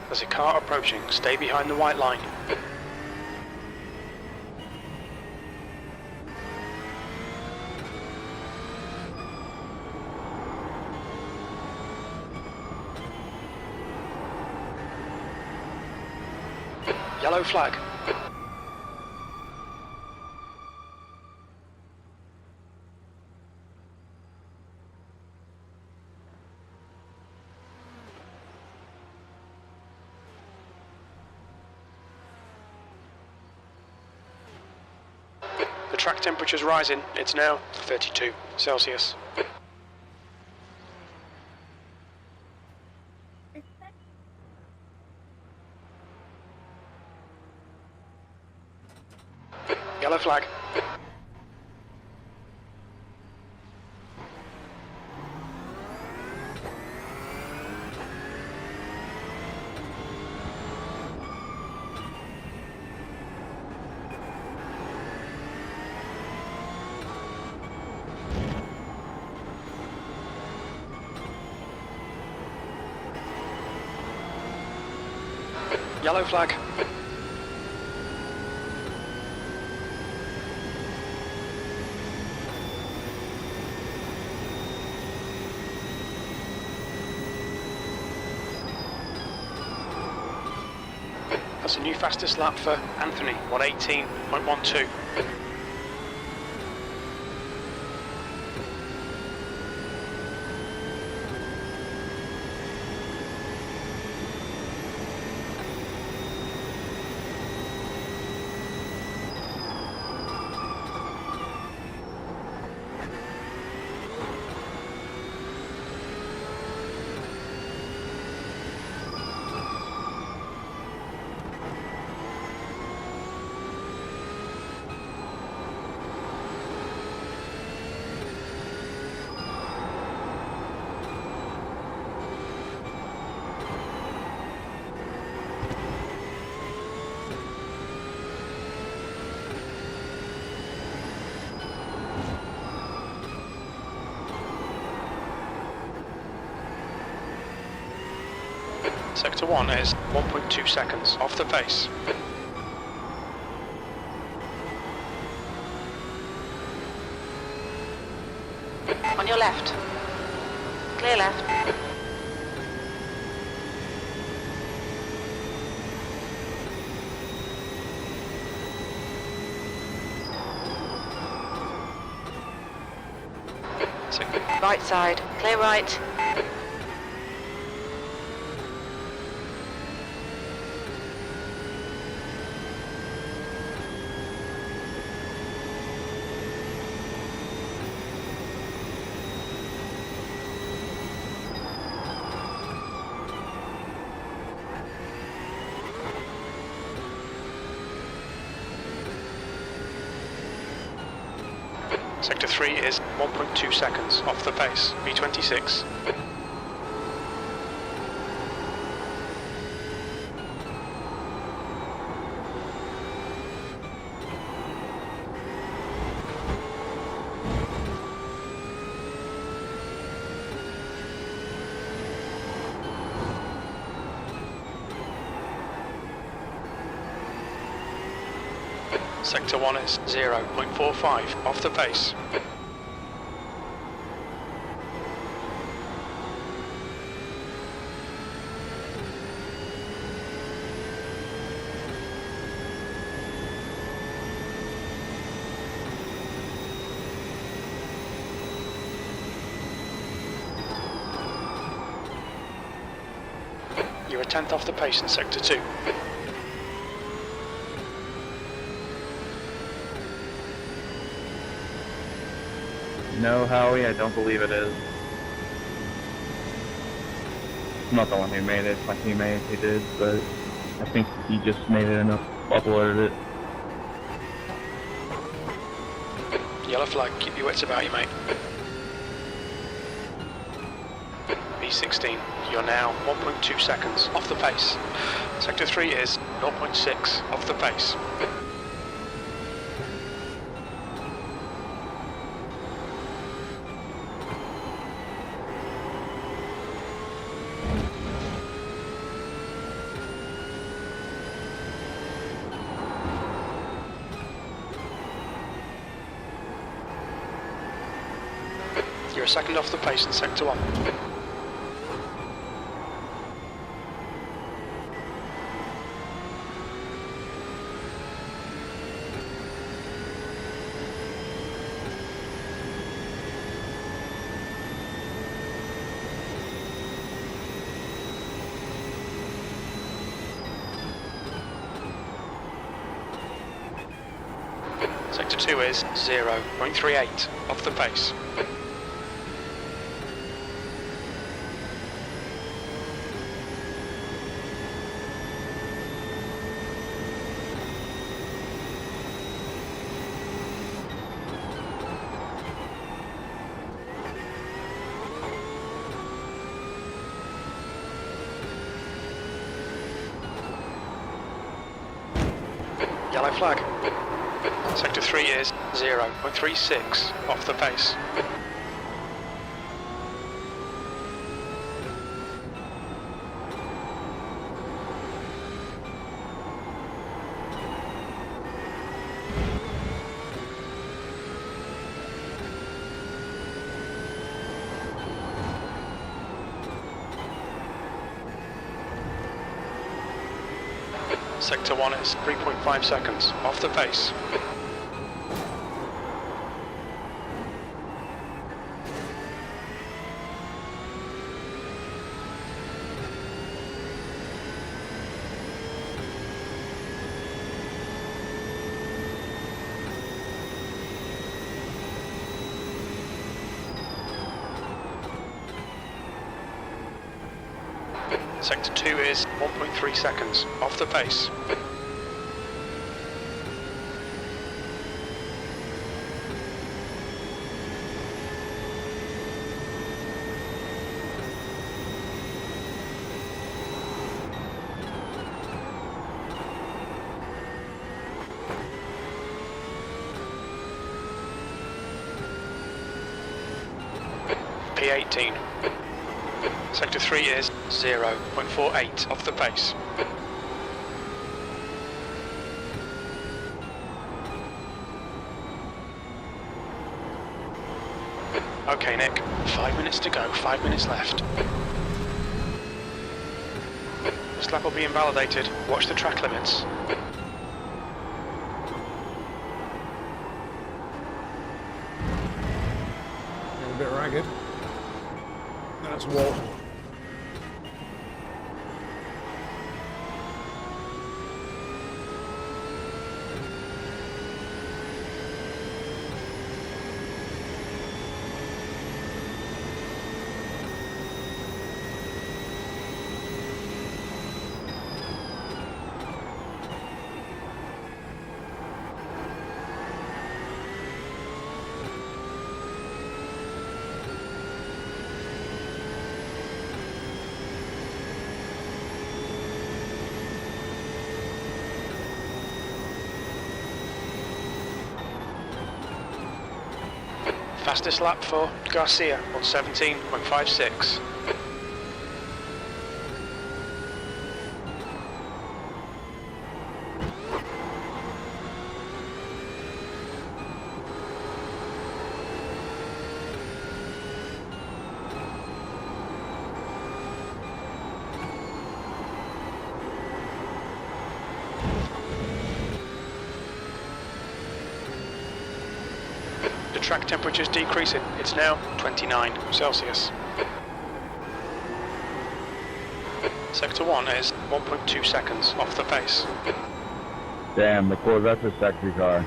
There's a car approaching. Stay behind the white line. Yellow flag. The track temperature's rising. It's now 32 Celsius. Yellow flag. Yellow flag. That's a new fastest lap for Anthony, 1:18.12. Sector 1 is 1.2 seconds off the pace. On your left. Clear left. Right side. Clear right. Sector 3 is 1.2 seconds off the pace, V26. Sector 1 is 0.45 off the pace. You're a tenth off the pace in Sector 2. No, Howie, I don't believe it is. I'm not the one who made it. My teammate, he did, but I think he just made it and uploaded it. Yellow flag, keep your wits about you, mate. V16, you're now 1.2 seconds off the pace. Sector 3 is 0.6 off the pace. a second off the pace in sector 1. Sector 2 is 0.38 off the pace. Yellow flag. Sector 3 is 0.36 off the pace. Sector 1 is 3.5 seconds off the pace. Sector 2 is 1.3 seconds off the pace. P18. Sector 3 is 0.48 off the pace. Okay, Nick, 5 minutes to go, 5 minutes left. This lap will be invalidated. Watch the track limits. A bit ragged. That's Walt. Fastest lap for Garcia on 17.56. The track temperature is decreasing. It's now 29 Celsius. Sector 1 is 1.2 seconds off the pace. Damn, the Corvette's a sexy car.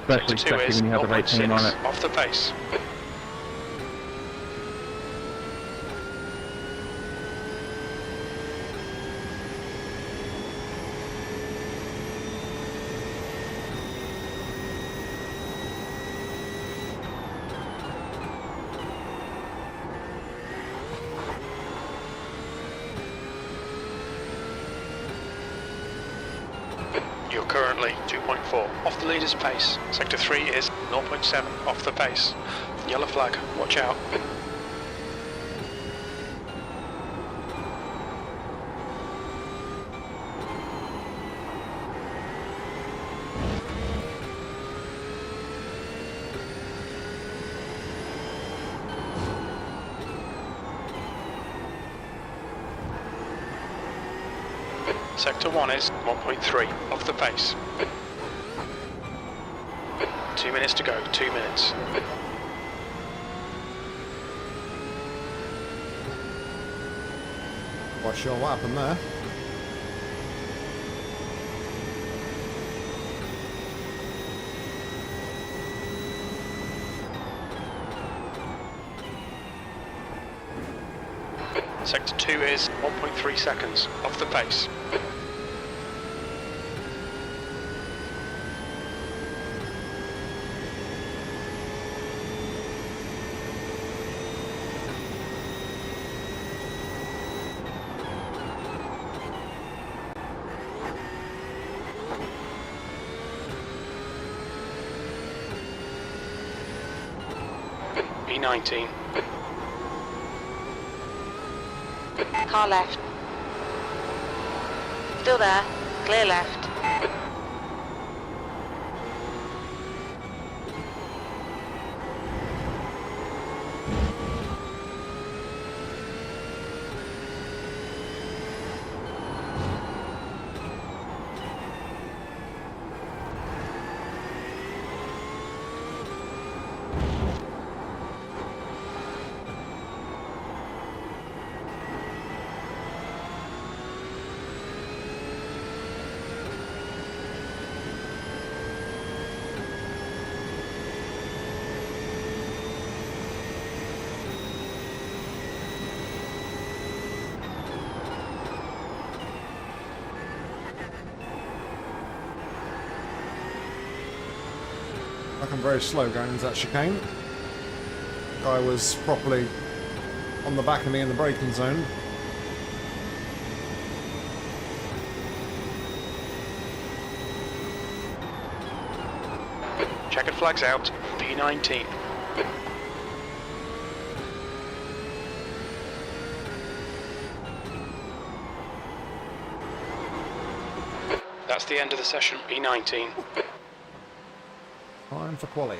Especially Sector 2 sexy is when you have the right paint on it. off the pace. You're currently 2.4 off the leader's pace. Sector 3 is 0.7 off the pace. Yellow flag, watch out. Sector 1 is 1.3 off the pace. 2 minutes to go, 2 minutes. Quite sure what happened there. Sector 2 is 1.3 seconds off the pace. E19. Car left. Still there. Clear left. Like I'm very slow going into that chicane. Guy was properly on the back of me in the braking zone. Checkered flags out, P19. That's the end of the session, P19. Time for quali.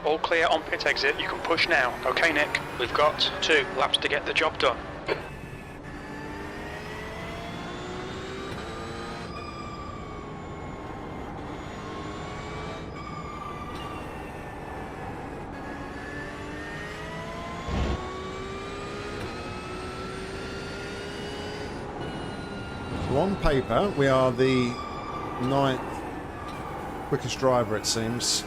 All clear on pit exit, you can push now. Okay, Nick, we've got 2 laps to get the job done. So on paper, we are the 9th quickest driver, it seems,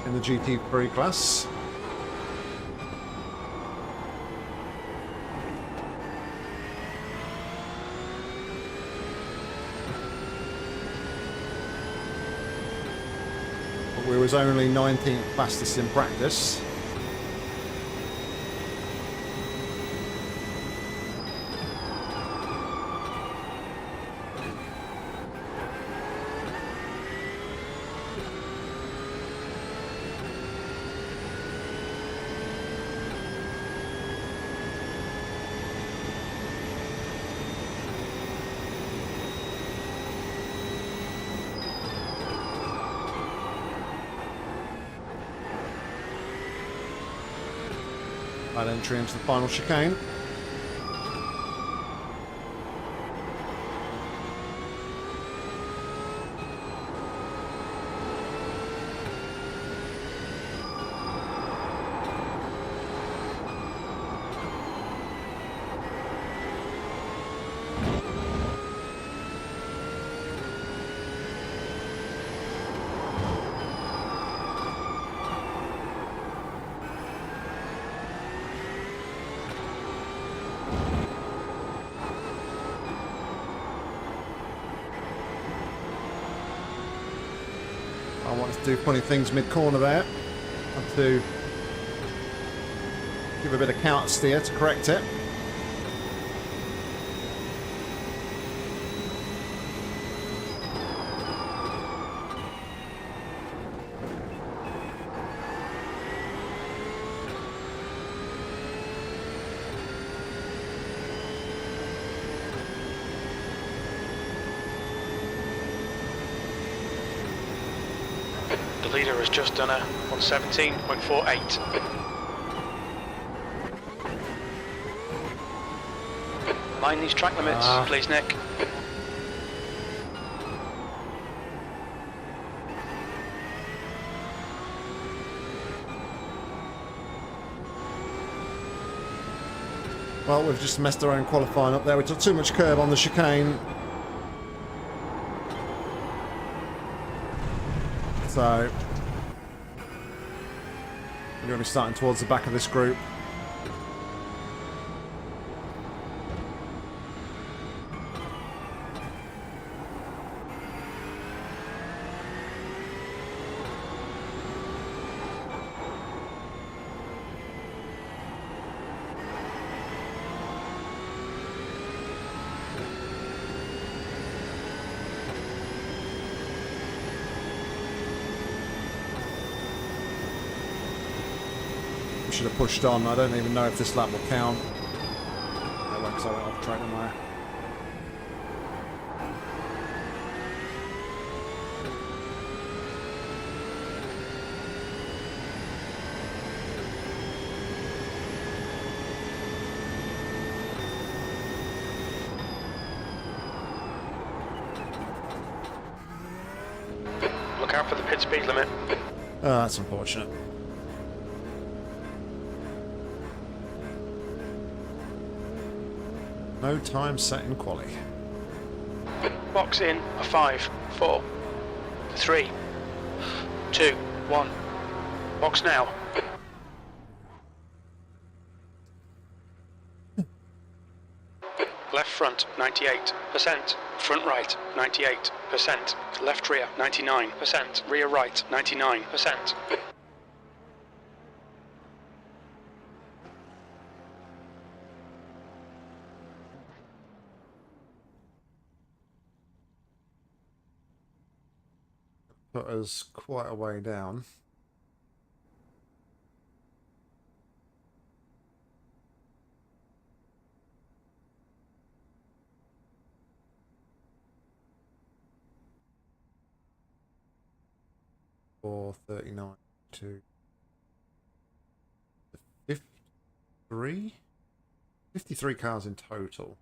in the GT3 class. But we was only 19th fastest in practice. That entry into the final chicane. I wanted to do funny things mid-corner there. Had to give a bit of counter steer to correct it. The leader has just done a 117.48. Mind these track limits, please, Nick. Well, we've just messed around qualifying up there. We took too much curb on the chicane. So, we're going to be starting towards the back of this group. Should have pushed on. I don't even know if this lap will count. No, because I went off track on there. Look out for the pit speed limit. Oh, that's unfortunate. No time set in quali. Box in a 5, 4, 3, 2, 1. Box now. Left front 98%, front right 98%, left rear 99%, rear right 99%. Put us quite a way down. For 39 to 53? 53 cars in total.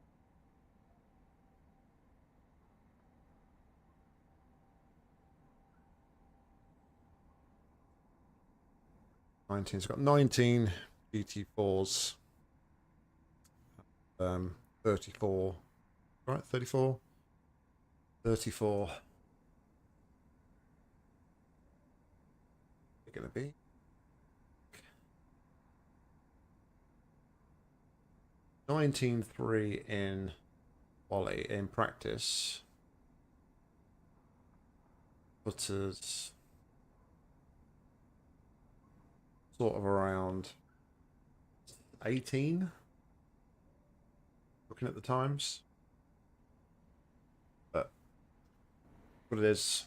It's got 19 GT4s. 34. Right, 34. 34. They're going to be 19.3 in quali in practice. Puts us sort of around 18. Looking at the times. But what it is.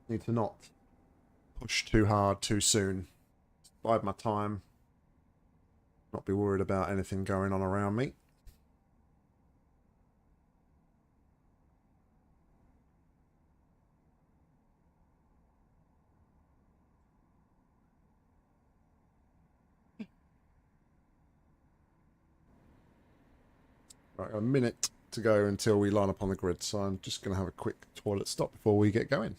Need to not push too hard too soon. Bide my time. Not be worried about anything going on around me. Right, a minute to go until we line up on the grid, so I'm just going to have a quick toilet stop before we get going.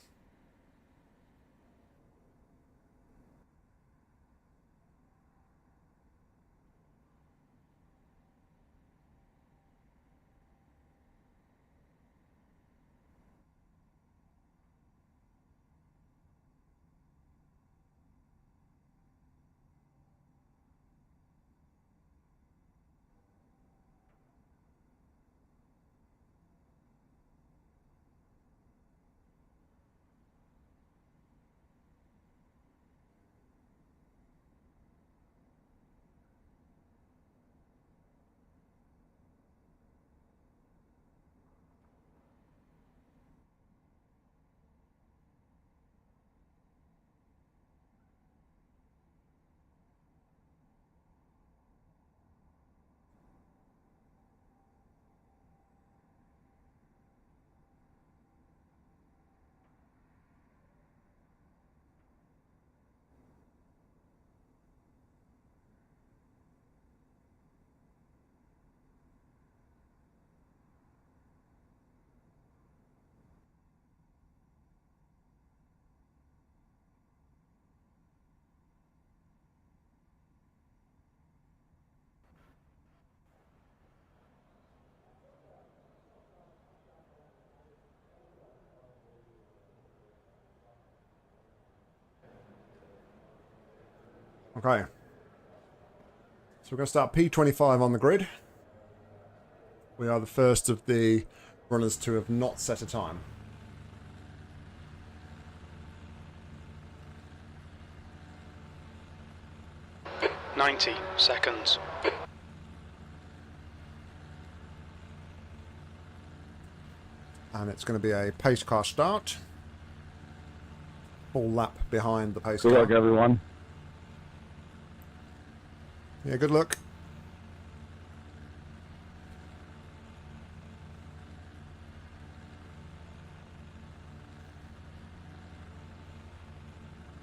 Okay. So we're going to start P25 on the grid. We are the first of the runners to have not set a time. .90 seconds. And it's going to be a pace car start. Full lap behind the pace car. Good luck, everyone. Yeah, good luck.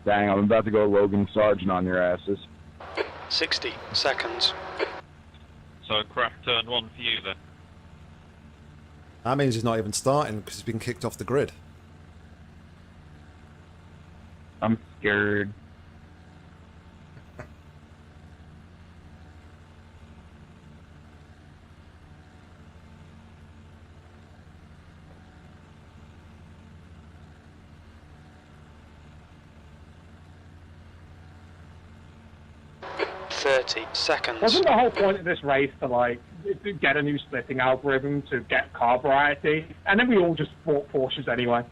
Dang, I'm about to go Logan Sargent on your asses. 60 seconds. So crack turn 1 for you then. That means he's not even starting because he's been kicked off the grid. I'm scared. Seconds. Wasn't the whole point of this race to like to get a new splitting algorithm to get car variety, and then we all just bought Porsches anyway?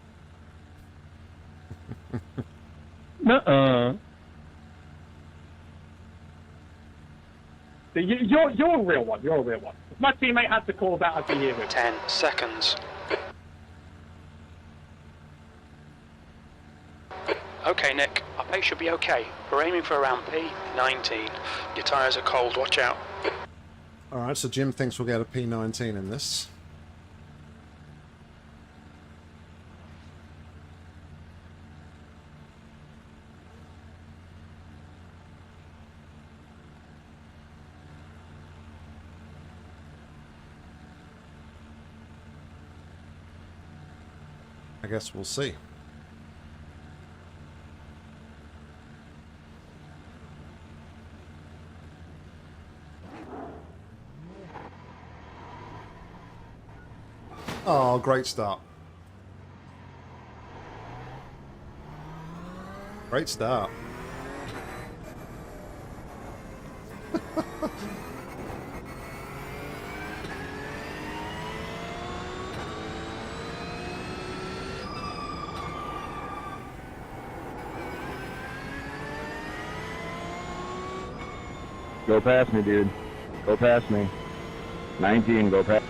Nuh-uh. You're a real one. You're a real one. If my teammate had to call that, I'd be here with. 10 seconds. Okay, Nick, our pace should be okay. We're aiming for around P19. Your tyres are cold, watch out. Alright, so Jim thinks we'll get a P19 in this. I guess we'll see. Oh, great start. Great start. Go past me, dude. Go past me. 19, go past.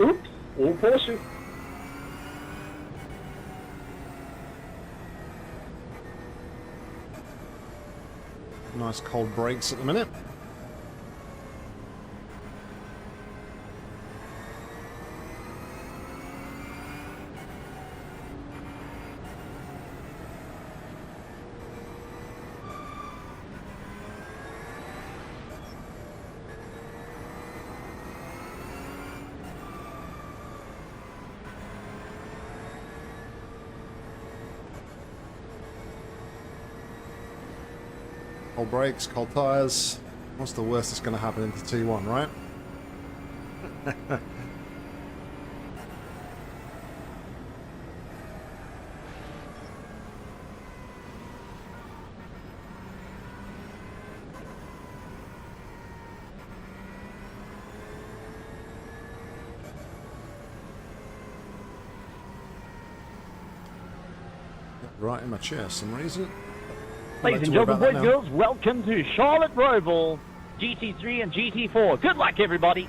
Oops, all Porsche. Nice cold brakes at the minute. Cold brakes, cold tyres. What's the worst that's going to happen into T1, right? Right in my chair for some reason. Ladies and gentlemen, boys and girls, welcome to Charlotte Roval, GT3 and GT4. Good luck, everybody.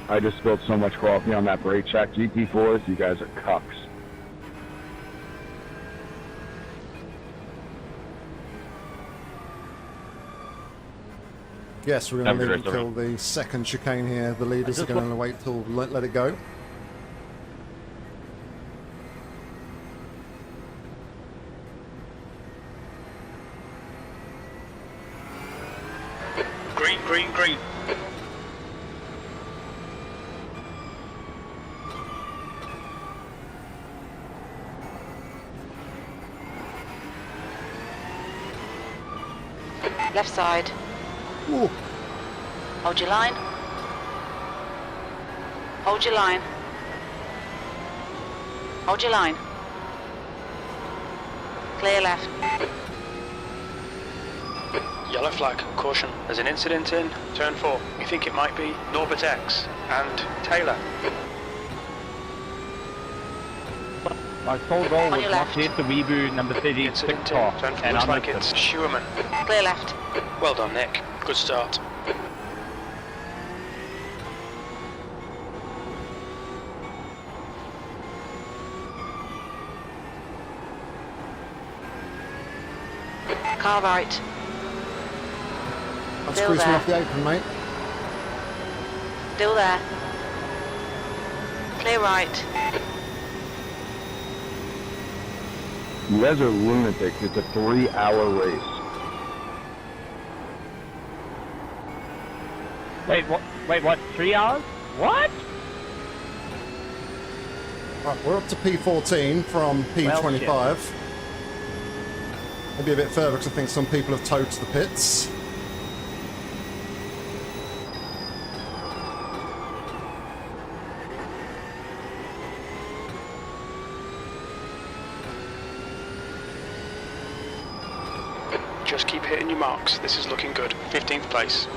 I just spilled so much coffee on that brake check. GT4s, you guys are cucks. Yes, we're going to leave until the second chicane here. The leaders are going to wait till let it go. Green, green, green. Left side. Ooh. Hold your line. Hold your line. Hold your line. Clear left. Yellow flag, caution. There's an incident in turn 4. We think it might be Norbert X and Taylor. My sole goal On was your not left. to hit the Weebu number 36 Incident car. in turn 4. And Looks I like missed it's him. Schuerman. Clear left. Well done, Nick. Good start. Car right. That's Still cruising there. off the apron, mate. Still there. Clear right. You guys are lunatics. It's a 3-hour race. Wait, what? Wait, what? 3 hours? What? Right, we're up to P14 from P25. Maybe a bit further because I think some people have towed to the pits. Just keep hitting your marks. This is looking good. 15th place.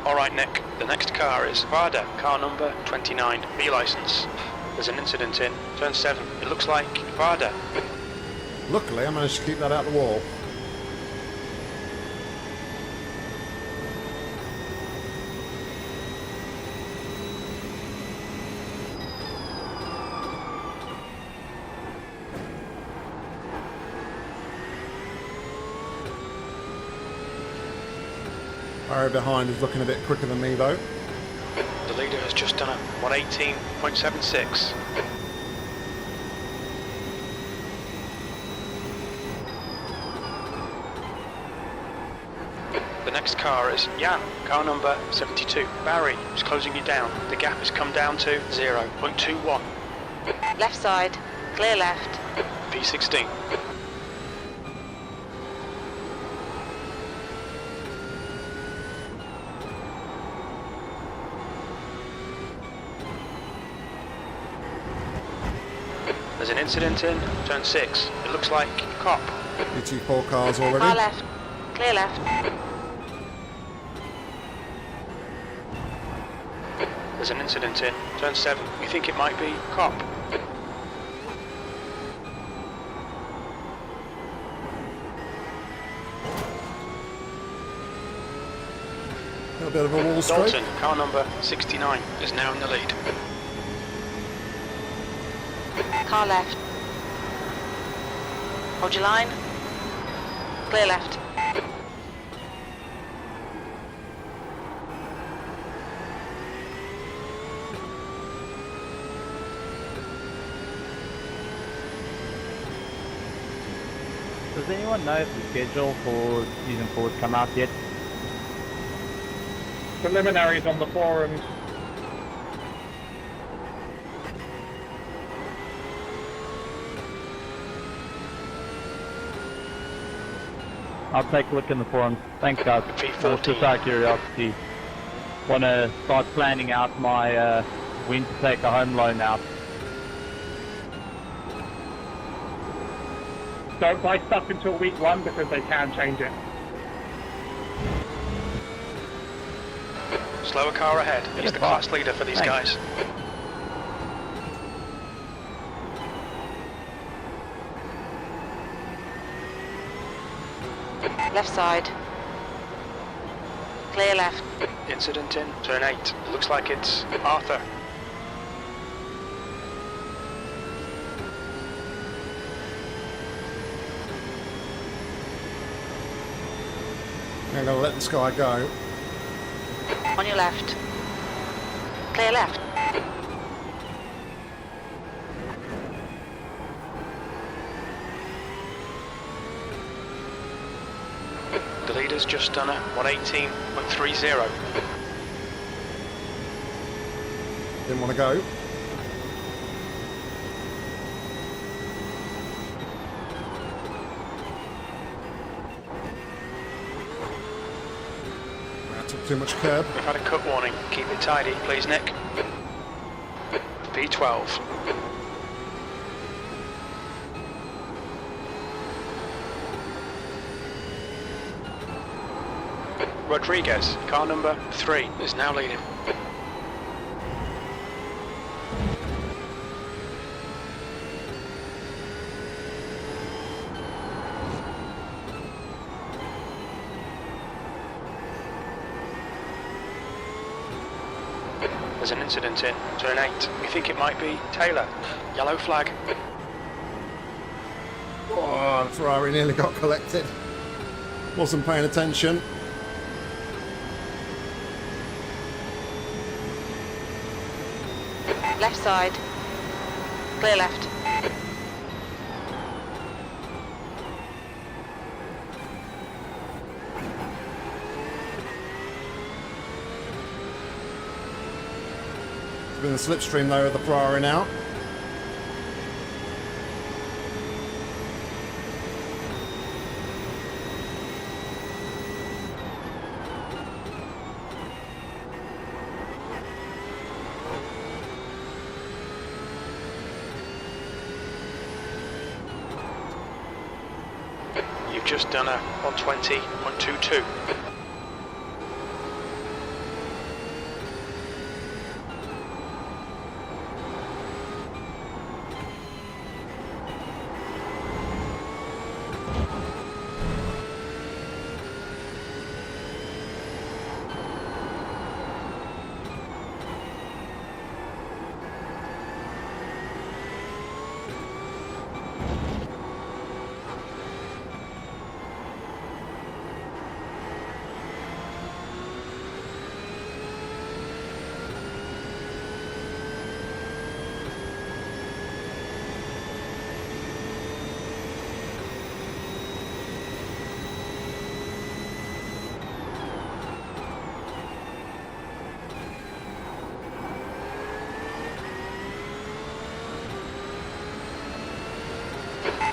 Alright, Nick, the next car is Varda, car number 29, B licence. There's an incident in turn 7. It looks like Varda. Luckily, I managed to keep that out the wall. Barry behind is looking a bit quicker than me, though. The leader has just done a 118.76. The next car is Jan, car number 72. Barry is closing you down. The gap has come down to 0.21. Left side. Clear left. P16. There's an incident in turn 6. It looks like cop. GT4 cars already. Car left. Clear left. There's an incident in turn 7. We think it might be cop. A little bit of a wall straight. Dalton, car number 69, is now in the lead. Car left. Hold your line. Clear left. Does anyone know if the schedule for season 4 has come out yet? Preliminaries on the forums. I'll take a look in the forums. Thanks, guys. P14. Just out of curiosity. Want to start planning out my when to take a home loan out. Don't buy stuff until week 1 because they can change it. Slower car ahead. He's the class leader for these guys. Left side. Clear left. Incident in turn 8. It looks like it's Arthur. I'm going to let this guy go. On your left. Clear left. The leader's just done a 118.30. Didn't want to go. That took too much curb. We've had a cut warning. Keep it tidy, please, Nick. P12. Rodriguez, car number 3, is now leading. There's an incident in turn 8. We think it might be Taylor. Yellow flag. Oh, the Ferrari nearly got collected. Wasn't paying attention. Left side. Clear left. It's been the slipstream though of the Ferrari now. You've just done a 120.22.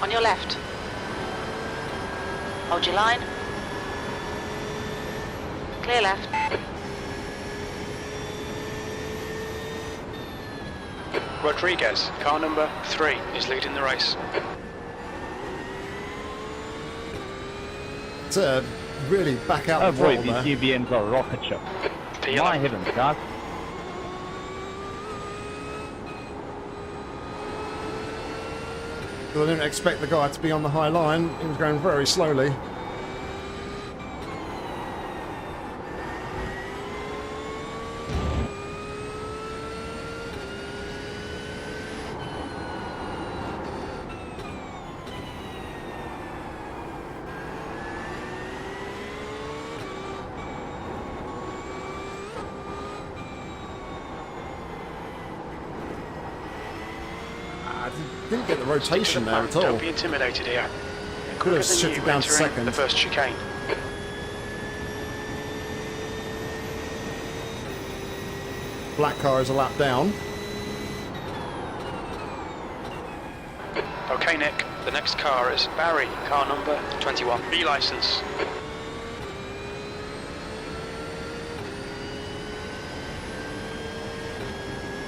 On your left. Hold your line. Clear left. Rodriguez, car number 3, is leading the race. To really back out the Avoid throttle these there. CBMs are rocket ship. P11. My heavens, guys. I didn't expect the guy to be on the high line. He was going very slowly. Didn't get the rotation there at all. Don't be intimidated here. Could have shifted down to second. The first chicane. Black car is a lap down. Okay, Nick. The next car is Barry, car number 21. B license.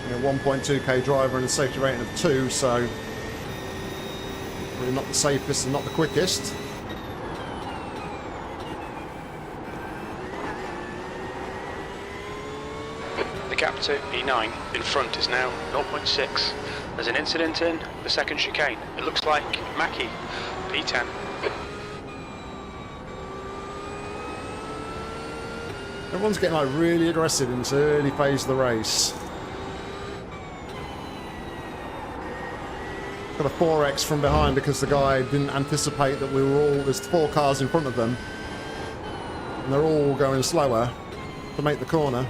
A 1.2k driver and a safety rating of 2, so really not the safest and not the quickest. The gap to E9 in front is now 0.6. There's an incident in the second chicane. It looks like Mackie, P10. Everyone's getting like really aggressive in this early phase of the race. Got a 4X from behind because the guy didn't anticipate that we were all, there's 4 cars in front of them. And they're all going slower to make the corner.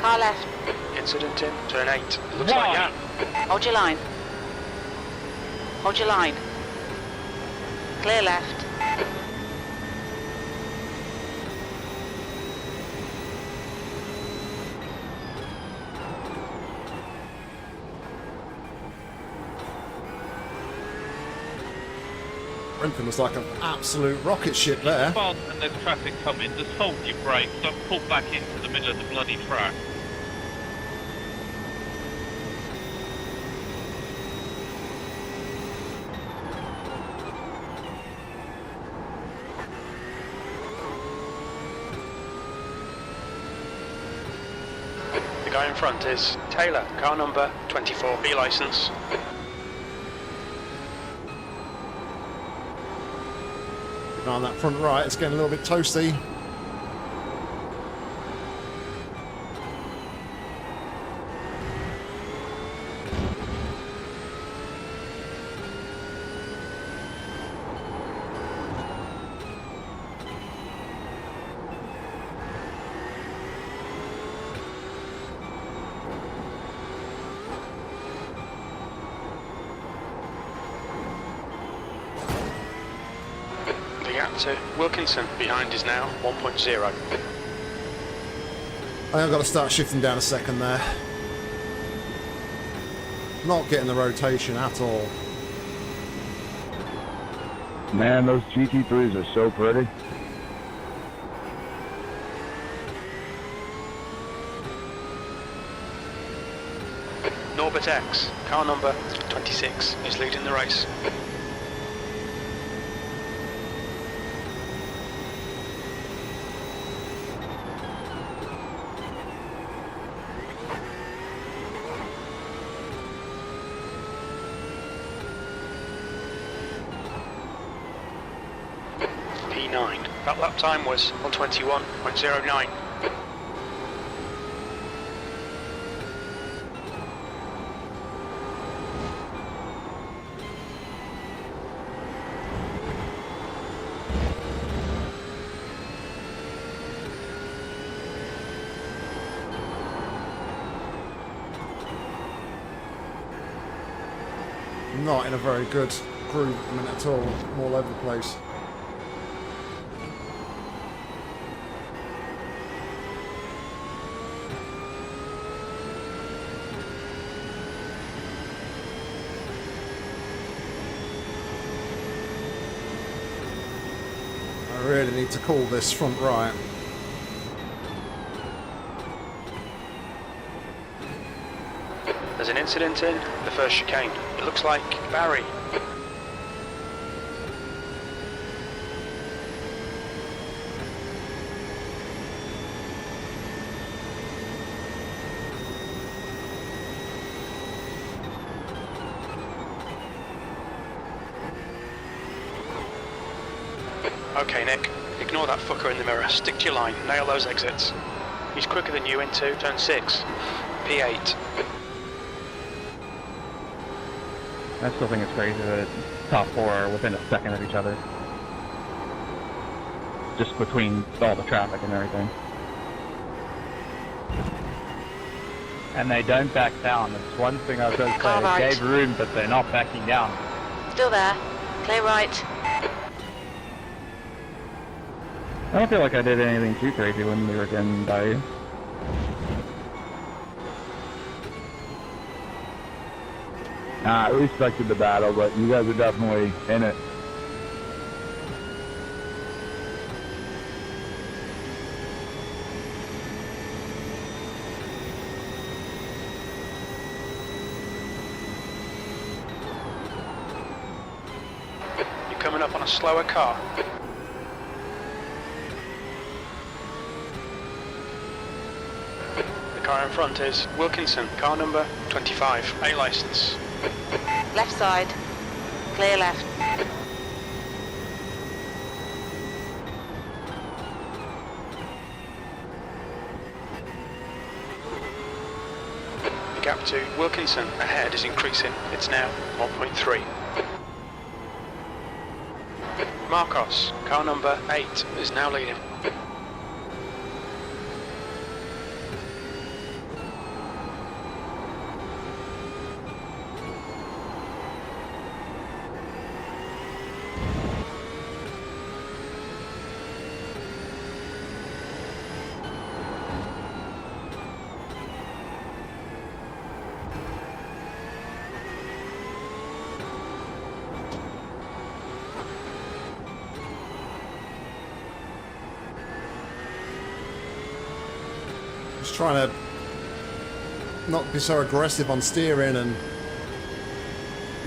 Car left. Incident in, turn 8. It looks like, yeah. Hold your line. Hold your line. Clear left. Brenton was like an absolute rocket ship there. Fast and there's traffic coming, just hold your brakes, don't pull back into the middle of the bloody track. The guy in front is Taylor, car number 24, B licence. Keep an eye on that front right, it's getting a little bit toasty. To Wilkinson, behind is now 1.0. I think I've got to start shifting down a second there. Not getting the rotation at all. Man, those GT3s are so pretty. Norbert X, car number 26, is leading the race. P9. That lap time was 1:21.09. Not in a very good groove at the minute at all. I'm all over the place. I really need to call this front right. There's an incident in the first chicane. It looks like Barry. Okay, Nick. Ignore that fucker in the mirror. Stick to your line. Nail those exits. He's quicker than you into turn 6. P8. I still think it's crazy that top four are within a second of each other. Just between all the traffic and everything. And they don't back down. That's one thing I was going to say. Right. They gave room, but they're not backing down. Still there. Clear right. I don't feel like I did anything too crazy when we were getting by you. I respected the battle, but you guys are definitely in it. You're coming up on a slower car. The car in front is Wilkinson, car number 25, A licence. Left side. Clear left. The gap to Wilkinson ahead is increasing. It's now 1.3. Marcos, car number 8, is now leading. Just trying to not be so aggressive on steering and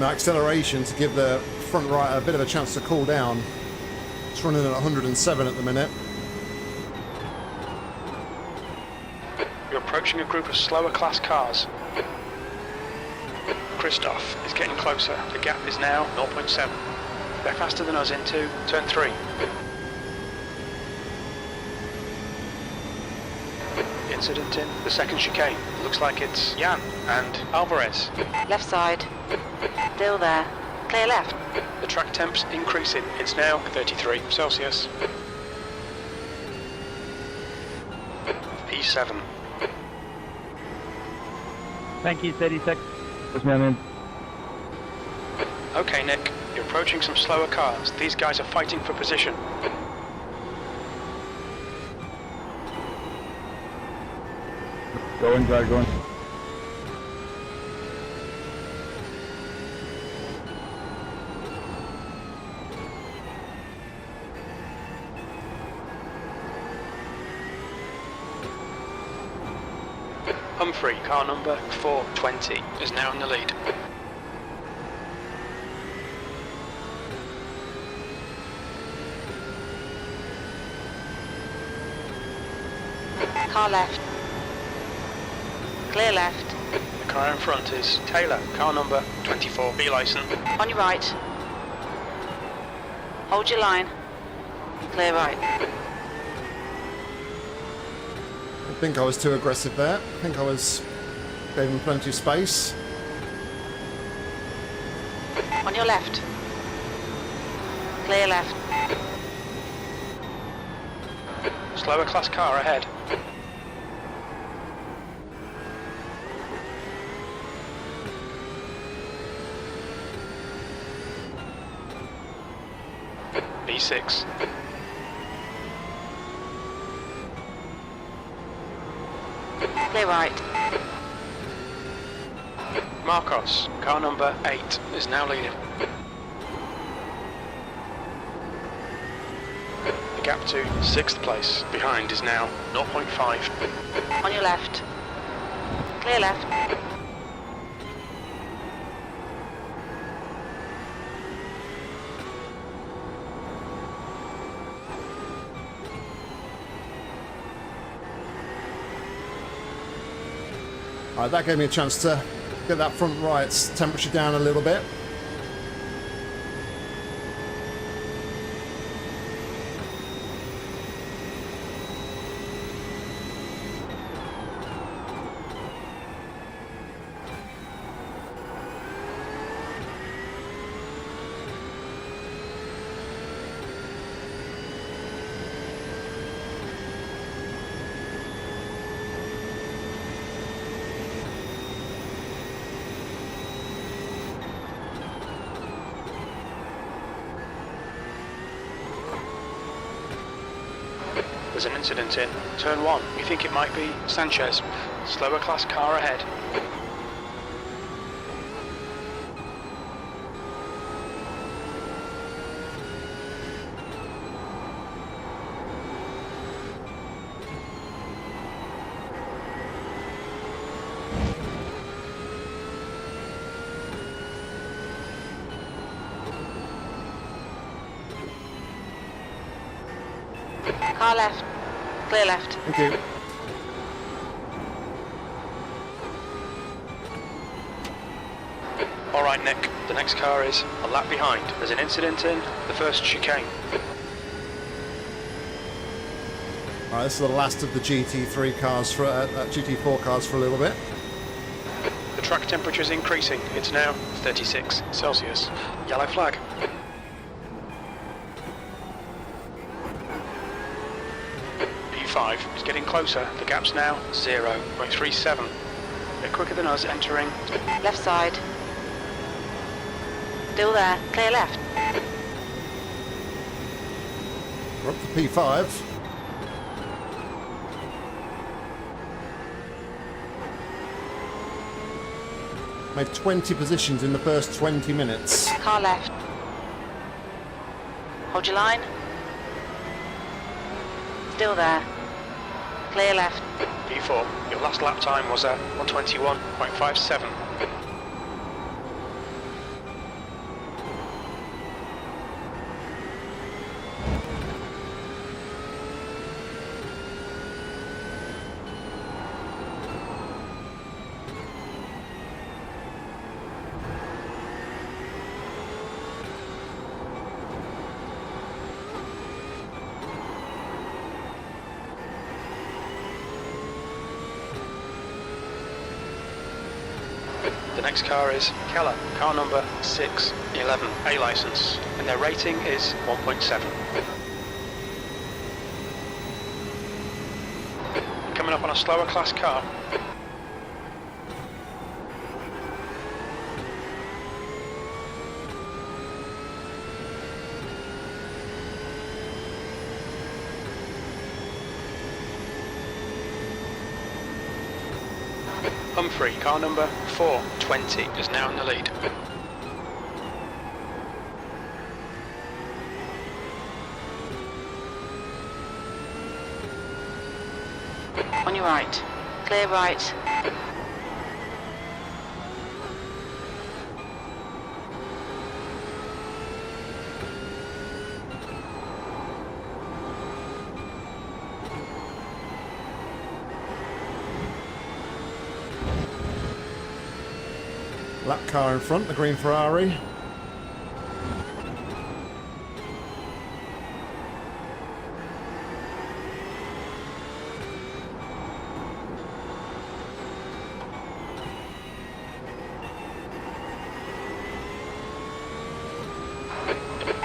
my acceleration to give the front right a bit of a chance to cool down. It's running at 107 at the minute. You're approaching a group of slower class cars. Christoph is getting closer. The gap is now 0.7. They're faster than us into turn 3. Incident in the second chicane. Looks like it's Jan and Alvarez. Left side. Still there. Clear left. The track temp's increasing. It's now 33 Celsius. P7. Thank you, 36. Yes, man. Okay, Nick. You're approaching some slower cars. These guys are fighting for position. Go inside, go in. Humphrey, car number 420, is now in the lead. Car left. Clear left. The car in front is Taylor, car number 24, B license. On your right. Hold your line. Clear right. I think I was too aggressive there. I think I gave him plenty of space. On your left. Clear left. Slower class car ahead. B6. Clear right. Marcos, car number 8, is now leading. The gap to 6th place behind is now 0.5. On your left. Clear left. Alright, that gave me a chance to get that front right's temperature down a little bit. There's an incident in turn 1. We think it might be Sanchez. Slower class car ahead. Car left. Clear left. Thank you. Alright, Nick. The next car is a lap behind. There's an incident in the first chicane. Alright, this is the last of the GT3 cars for GT4 cars for a little bit. The track temperature is increasing. It's now 36 Celsius. Yellow flag. P5 is getting closer. The gap's now 0.37. They're quicker than us entering. Left side. Still there. Clear left. We're up to P5. Made 20 positions in the first 20 minutes. Car left. Hold your line. Still there. Clear left. P4, your last lap time was a 121.57. The next car is Keller, car number 611, A license, and their rating is 1.7. Coming up on a slower class car. Humphrey, car number 420, is now in the lead. On your right. Clear right. Lap car in front, the green Ferrari.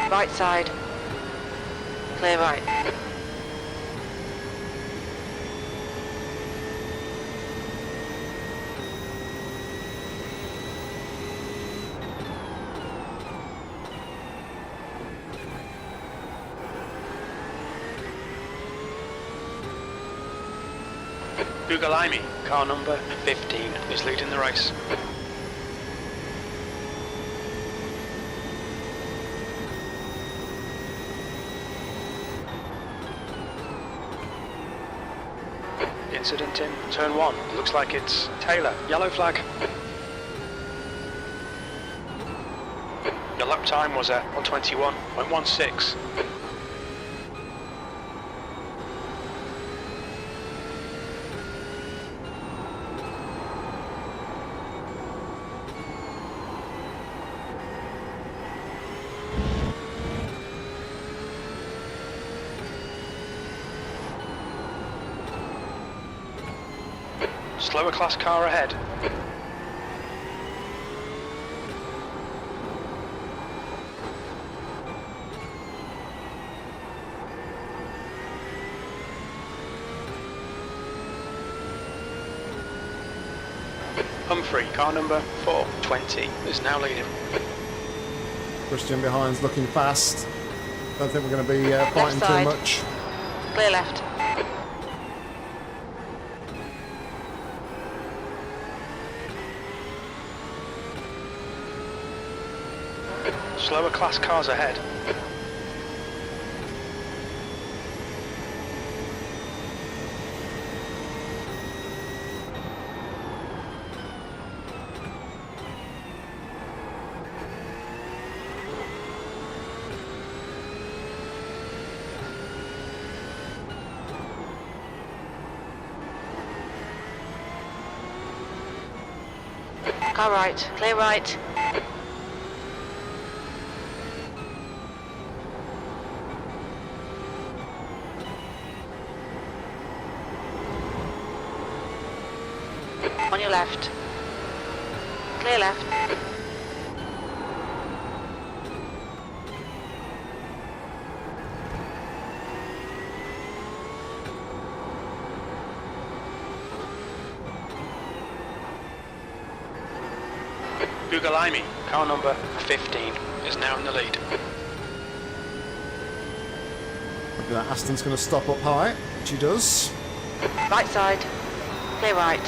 Right side. Clear right. Bugalimi, car number 15, is leading the race. Incident in turn 1. Looks like it's Taylor. Yellow flag. Your lap time was a 121.16. Slower class car ahead. Humphrey, car number 420, is now leading. Christian behind's looking fast. Don't think we're going to be fighting too side. much. Clear left. Slower class cars ahead. Car right. Clear right. On your left. Clear left. Bugalimi, car number 15, is now in the lead. Maybe that Aston's going to stop up high, which he does. Right side. Clear right.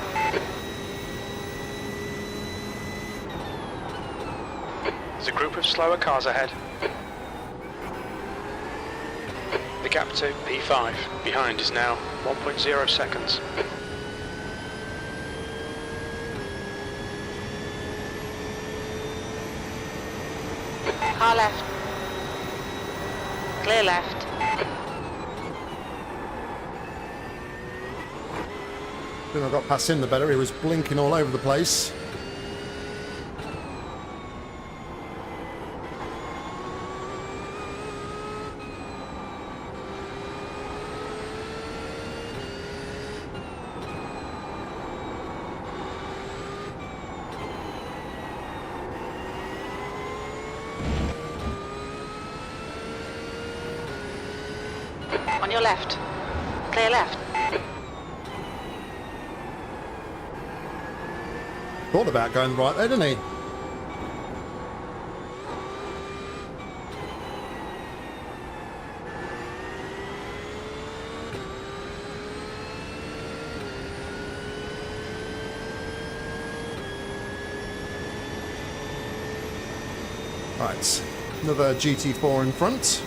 There's a group of slower cars ahead. The gap to P5 behind is now 1.0 seconds. Car left. Clear left. The sooner I got past him, the better. He was blinking all over the place. On your left. Clear left. Thought about going right there, didn't he? Right, another GT4 in front.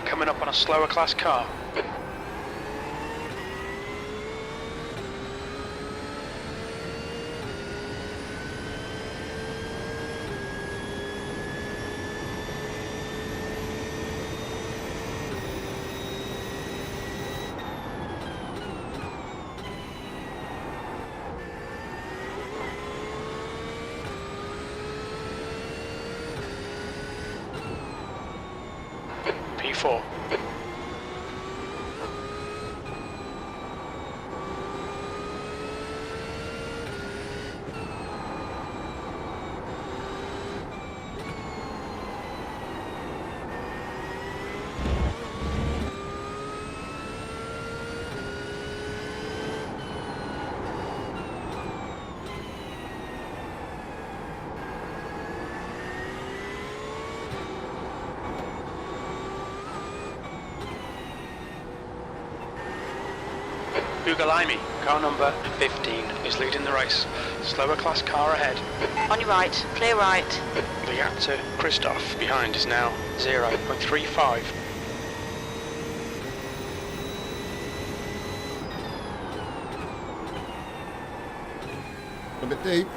Coming up on a slower class car. P4. Bugalimi, car number 15, is leading the race. Slower class car ahead. On your right. Clear right. The gap to Christoph behind is now 0.35. A bit deep.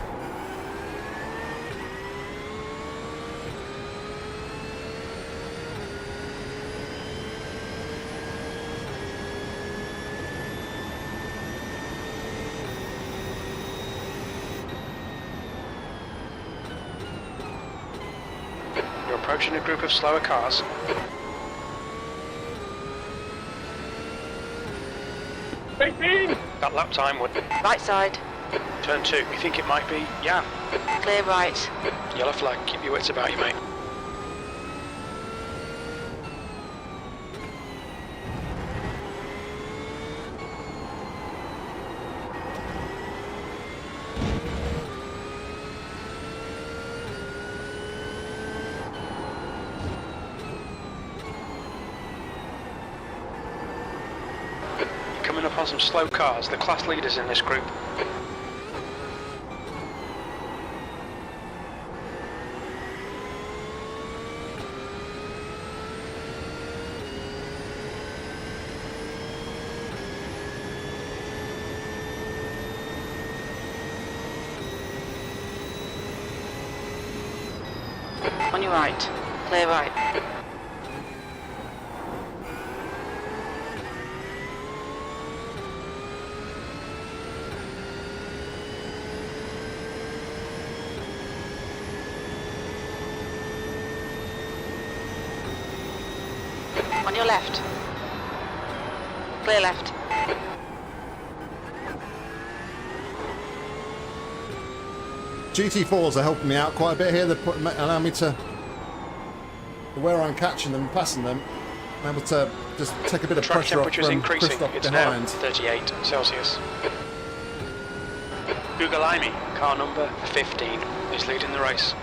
You're approaching a group of slower cars. That lap time would... Right side. Turn 2, you think it might be Jan? Clear right. Yellow flag, keep your wits about you, mate. Coming up on some slow cars, the class leaders in this group. On your right. Clear right. On your left. Clear left. GT4s are helping me out quite a bit here. They're allowing me to, where I'm catching them and passing them, I'm able to just take a bit of Track pressure off temperature's from increasing. Christoph It's now behind. 38 Celsius. Bugalimi, car number 15, is leading the race.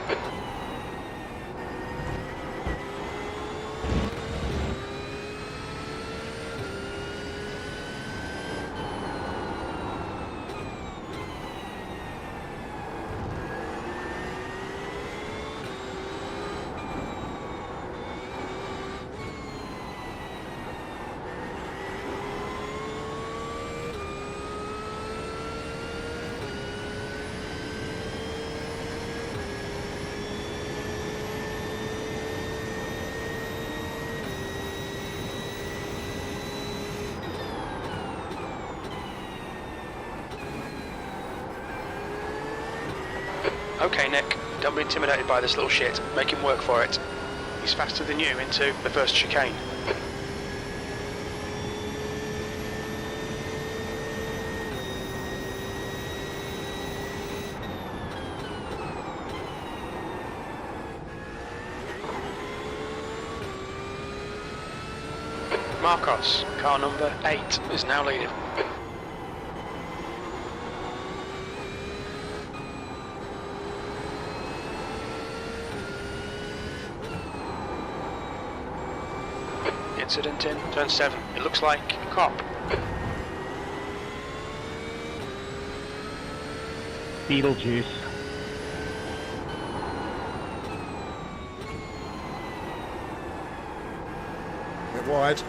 Okay, Nick, don't be intimidated by this little shit. Make him work for it. He's faster than you into the first chicane. Marcos, car number 8, is now leading. Incident in turn 7. It looks like a cop. Beetlejuice. Bit wide.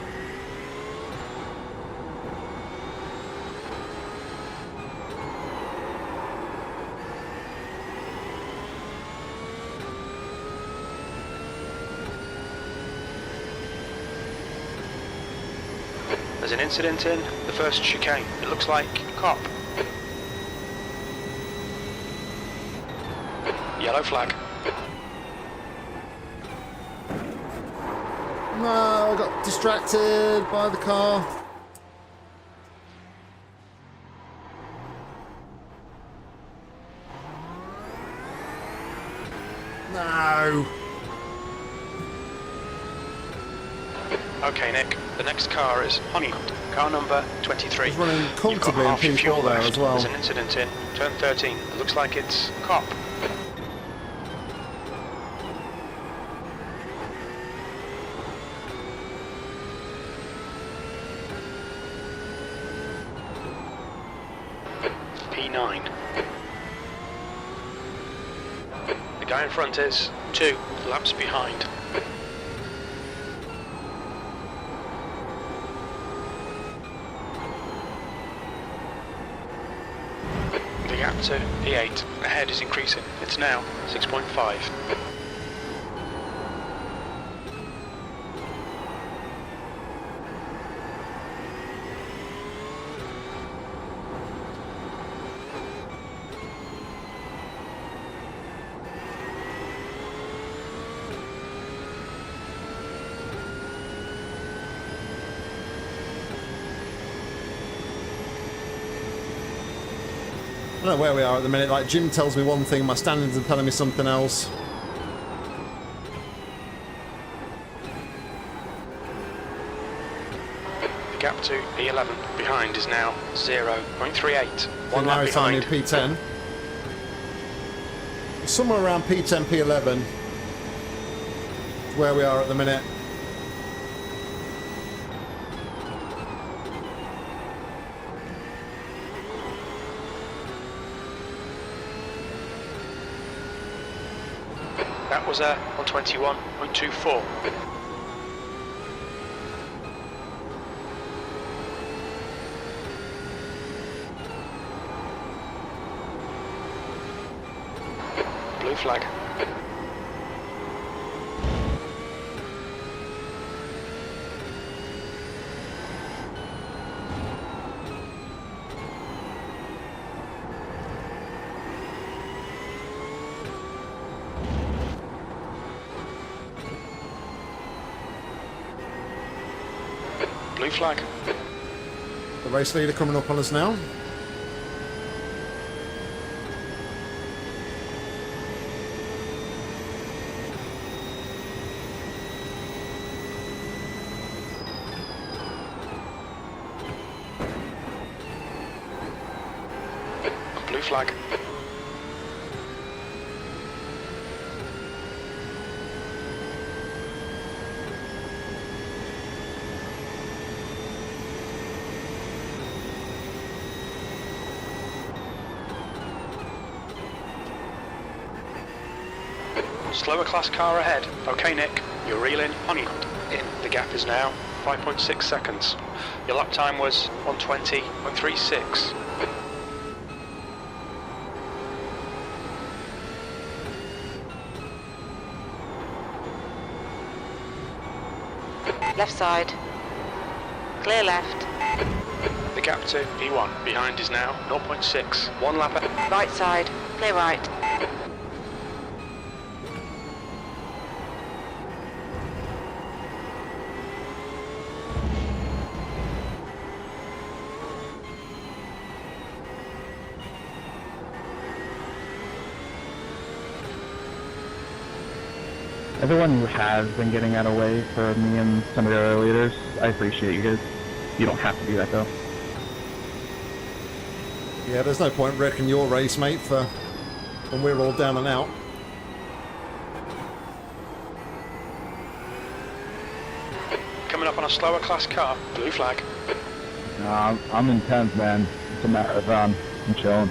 There's an incident in the first chicane. It looks like a cop. Yellow flag. No, I got distracted by the car. No. Okay, Nick, the next car is Honeyland, car number 23. He's running You've got comfortably in half your fuel P4 there left. as well. There's an incident in turn 13. It looks like it's a cop. P9. The guy in front is 2 laps behind. The gap to P8 ahead is increasing. It's now 6.5. I don't know where we are at the minute. Like, Jim tells me one thing, my standings are telling me something else. The gap to P11 behind is now 0.38. One Now lap he's telling me behind. P10. Somewhere around P10, P11 is where we are at the minute. That was a 121.24. Blue flag. Blue flag. The race leader coming up on us now. Blue flag. Slower class car ahead. Okay, Nick, you're reeling Honeyland in. The gap is now 5.6 seconds. Your lap time was 120.36. Left side. Clear left. The gap to P1 behind is now 0.6. One lap ahead. Right side. Clear right. Everyone who has been getting out of the way for me and some of the other leaders, I appreciate you guys. You don't have to do that though. Yeah, there's no point wrecking your race, mate, for when we're all down and out. Coming up on a slower class car, blue flag. I'm intense, man. It's a marathon. I'm chilling.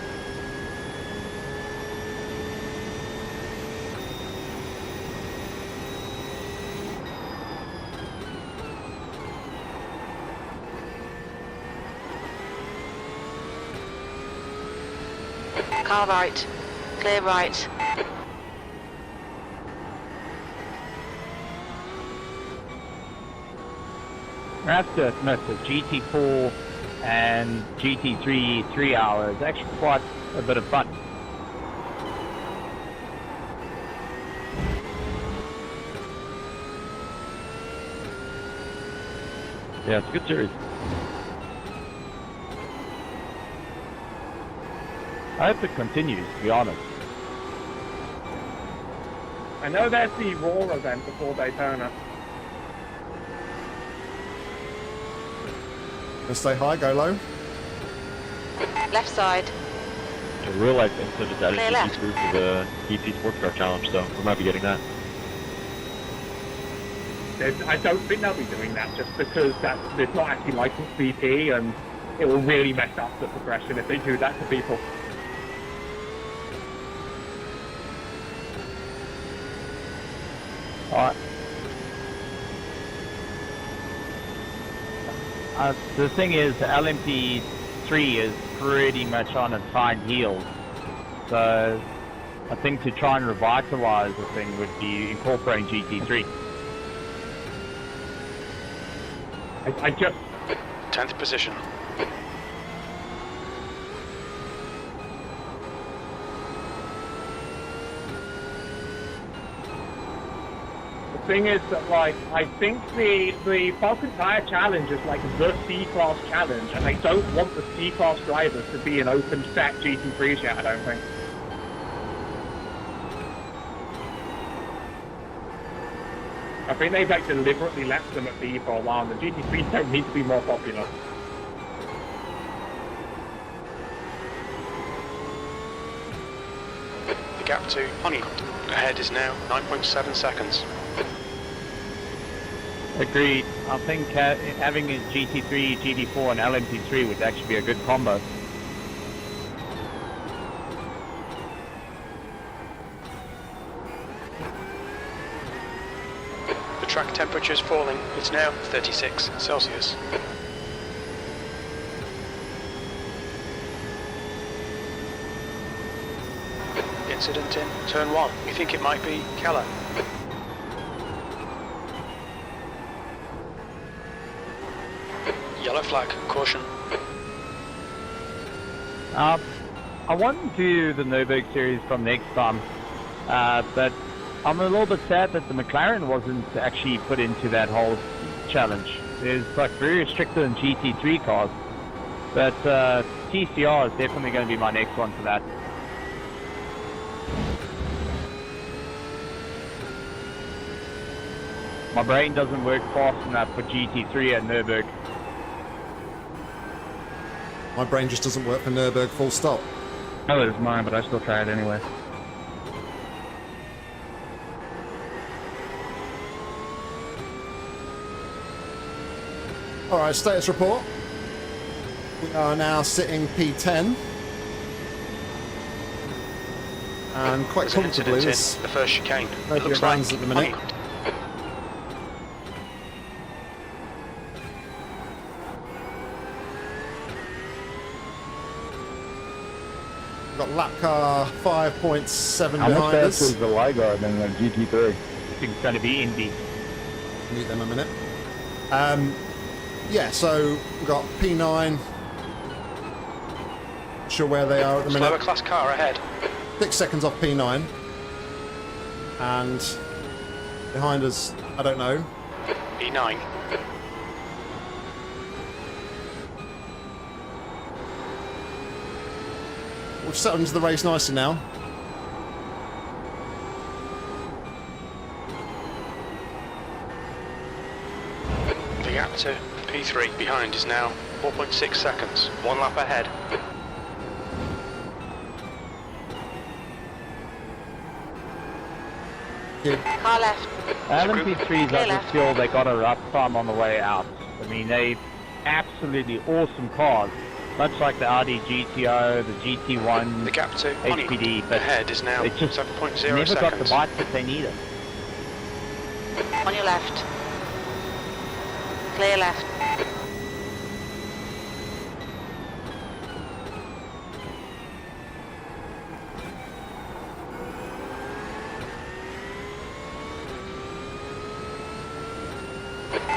Car right. Clear right. I have to admit that GT4 and GT3 R is actually quite a bit of fun. Yeah, it's a good series. I hope it continues, to be honest. I know there's the Raw event before Daytona. Gonna stay high, go low. Left side. A real life incident is added Clear to left. GT3 for the GT Sports Car Challenge, so we might be getting that. I don't think they'll be doing that just because it's not actually licensed VP and it will really mess up the progression if they do that to people. The thing is, LMP3 is pretty much on its hind heels. So I think to try and revitalize the thing would be incorporating GT3. I just... 10th position. The thing is that, like, I think the Falcon Tire Challenge is like the C-Class challenge, and they don't want the C-Class drivers to be in open set GT3s yet, I don't think. I think they've like deliberately left them at B for a while, and the GT3s don't need to be more popular. The gap to Honeycutt ahead is now 9.7 seconds. Agreed. I think having a GT3, GT4 and LMP3 would actually be a good combo. The track temperature is falling. It's now 36 Celsius. Incident in turn 1. We think it might be Keller. Yellow flag, caution. I want to do the Nürburgring series from next time, but I'm a little bit sad that the McLaren wasn't actually put into that whole challenge. It's like very restricted in GT3 cars, but TCR is definitely going to be my next one for that. My brain doesn't work fast enough for GT3 at Nürburgring. My brain just doesn't work for Nürburgring, full stop. Neither does mine, but I still try it anyway. Alright, status report. We are now sitting P10. And quite There's an comfortably, incident there's in the first chicane. no It looks big like vans at the minute. Honeycutt. We've got lap car 5.7 How much behind faster us. is the Leigard than the GT3? I think it's going to be Indy. Mute them a minute. Yeah, so we've got P9. Not sure where they are at the Slower minute. class car ahead. 6 seconds off P9. And behind us, I don't know. E9. We've settled into the race nicely now. gap to P3 behind is now 4.6 seconds. 1 lap ahead. Car left. LMP3s, Clear I left. just feel they got a rough time on the way out. I mean, they absolutely awesome cars, much like the Audi GTO, the GT1, The gap to HPD, but ahead is now they just 7.0 never seconds. got the bite that they needed. On your left. Clear left.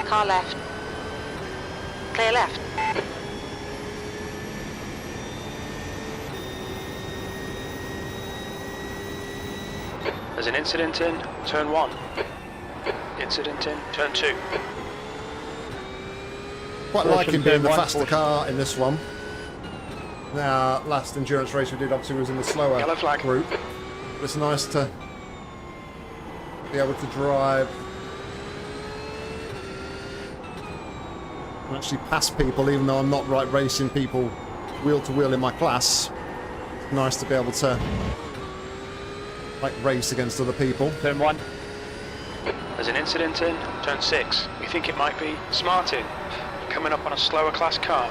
Car left. Clear left. There's an incident in turn 1. Incident in turn 2. Quite like him being the Porsche. faster car in this one. Now, last endurance race we did obviously was in the slower Yellow flag. group. But it's nice to be able to drive and actually pass people, even though I'm not right racing people wheel to wheel in my class. It's nice to be able to like race against other people. Turn 1. There's an incident in turn 6. We think it might be Martin coming up on a slower class car.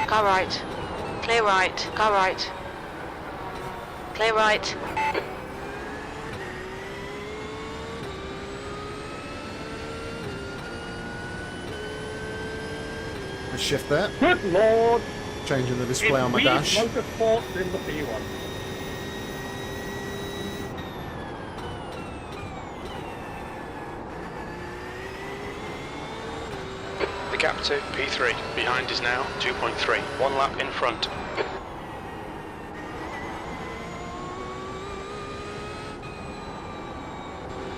Car right. Clear right. Car right. Clear right. A shift there, Good lord! changing the display on my It's dash. Motorsports in the P1. The gap to P3 behind is now 2.3. 1 lap in front.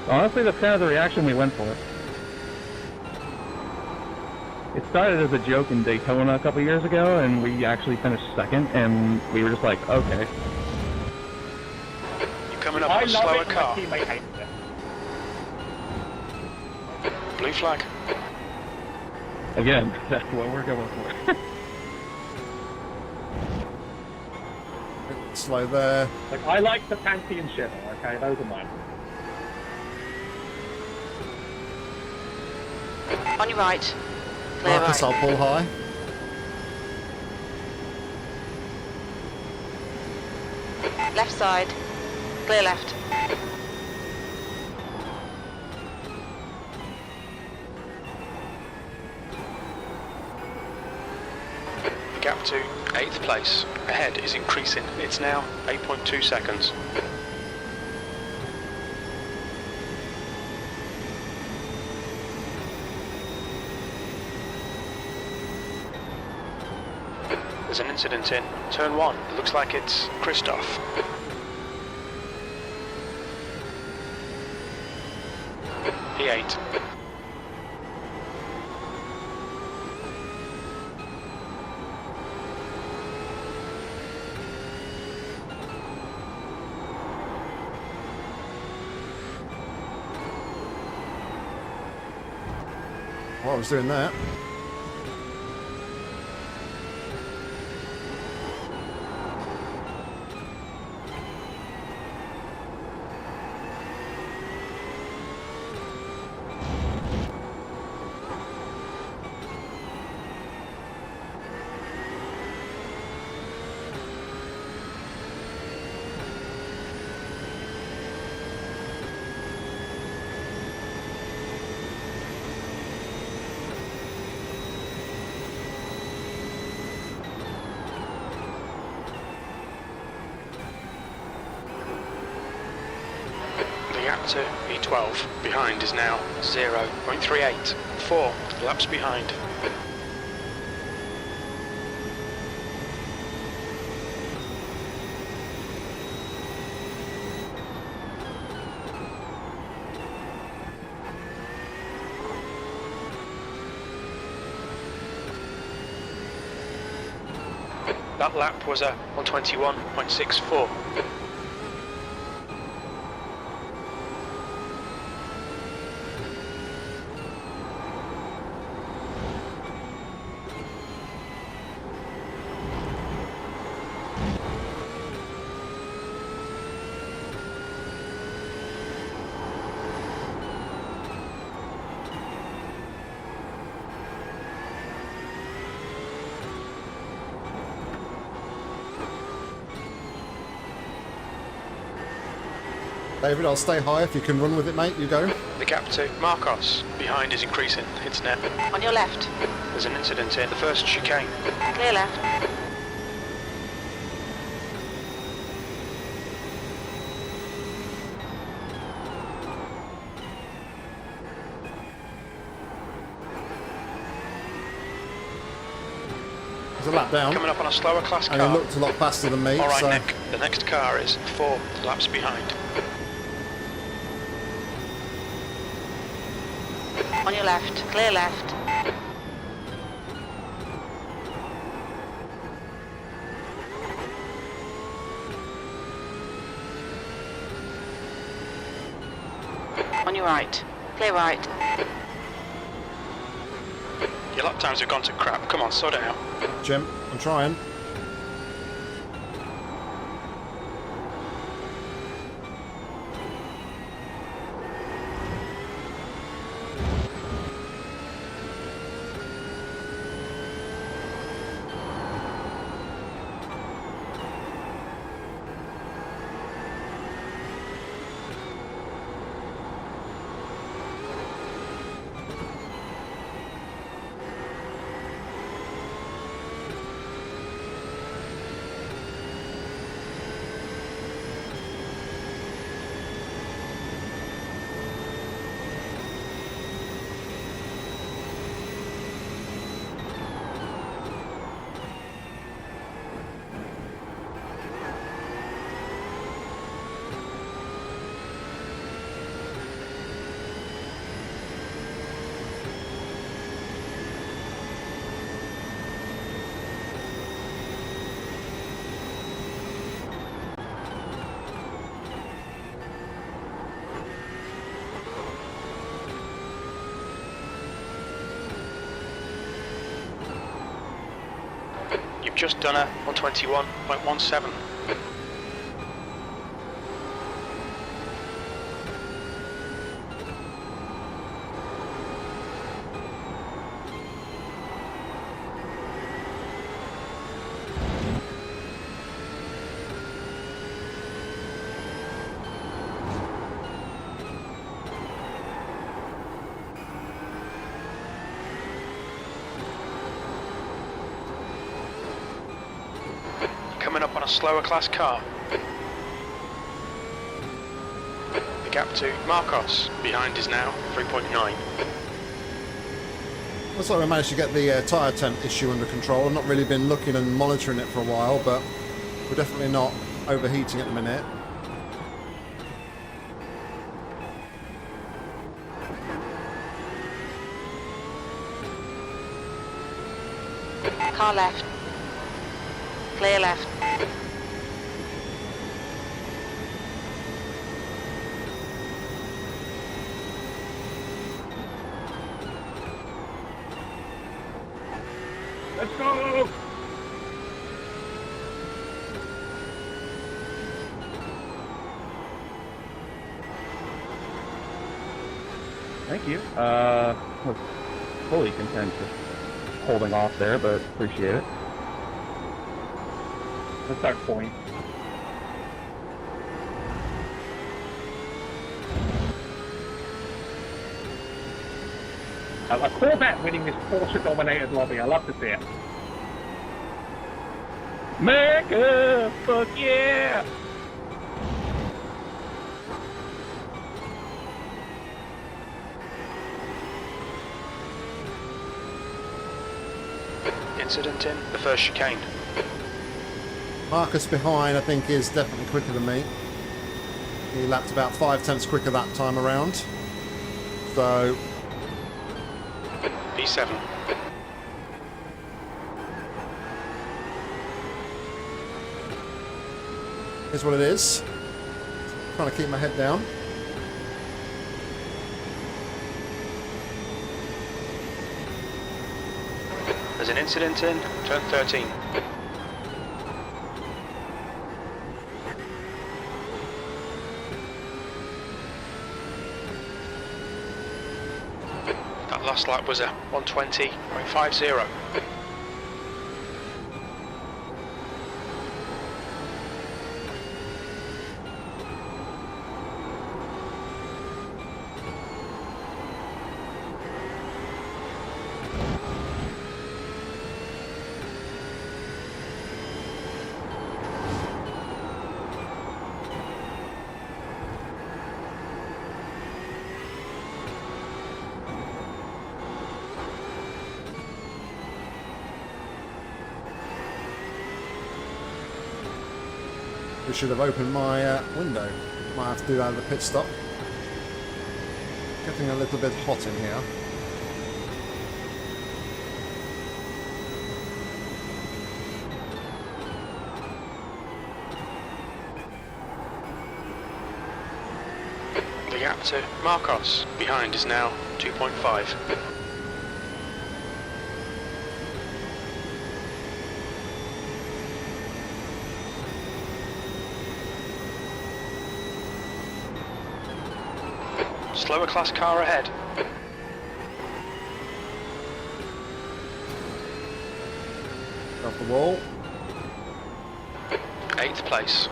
Honestly, that's kind of the reaction we went for. It started as a joke in Daytona a couple years ago, and we actually finished second, and we were just like, okay. You're coming up I on a love slower it when car. my teammate hates it. Blue flag. Again, that's what we're going for. Slow there. Like, I like the panty and shiver, okay? Those are mine. On your right. Clear Marcus, right. I'll pull high. Left side. Clear left. The gap to 8th place ahead is increasing. It's now 8.2 seconds. There's an incident in turn 1. It looks like it's Christoph. P8. While I was doing that, The gap to E12 behind is now 0.38. 4 laps behind. That lap was a 121.64. David, I'll stay high. If you can run with it, mate, you go. The gap to Marcos behind is increasing. It's net. On your left. There's an incident here. The first chicane. Clear left. There's a lap down. Coming up on a slower class car. And he looked a lot faster than me. All right, so. Nick. The next car is 4 laps behind. On your left. Clear left. On your right. Clear right. Your lap times have gone to crap. Come on, sort it out. Jim, I'm trying. You've just done a 121.17. Coming up on a slower class car. The gap to Marcos behind is now 3.9. Looks like we managed to get the tyre tent issue under control. I've not really been looking and monitoring it for a while, but we're definitely not overheating at the minute. Car left. Clear left. Let's go! Thank you. Was fully content just holding off there, but appreciate it. That's our point. A Corvette winning this Porsche-dominated lobby. I love to see it. America! Fuck yeah! Incident in the first chicane. Marcus behind, I think, is definitely quicker than me. He lapped about 5/10 quicker that time around. So, P7. Is what it is. Trying to keep my head down. There's an incident in turn 13. That last lap was a 120.50. We should have opened my window. Might have to do that at the pit stop. Getting a little bit hot in here. The gap to Marcos behind is now 2.5. Slower class car ahead. Off the wall. 8th place.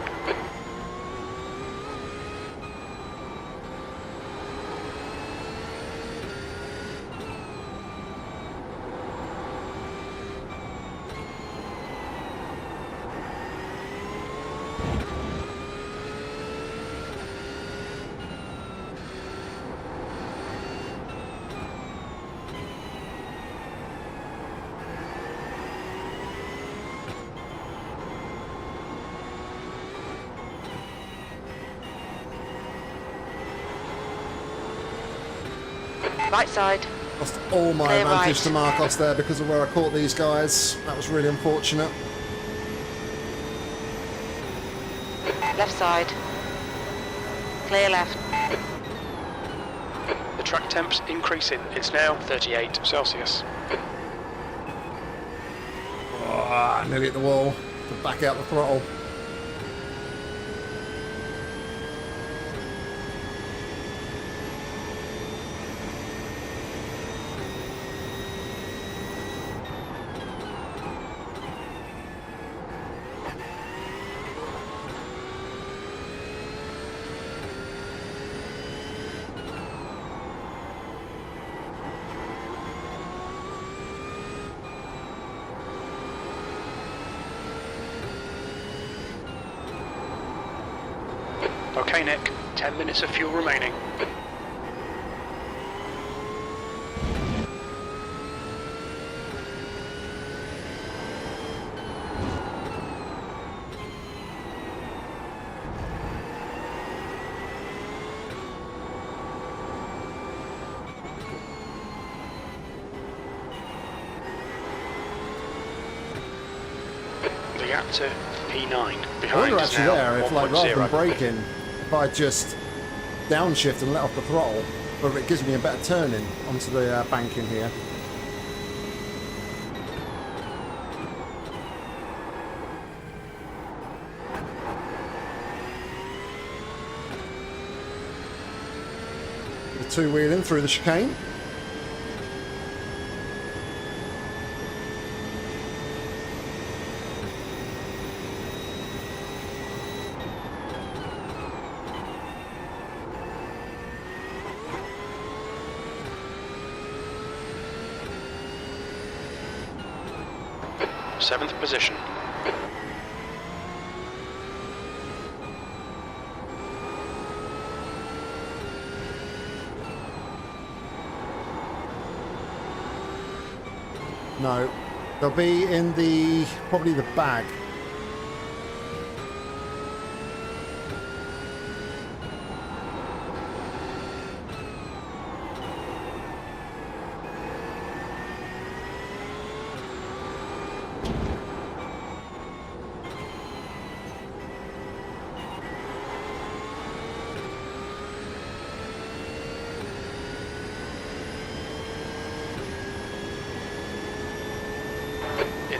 Right side. Lost all my Clear advantage right. to Marcos there because of where I caught these guys. That was really unfortunate. Left side. Clear left. The track temp's increasing. It's now 38 Celsius. Oh, nearly at the wall. To back out the throttle. Okay, Nick, 10 minutes of fuel remaining. The gap to P9 I behind wonder is actually now there if, like, rather than 1.0. braking, if I just downshift and let off the throttle, whether it gives me a better turning onto the banking here. The two-wheeling through the chicane. Seventh position. No, they'll be in the probably the bag.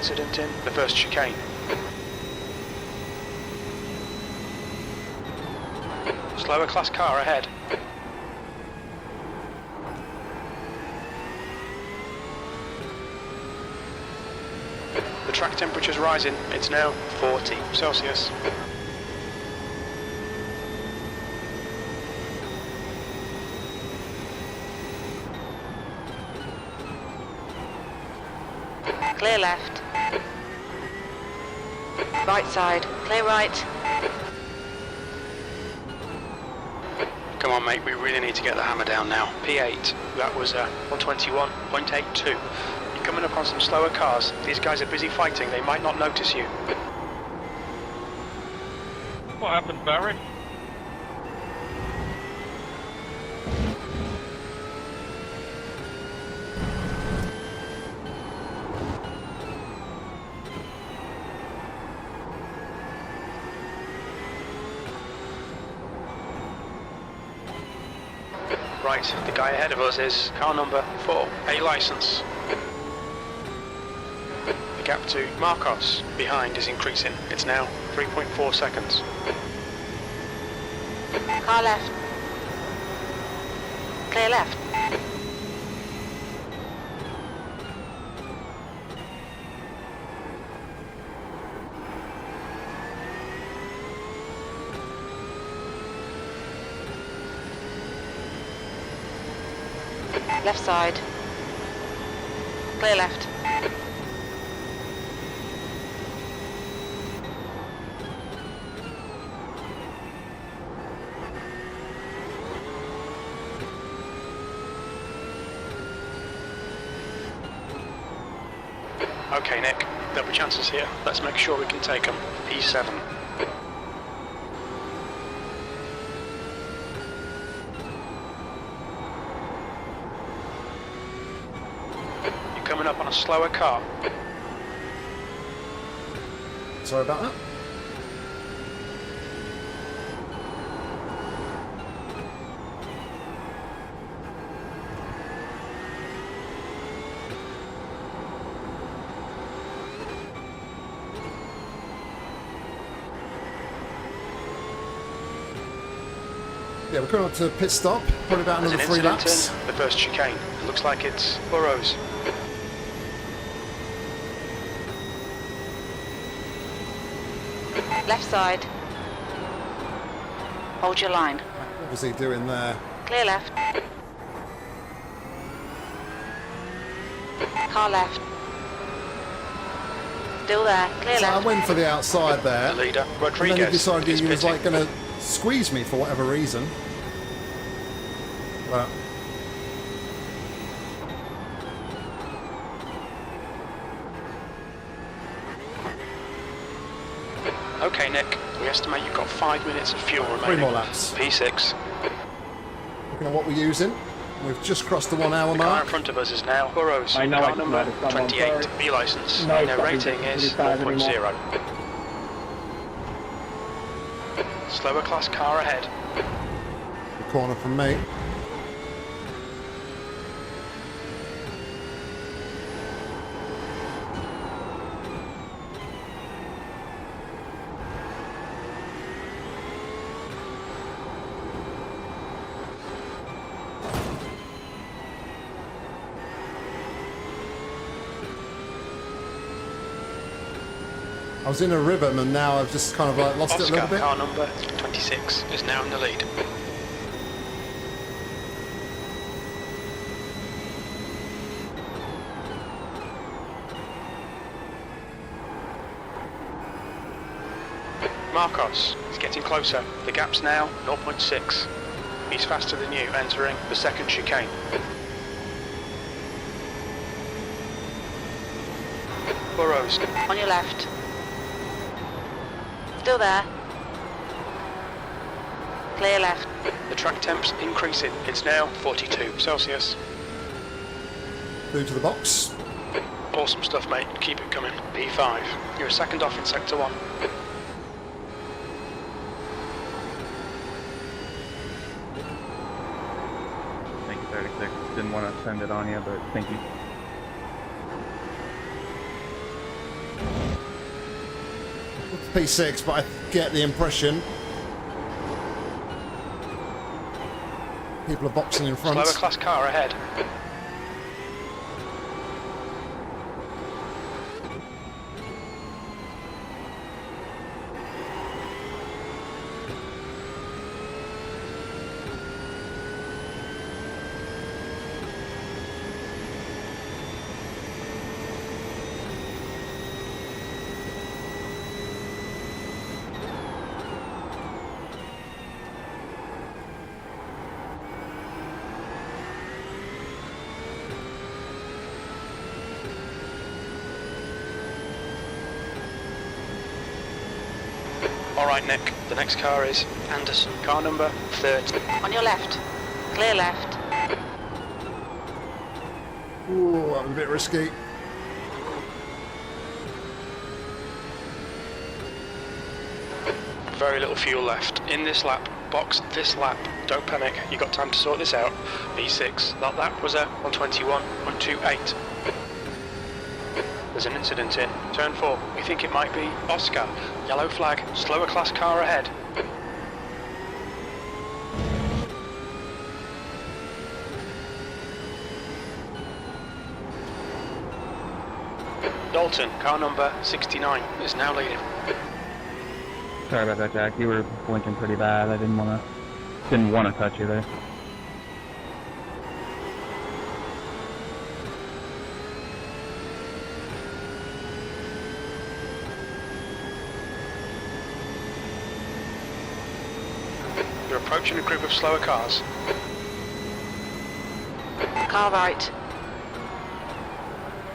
incident in the first chicane. Slower class car ahead. The track temperature's rising. It's now 40 Celsius. Clear left. Right side. Clear right. Come on, mate, we really need to get the hammer down now. P8, that was 121.82. You're coming up on some slower cars. These guys are busy fighting, they might not notice you. What happened, Barry? Right, the guy ahead of us is car number 4, A license. The gap to Marcos behind is increasing. It's now 3.4 seconds. Car left. Clear left. Left side. Clear left. Okay, Nick, there'll be chances here. Let's make sure we can take them. P7. Coming up on a slower car. Sorry about that. Yeah, we're coming up to pit stop. Probably about There's another an 3 incident laps. in the first chicane. It looks like it's Burrows. Left side. Hold your line. What was he doing there? Clear left. Car left. Still there. Clear So I left. went for the outside The there. leader, And Rodriguez, then he decided is he was pitting. like going to squeeze me for whatever reason. But Okay, Nick, we estimate you've got 5 minutes of fuel remaining. 3 more laps. P6. Looking at what we're using, we've just crossed the 1 hour The car in mark. front of us is now Burrows. I know, Car I just number noticed someone, 28, sorry. B license. No, Their it's rating not is 55 4.0. Slower class car ahead. The corner from me. I was in a rhythm and now I've just kind of like lost it a Oscar, little bit. car number 26, is now in the lead. Marcos is getting closer. The gap's now 0.6. He's faster than you, entering the second chicane. Burrows. On your left. Still there. Clear left. The track temp's increasing. It's now 42 Celsius. Through to the box. Awesome stuff, mate. Keep it coming. P5. You're a second off in sector 1. Thank you, 36. Didn't want to send it on you, but thank you. P6, but I get the impression people are boxing in front. Slower class car ahead. Alright Nick, the next car is Anderson, car number 30. On your left. Clear left. Ooh, that was a bit risky. Very little fuel left. In this lap, box this lap. Don't panic, you got time to sort this out. V6, that lap was a 121.128. There's an incident in turn 4. We think it might be Oscar. Yellow flag, slower class car ahead. Dalton, car number 69, is now leading. Sorry about that, Jack. You were blinking pretty bad. I didn't want to touch you there. You're approaching a group of slower cars. Car right.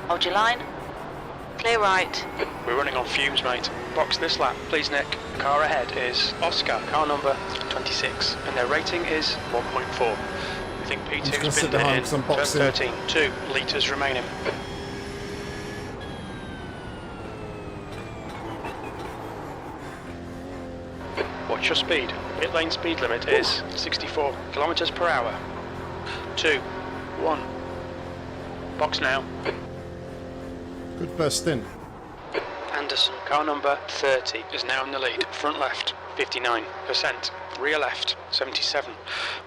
Hold your line. Clear right. We're running on fumes, mate. Box this lap, please, Nick. Car ahead is Oscar, car number 26, and their rating is 1.4. We think P2's been there in turn 13, 2 litres remaining. Watch your speed. Pit lane speed limit is 64 kilometers per hour. 2, 1. Box now. Good first stint. Anderson, car number 30, is now in the lead. Front left, 59%. Rear left, 77.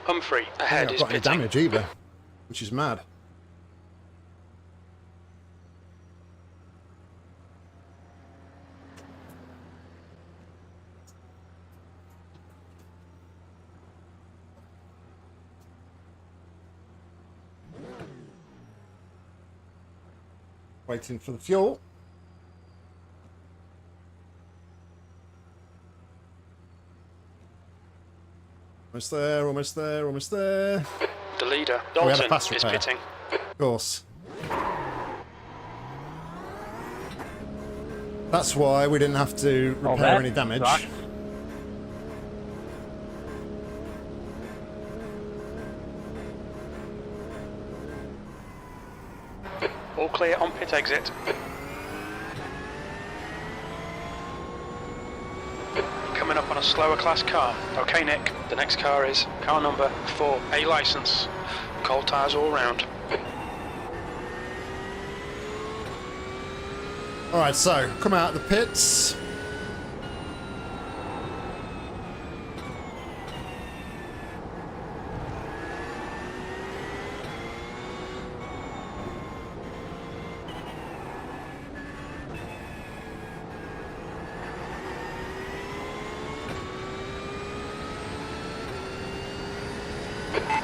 Humphrey, ahead is I've got any pitting. damage either, which is mad. Waiting for the fuel. Almost there, almost there, almost there. The leader, We had a Dalton, fast is repair. pitting. Of course. That's why we didn't have to Oh, repair that any damage. sucks. All clear on pit exit. Coming up on a slower class car. Okay, Nick, the next car is car number 4, A license. Cold tyres all round. Alright, so, come out of the pits.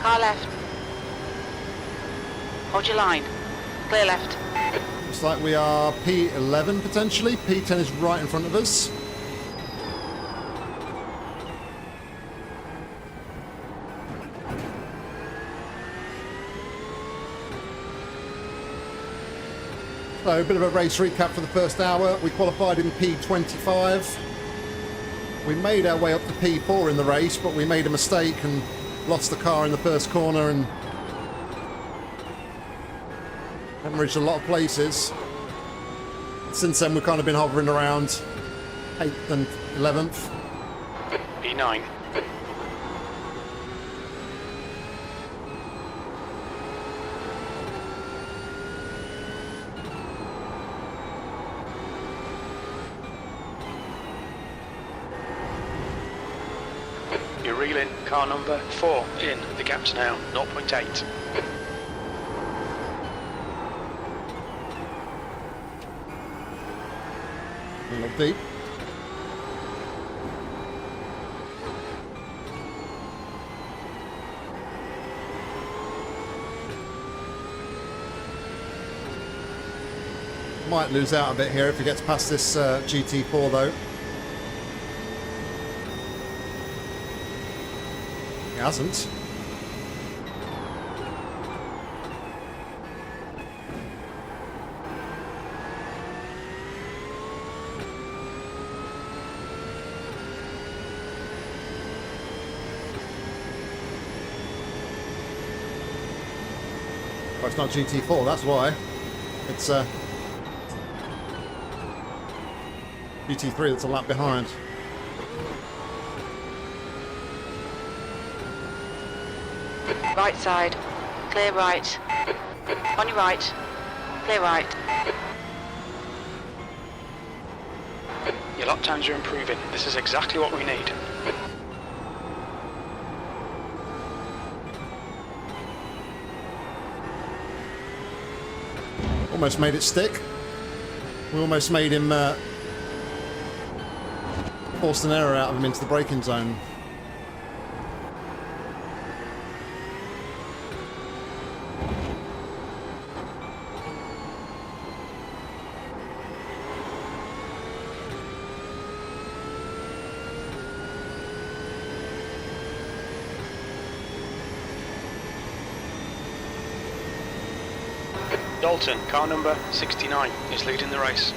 Car left. Hold your line. Clear left. Looks like we are P11 potentially. P10 is right in front of us. So, a bit of a race recap for the first hour. We qualified in P25. We made our way up to P4 in the race, but we made a mistake and lost the car in the first corner and haven't reached a lot of places. Since then, we've kind of been hovering around 8th and 11th. P9. reel in car number 4 in. The gap's now 0.8. A little deep. Might lose out a bit here if he gets past this GT4 though. He hasn't. Oh, it's not GT4, that's why. It's GT3 that's a lap behind. Right side. Clear right. On your right. Clear right. Your lap times are improving. This is exactly what we need. Almost made it stick. We almost made him forced an error out of him into the braking zone. Dalton, car number 69, is leading the race.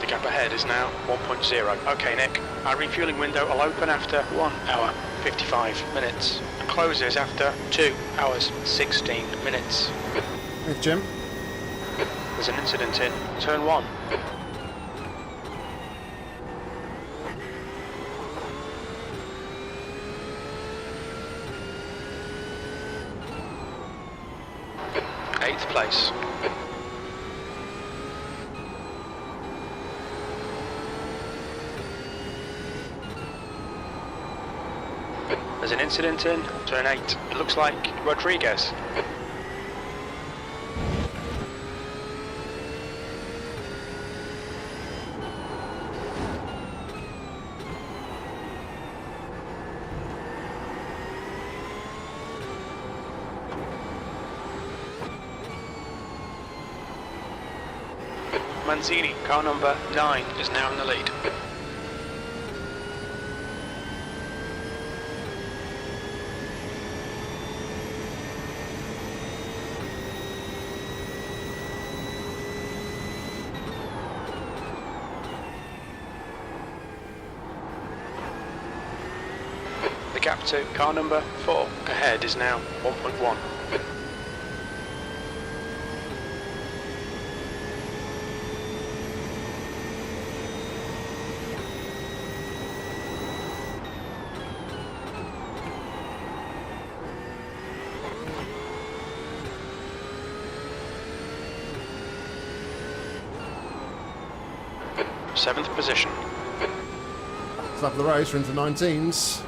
The gap ahead is now 1.0. Okay, Nick, our refueling window will open after 1 hour 55 minutes and closes after 2 hours 16 minutes. Thanks, Jim. There's an incident in turn 1. Eighth place. There's an incident in turn 8. It looks like Rodriguez. Manzini, car number 9, is now in the lead. The gap to car number 4 ahead is now 1.1. Seventh position. Lap of the race, we're into 19s.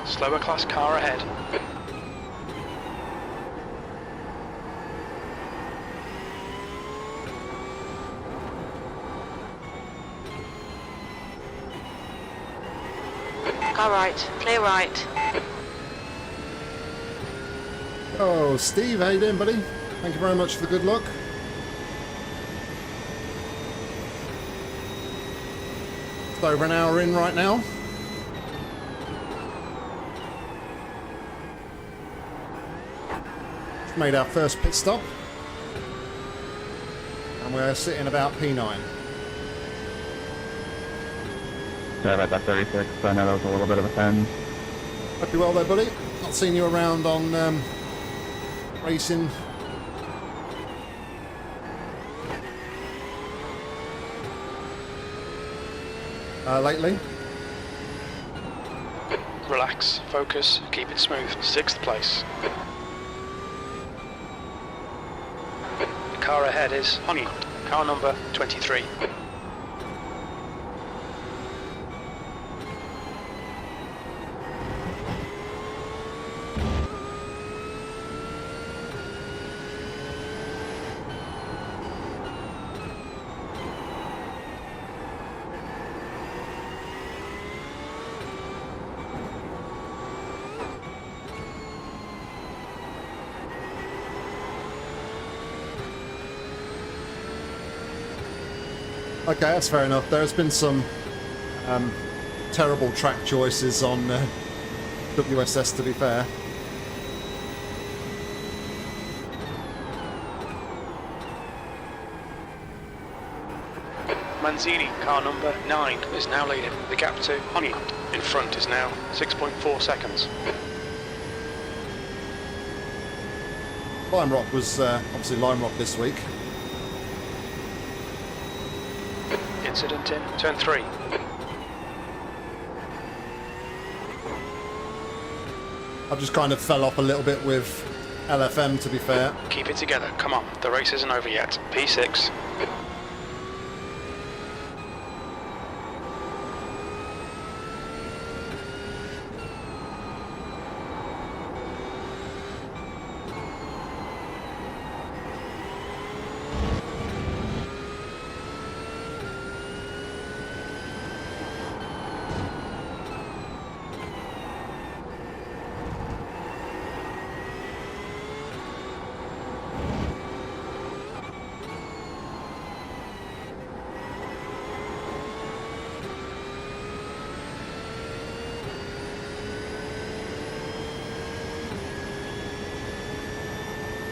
Slower class car ahead. Car right. Clear right. Oh, Steve, how you doing, buddy? Thank you very much for the good luck. It's over an hour in right now. Just made our first pit stop. And we're sitting about P9. Sorry about that 36, I know that was a little bit of a pen. Hope you're well there, buddy. Not seen you around on racing. lately. Relax, focus, keep it smooth. 6th place. The car ahead is Honey, car number 23. Okay, that's fair enough. There's been some terrible track choices on WSS, to be fair. Manzini, car number 9, is now leading. The gap to Honey in front is now 6.4 seconds. Lime Rock was obviously Lime Rock this week. Incident in turn 3. I've just kind of fell off a little bit with LFM, to be fair. Keep it together, come on, the race isn't over yet. P6.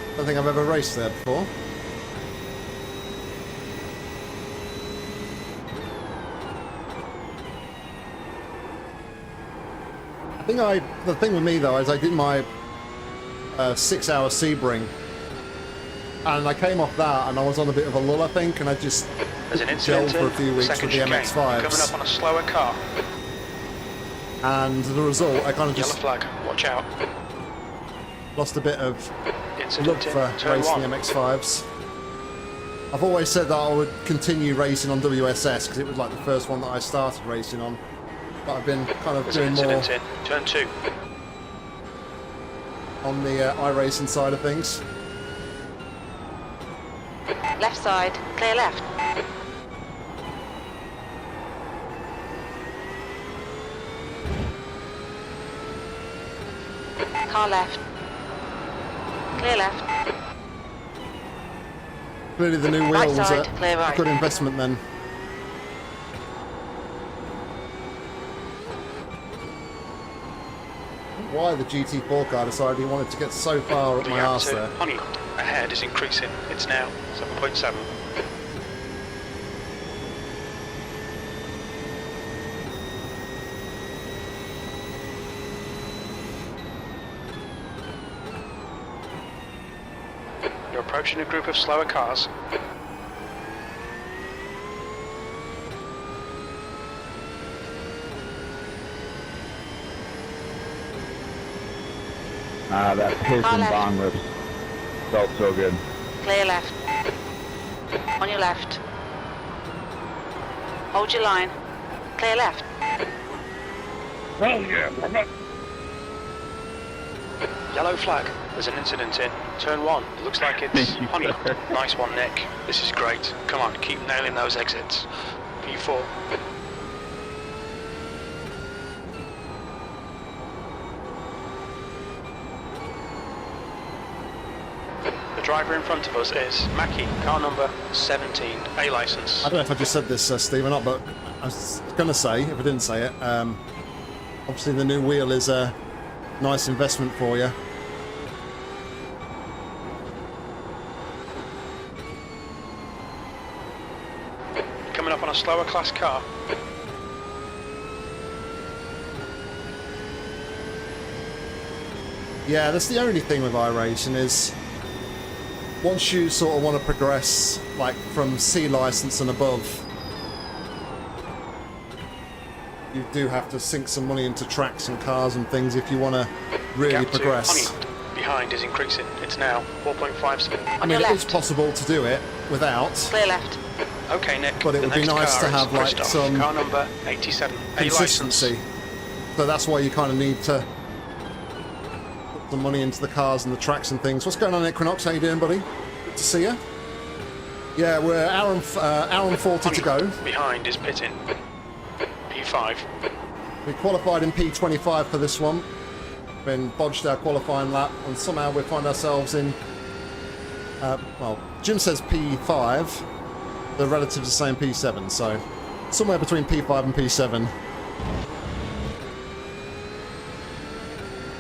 I don't think I've ever raced there before. The thing with me though is I did my 6-hour Sebring, and I came off that and I was on a bit of a lull, I think, and I just There's an gelled incident for a few weeks with the chicane, coming MX-5s, up on a slower car. and as a result I kind of Yellow just flag, watch out. lost a bit of Incident look for in turn racing 1. the MX-5s. I've always said that I would continue racing on WSS because it was like the first one that I started racing on, but I've been kind of There's an doing more incident in turn 2. on the iRacing side of things. Left side, clear left. Car left. Clear left. Clearly the new wheel Right was side, a clear right. good investment then. Why the GT4 car decided he wanted to get so far up The my gap arse to there. Honey ahead is increasing. It's now 7.7. You're approaching a group of slower cars. That piss Car and left. bong rip felt so good. Clear left. On your left. Hold your line. Clear left. Oh yeah, Yellow flag. There's an incident in turn 1. It looks like it's Thank you, Honey. sir. Nice one, Nick. This is great. Come on, keep nailing those exits. P4. The driver in front of us is Mackie, car number 17, A license. I don't know if I just said this, Steve, or not, but I was going to say, if I didn't say it, obviously the new wheel is a nice investment for you. Coming up on a slower class car. Yeah, that's the only thing with iRacing is once you sort of want to progress like from C license and above, you do have to sink some money into tracks and cars and things if you want to really progress. Behind is increasing. It's now 4.5 speed. I mean, it is possible to do it without. Clear left. Okay, Nick. But it would be nice to have like some car number 87. consistency. So that's why you kind of need to put the money into the cars and the tracks and things. What's going on, Equinox? How you doing, buddy? Good to see you. Yeah, we're hour and 40 to go. Behind is pitting. P5. We qualified in P25 for this one. Then bodged our qualifying lap, and somehow we find ourselves in. Well, Jim says P5. The relatives are saying P7, so somewhere between P5 and P7.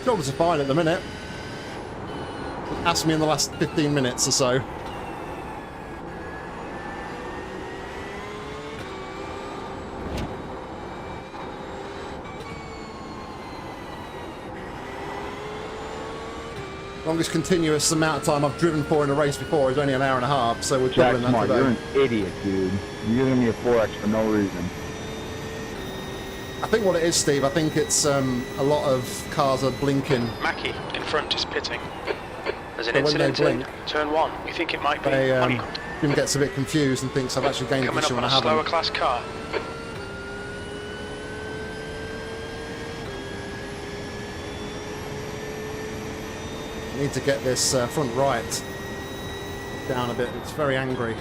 Shoulders are fine at the minute. Ask me in the last 15 minutes or so. Longest continuous amount of time I've driven for in a race before is only an hour and a half, so we're doubling that today. You're an idiot, dude. You're giving me a 4X for no reason. I think what it is, Steve, I think it's a lot of cars are blinking. Mackie in front is pitting. There's an incident in turn 1. We think it might be Jim gets a bit confused and thinks I've actually gained a position when I haven't. Coming up on a slower class car. I need to get this front right down a bit. It's very angry.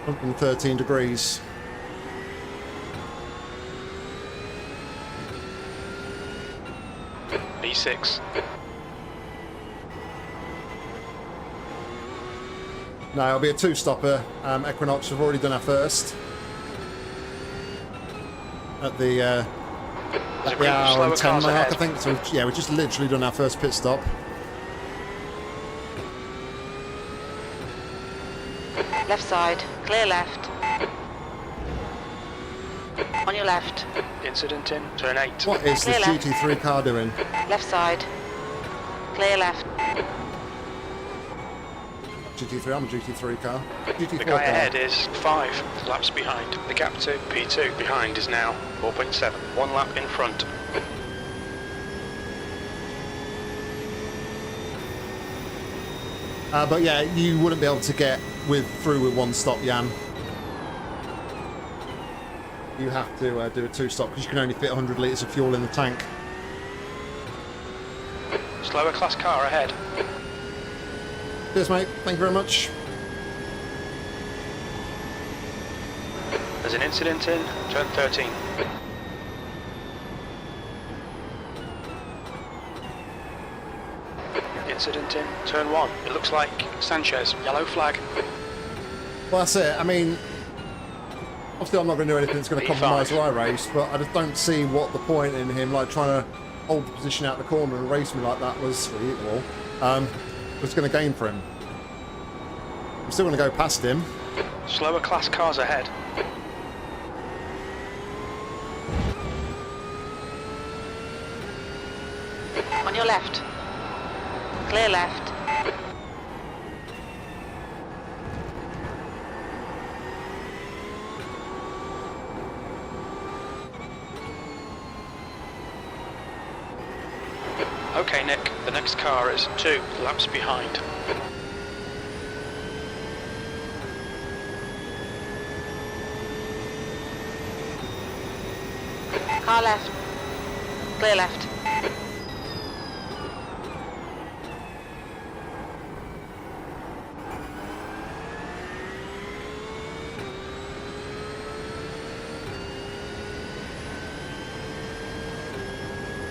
113 degrees. B6. No, it'll be a two-stopper. Equinox, we've already done our first. At the hour and 10 mark, I think. So, yeah, we've just literally done our first pit stop. Left side. Clear left. On your left. Incident in turn 8. What is this GT3 car doing? Left side. Clear left. GT3, I'm a GT3 car. GT4 the guy car. ahead is 5 laps behind. The gap to P2 behind is now 4.7. 1 lap in front. But yeah, you wouldn't be able to get through with one stop, Jan. You have to do a two-stop because you can only fit 100 litres of fuel in the tank. Slower class car ahead. Cheers, mate. Thank you very much. There's an incident in turn 13. Incident in turn 1. It looks like Sanchez. Yellow flag. Well, that's it. I mean, obviously I'm not going to do anything that's going to compromise iRace, but I just don't see what the point in him like trying to hold the position out the corner and race me like that was going to gain for him. I'm still going to go past him. Slower class cars ahead. On your left. Clear left. Okay, Nick, the next car is 2 laps behind. Car left. Clear left.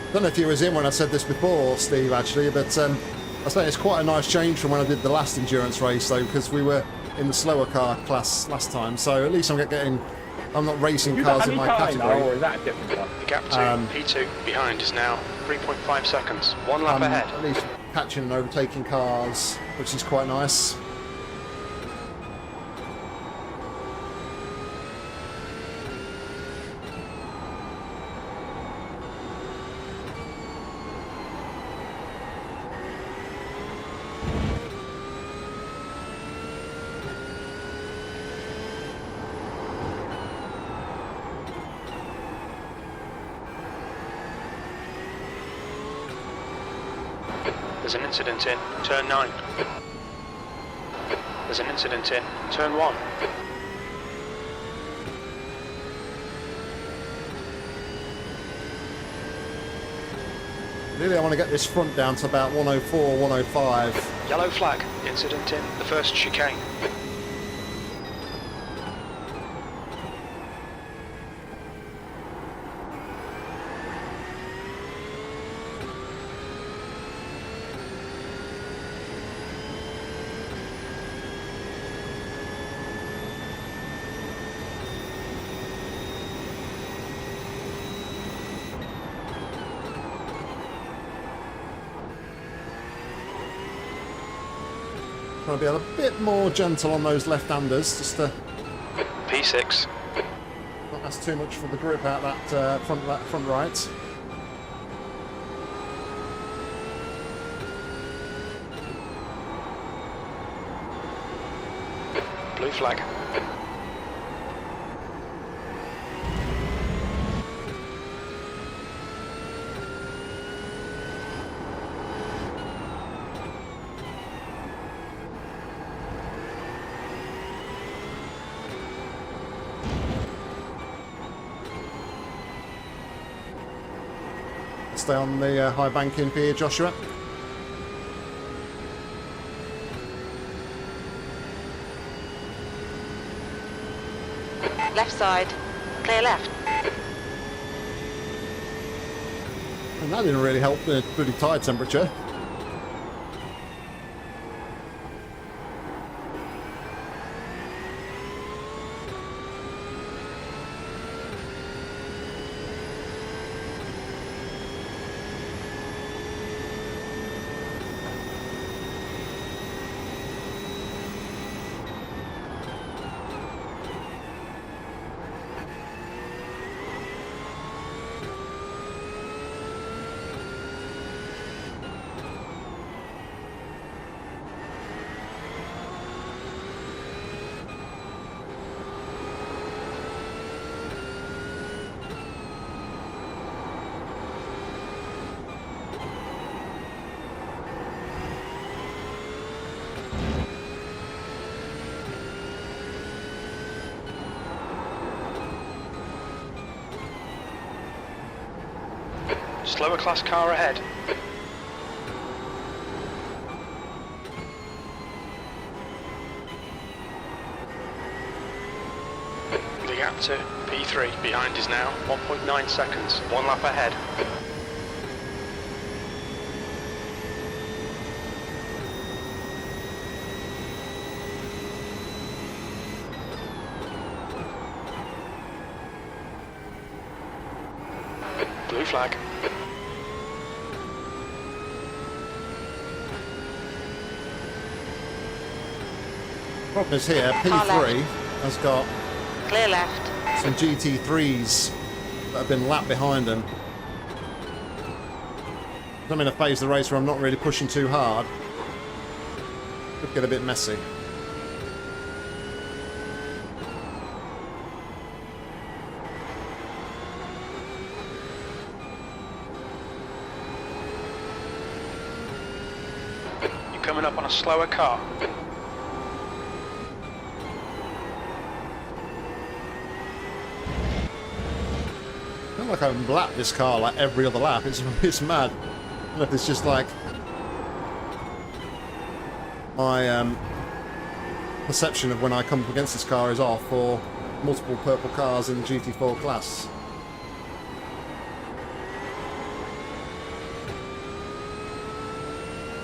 I don't know if you was in when I said this before, Steve, actually, but I say it's quite a nice change from when I did the last endurance race, though, because we were in the slower car class last time, so at least I'm not racing cars in my category. Or is that a different one? The gap to P2 behind is now 3.5 seconds. 1 lap ahead. At least catching and overtaking cars, which is quite nice. There's an incident in turn 9. There's an incident in turn 1. Really, I want to get this front down to about 104, 105. Yellow flag. Incident in the first chicane. Trying to be a bit more gentle on those left-handers, just to P6. not ask too much for the grip out that front right. Blue flag. Stay on the high banking for you, Joshua. Left side. Clear left. And that didn't really help the bloody tyre temperature. Slower class car ahead. The gap to P3 behind is now 1.9 seconds. 1 lap ahead. Blue flag. Problem is here, P3 has got Clear left. some GT3s that have been lapped behind him. I'm in a phase of the race where I'm not really pushing too hard. Could get a bit messy. You're coming up on a slower car. I feel like I've lapped this car like every other lap. It's mad. I don't know if it's just like my perception of when I come up against this car is off, or multiple purple cars in the GT3 class.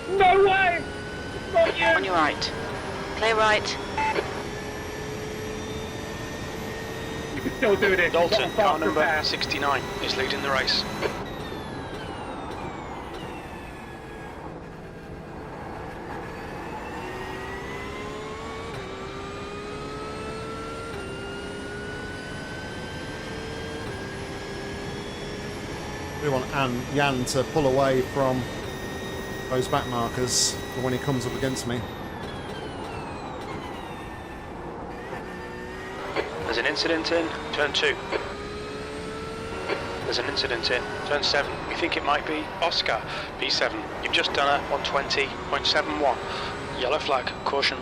No way! It's not you! On your right. Clear right. You can still do this. Dalton, You've got a car faster number pair. 69, is leading the race. We want Jan to pull away from those back markers for when he comes up against me. There's an incident in turn 2. There's an incident in turn 7. We think it might be Oscar, P7. You've just done a 120.71. Yellow flag, caution.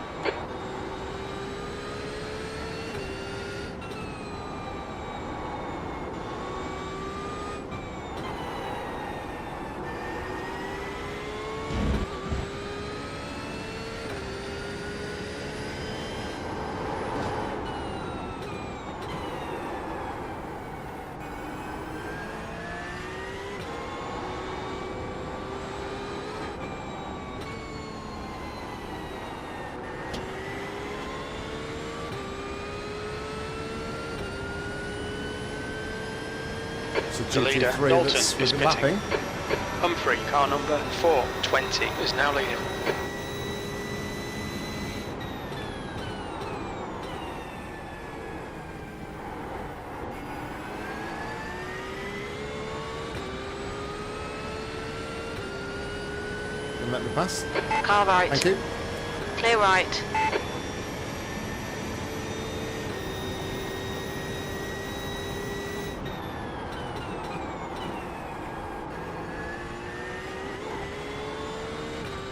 It's a The leader, GT3 Dalton, that's is lapping. pitting. Humphrey, car number 420, is now leading. And let me pass. Car right. Thank you. Clear right.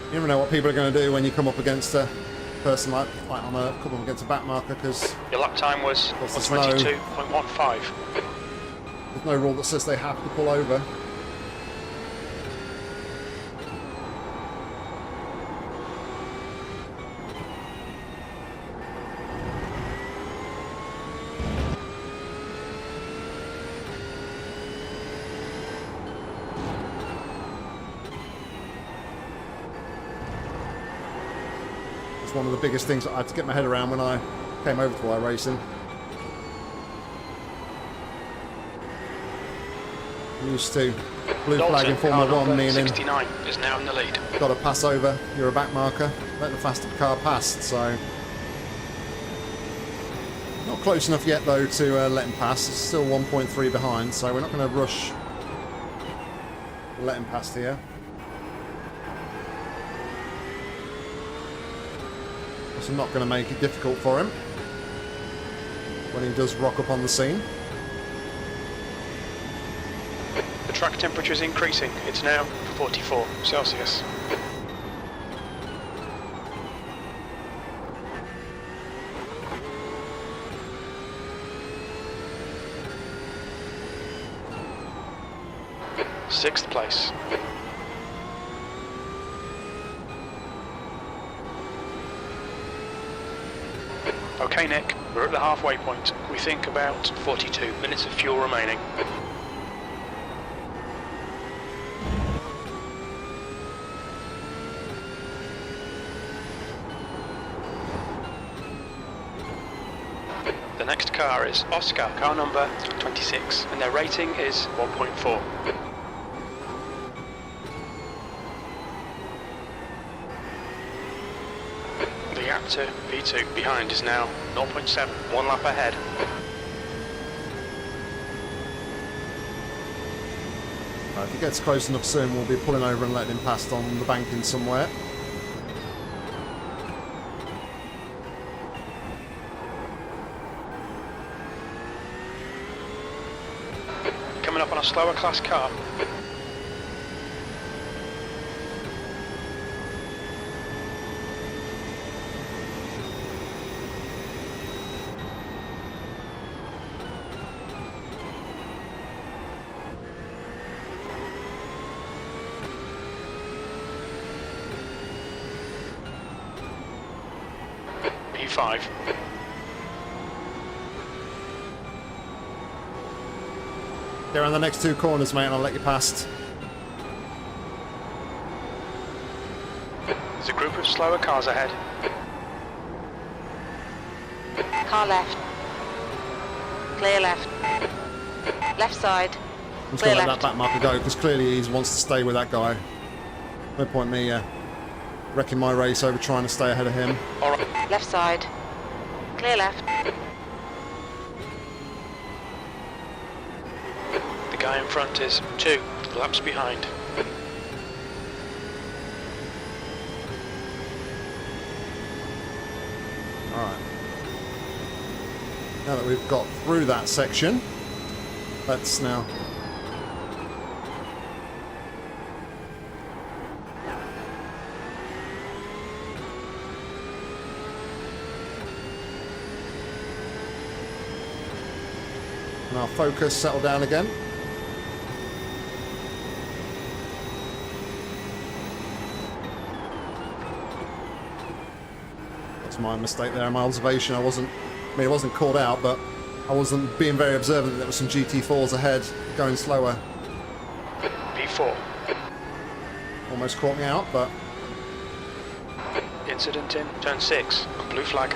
You never know what people are going to do when you come up against a person like I'm come up against a back marker, because Your lap time was What's the snow? 122.15. there's no rule that says they have to pull over. It's one of the biggest things that I had to get my head around when I came over to iRacing. I'm used to blue flag in Dalton, car Formula 1 number meaning 69, is now in the lead. got to pass over, you're a back marker, let the faster car pass, so... Not close enough yet though to let him pass, it's still 1.3 behind, so we're not going to rush let him past here. So I'm not going to make it difficult for him when he does rock up on the scene. The track temperature is increasing. It's now 44 Celsius. Sixth place. Okay, Nick, we're at the halfway point. We think about 42 minutes of fuel remaining. The next car is Oscar, car number 26, and their rating is 1.4. The gap to P2 behind is now 0.7, one lap ahead. If he gets close enough soon, we'll be pulling over and letting him past on the banking somewhere. Coming up on a slower class car. P5. Get around the next two corners, mate, and I'll let you past. There's a group of slower cars ahead. Car left. Clear left. Left side. I'm just Clear going to let left. that back marker go, because clearly he wants to stay with that guy. No point me wrecking my race over trying to stay ahead of him. Alright, Left side. Clear left. the guy in front is 2 laps behind. Alright. Now that we've got through that section, let's now And our focus, settle down again. That's my mistake there, my observation. I mean, it wasn't called out, but I wasn't being very observant that there were some GT4s ahead, going slower. P4. Almost caught me out, but... Incident in turn 6, blue flag.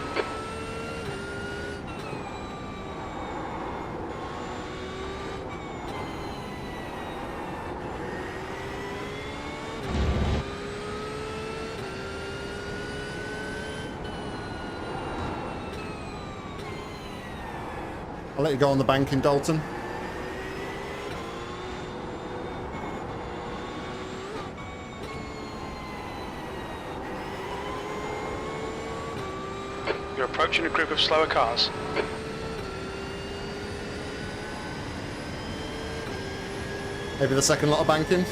I'll let you go on the bank in Dalton. You're approaching a group of slower cars. Maybe the second lot of banking.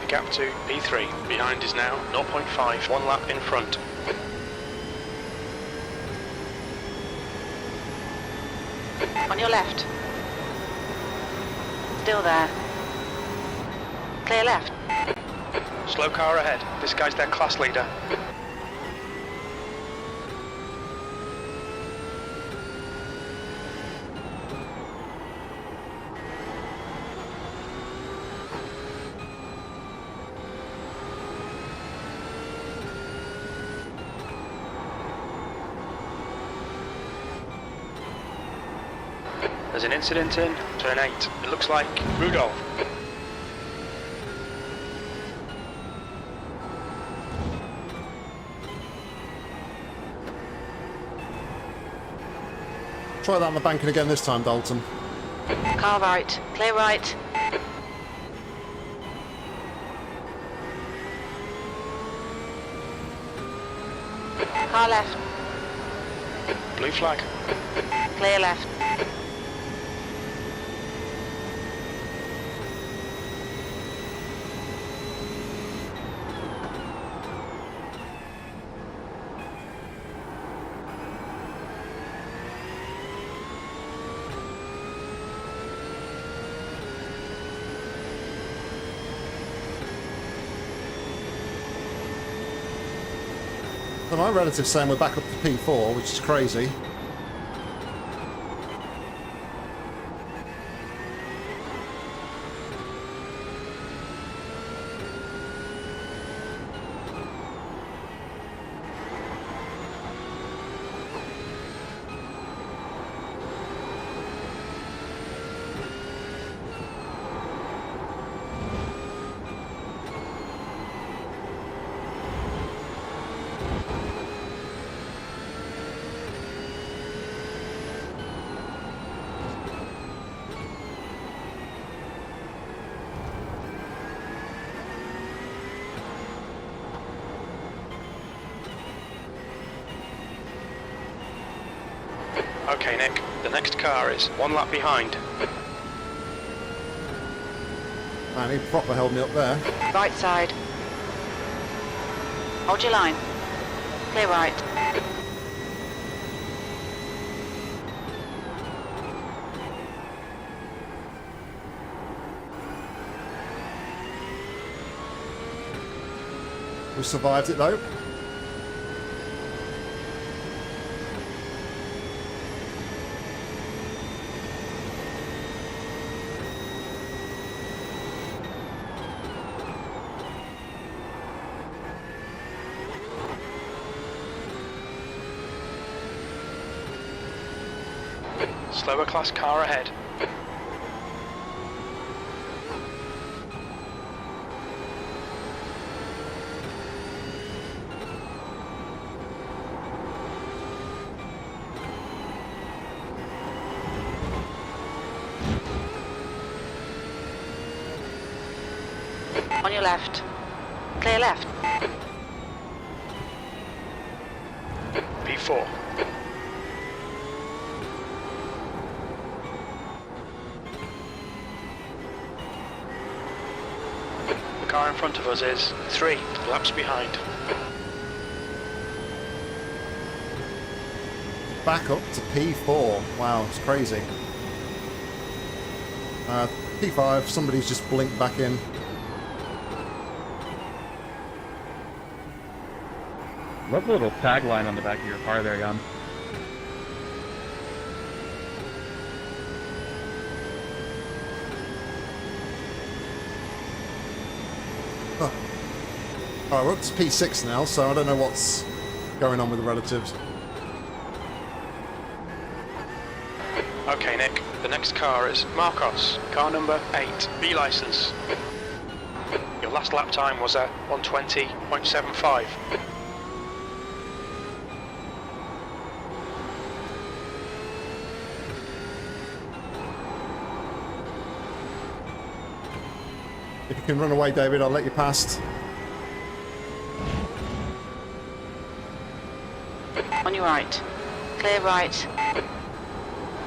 The gap to P3 behind is now 0.5, 1 lap in front. On your left. Still there. Clear left. Slow car ahead. This guy's their class leader. There's an incident in turn 8. It looks like Rudolph. Try that on the banking again this time, Dalton. Car right. Clear right. Car left. Blue flag. Clear left. So my relative's saying we're back up to P4, which is crazy. Okay, Nick. The next car is 1 lap behind. Man, he proper held me up there. Right side. Hold your line. Clear right. We survived it though. Slower class car ahead. On your left. Clear left. P4. car in front of us is 3 laps behind. Back up to P4. Wow, it's crazy. P5, somebody's just blinked back in. Love the little tagline on the back of your car there, Jan. Huh. Alright, we're up to P6 now, so I don't know what's going on with the relatives. Okay, Nick, the next car is Marcos, car number 8, B license. Your last lap time was a 1:20.75. If you can run away, David, I'll let you past. On your right. Clear right.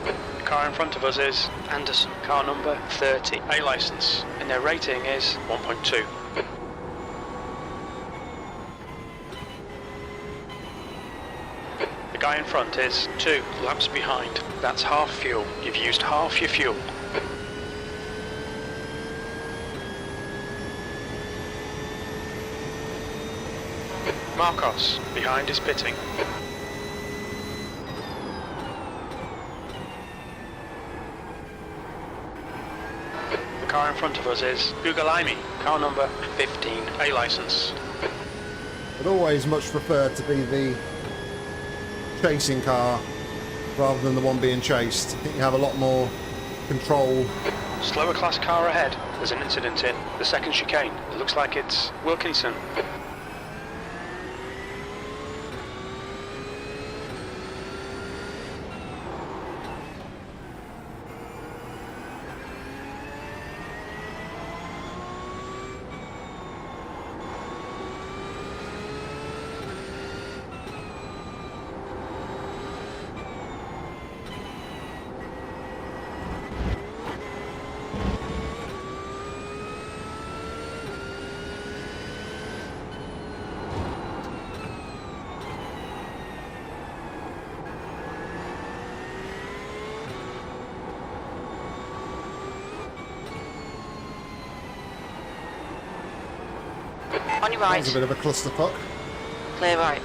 The car in front of us is Anderson, car number 30, A license, and their rating is 1.2. The guy in front is 2 laps behind. That's half fuel. You've used half your fuel. Marcos, behind is pitting. The car in front of us is Gugalaimi, car number 15, A license. I'd always much prefer to be the chasing car rather than the one being chased. I think you have a lot more control. Slower class car ahead. There's an incident in the second chicane. It looks like it's Wilkinson. On your That right. was a bit of a clusterfuck. Clear right.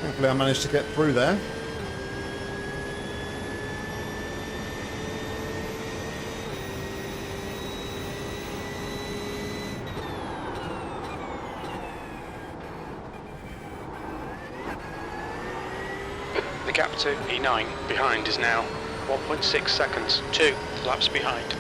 Thankfully I managed to get through there. The gap to E9 behind is now 1.6 seconds, 2 laps behind.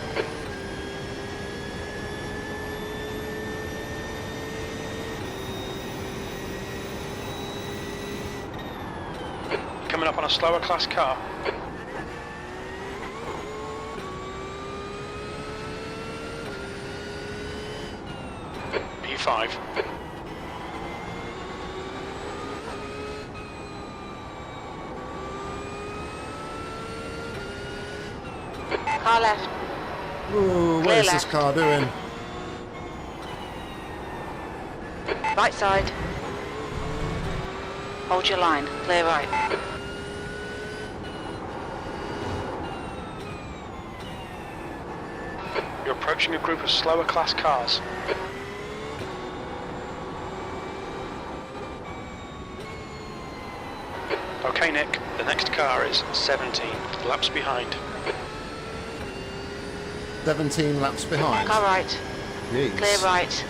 Coming up on a slower class car. P5. Car left. Ooh, Clear what is this left. car doing? Right side. Hold your line. Clear right. You're approaching a group of slower class cars. Okay, Nick, the next car is 17 laps behind. 17 laps behind. Car right. Jeez. Clear right.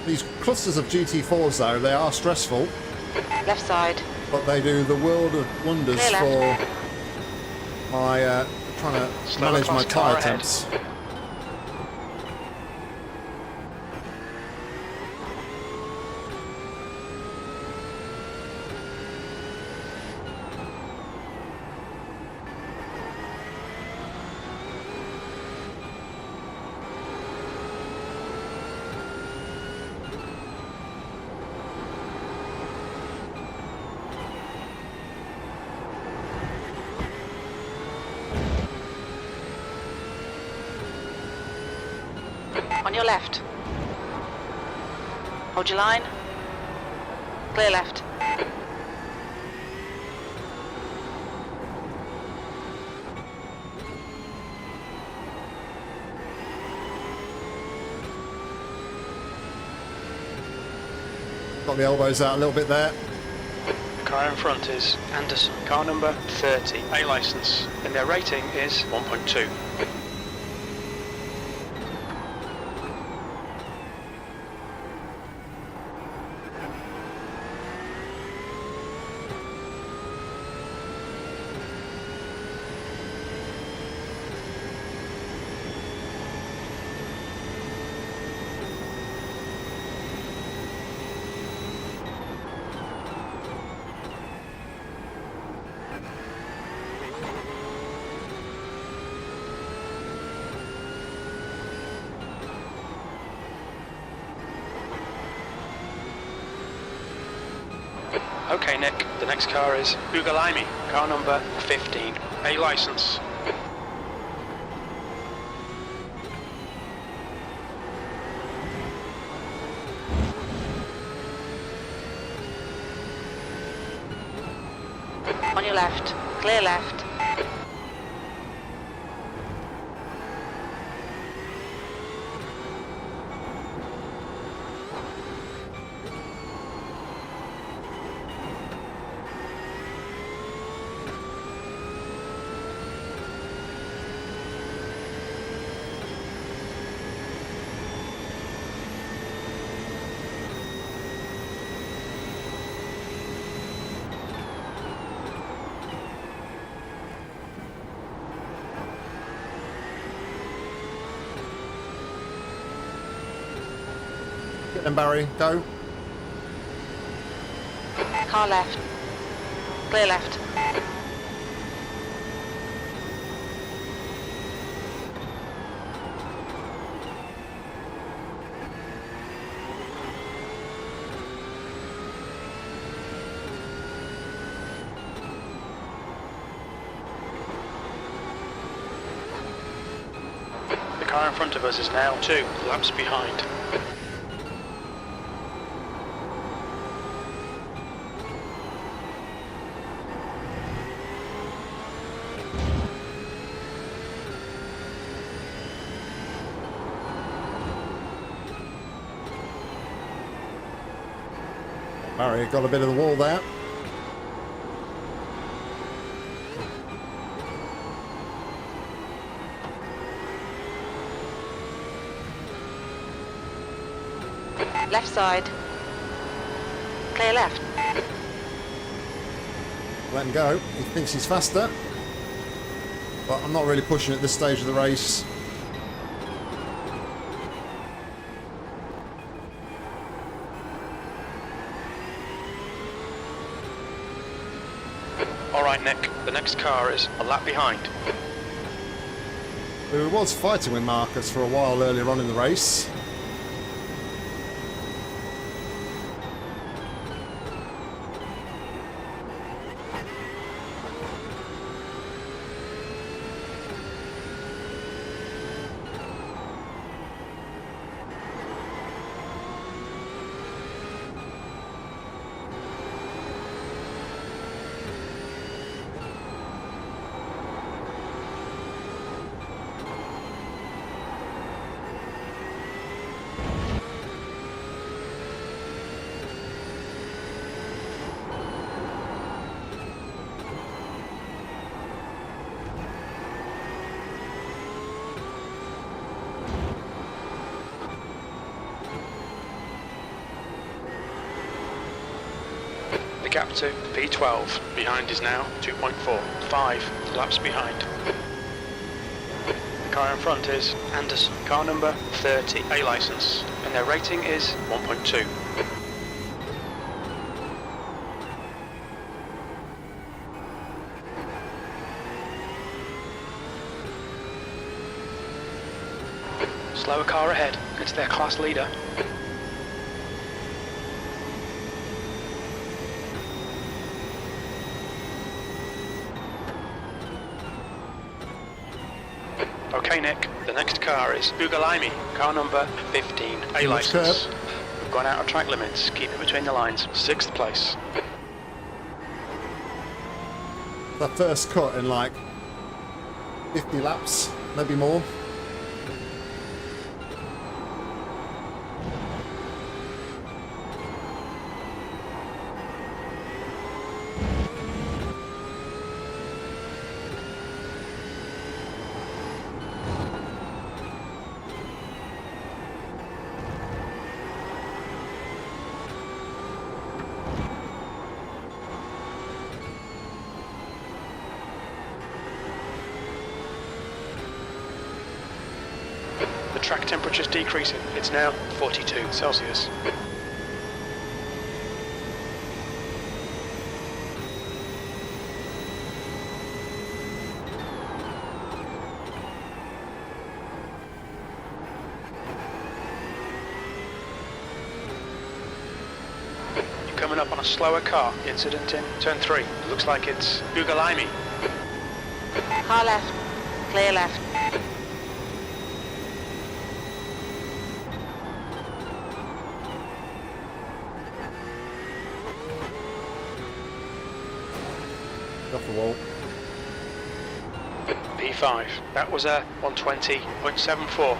These clusters of GT4s though, they are stressful, Left side. but they do the world of wonders Clear for left. my trying to Slower manage my class car tyre ahead. temps. On your left. Hold your line. Clear left. Got the elbows out a little bit there. The car in front is Anderson, car number 30, A license, and their rating is 1.2. Okay, Nick, the next car is Ugalaimi, car number 15, A license. On your left. Clear left. Get them, Barry. Go. Car left. Clear left. The car in front of us is now 2 laps behind. Barry got a bit of the wall there. Left side. Clear left. Let him go. He thinks he's faster. But I'm not really pushing at this stage of the race. Alright, Nick, the next car is a lap behind. We was fighting with Marcus for a while earlier on in the race. The gap to P12 behind is now 2.4, 5 laps behind. The car in front is Anderson, car number 30, A license, and their rating is 1.2. Slower car ahead, it's their class leader. Okay, Nick, the The next car is Bugalaimi, car number 15, A Next license. We've gone out of track limits, keep it between the lines. 6th place. The first cut in like 50 laps, maybe more. The track temperature's decreasing. It's now 42 Celsius. You're coming up on a slower car. Incident in turn 3. Looks like it's Bugalaimi. Car left. Clear left. Off the wall. P5. That was a 120.74.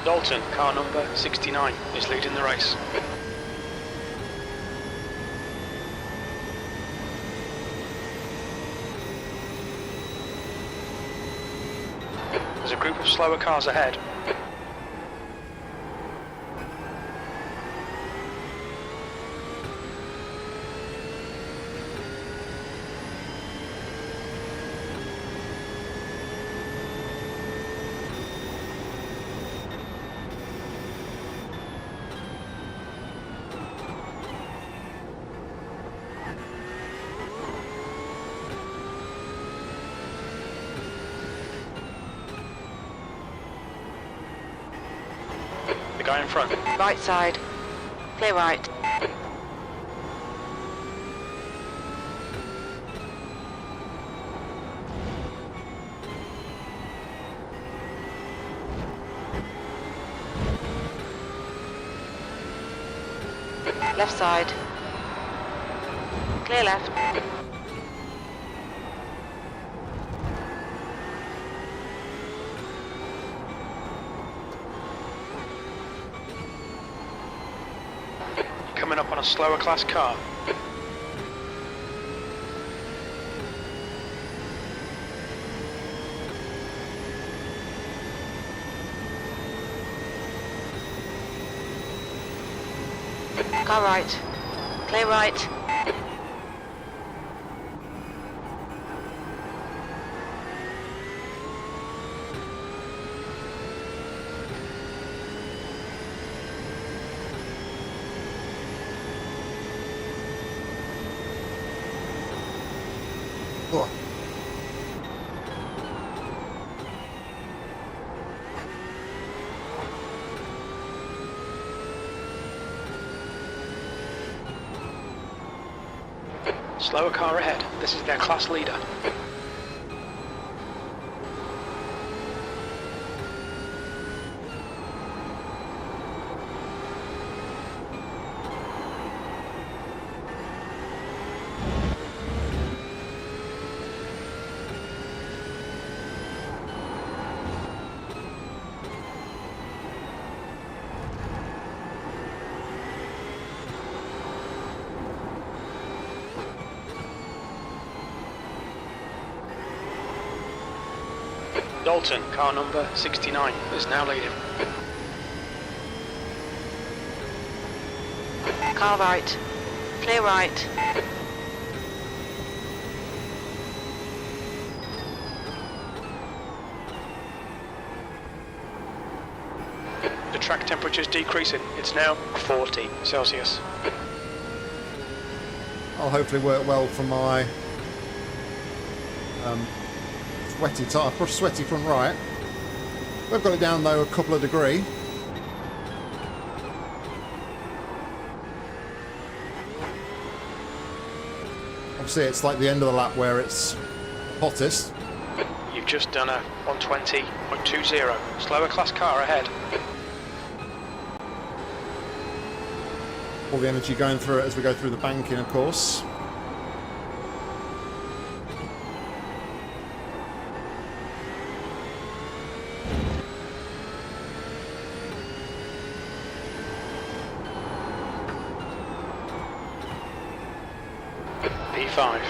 Dalton, car number 69, is leading the race. There's a group of slower cars ahead. The guy in front. Right side. Clear right. Left side. Clear left. Coming up on a slower class car. Car right. Clear right. Oh. Slower car ahead. This is their class leader. Dalton, car number 69, is now leading. Car right. Clear right. track temperature's decreasing. It's now 40 Celsius. I'll hopefully work well for my sweaty front right. We've got it down though a couple of degrees. Obviously it's like the end of the lap where it's hottest. You've just done a 120.20. Slower class car ahead. All the energy going through it as we go through the banking, of course. P5.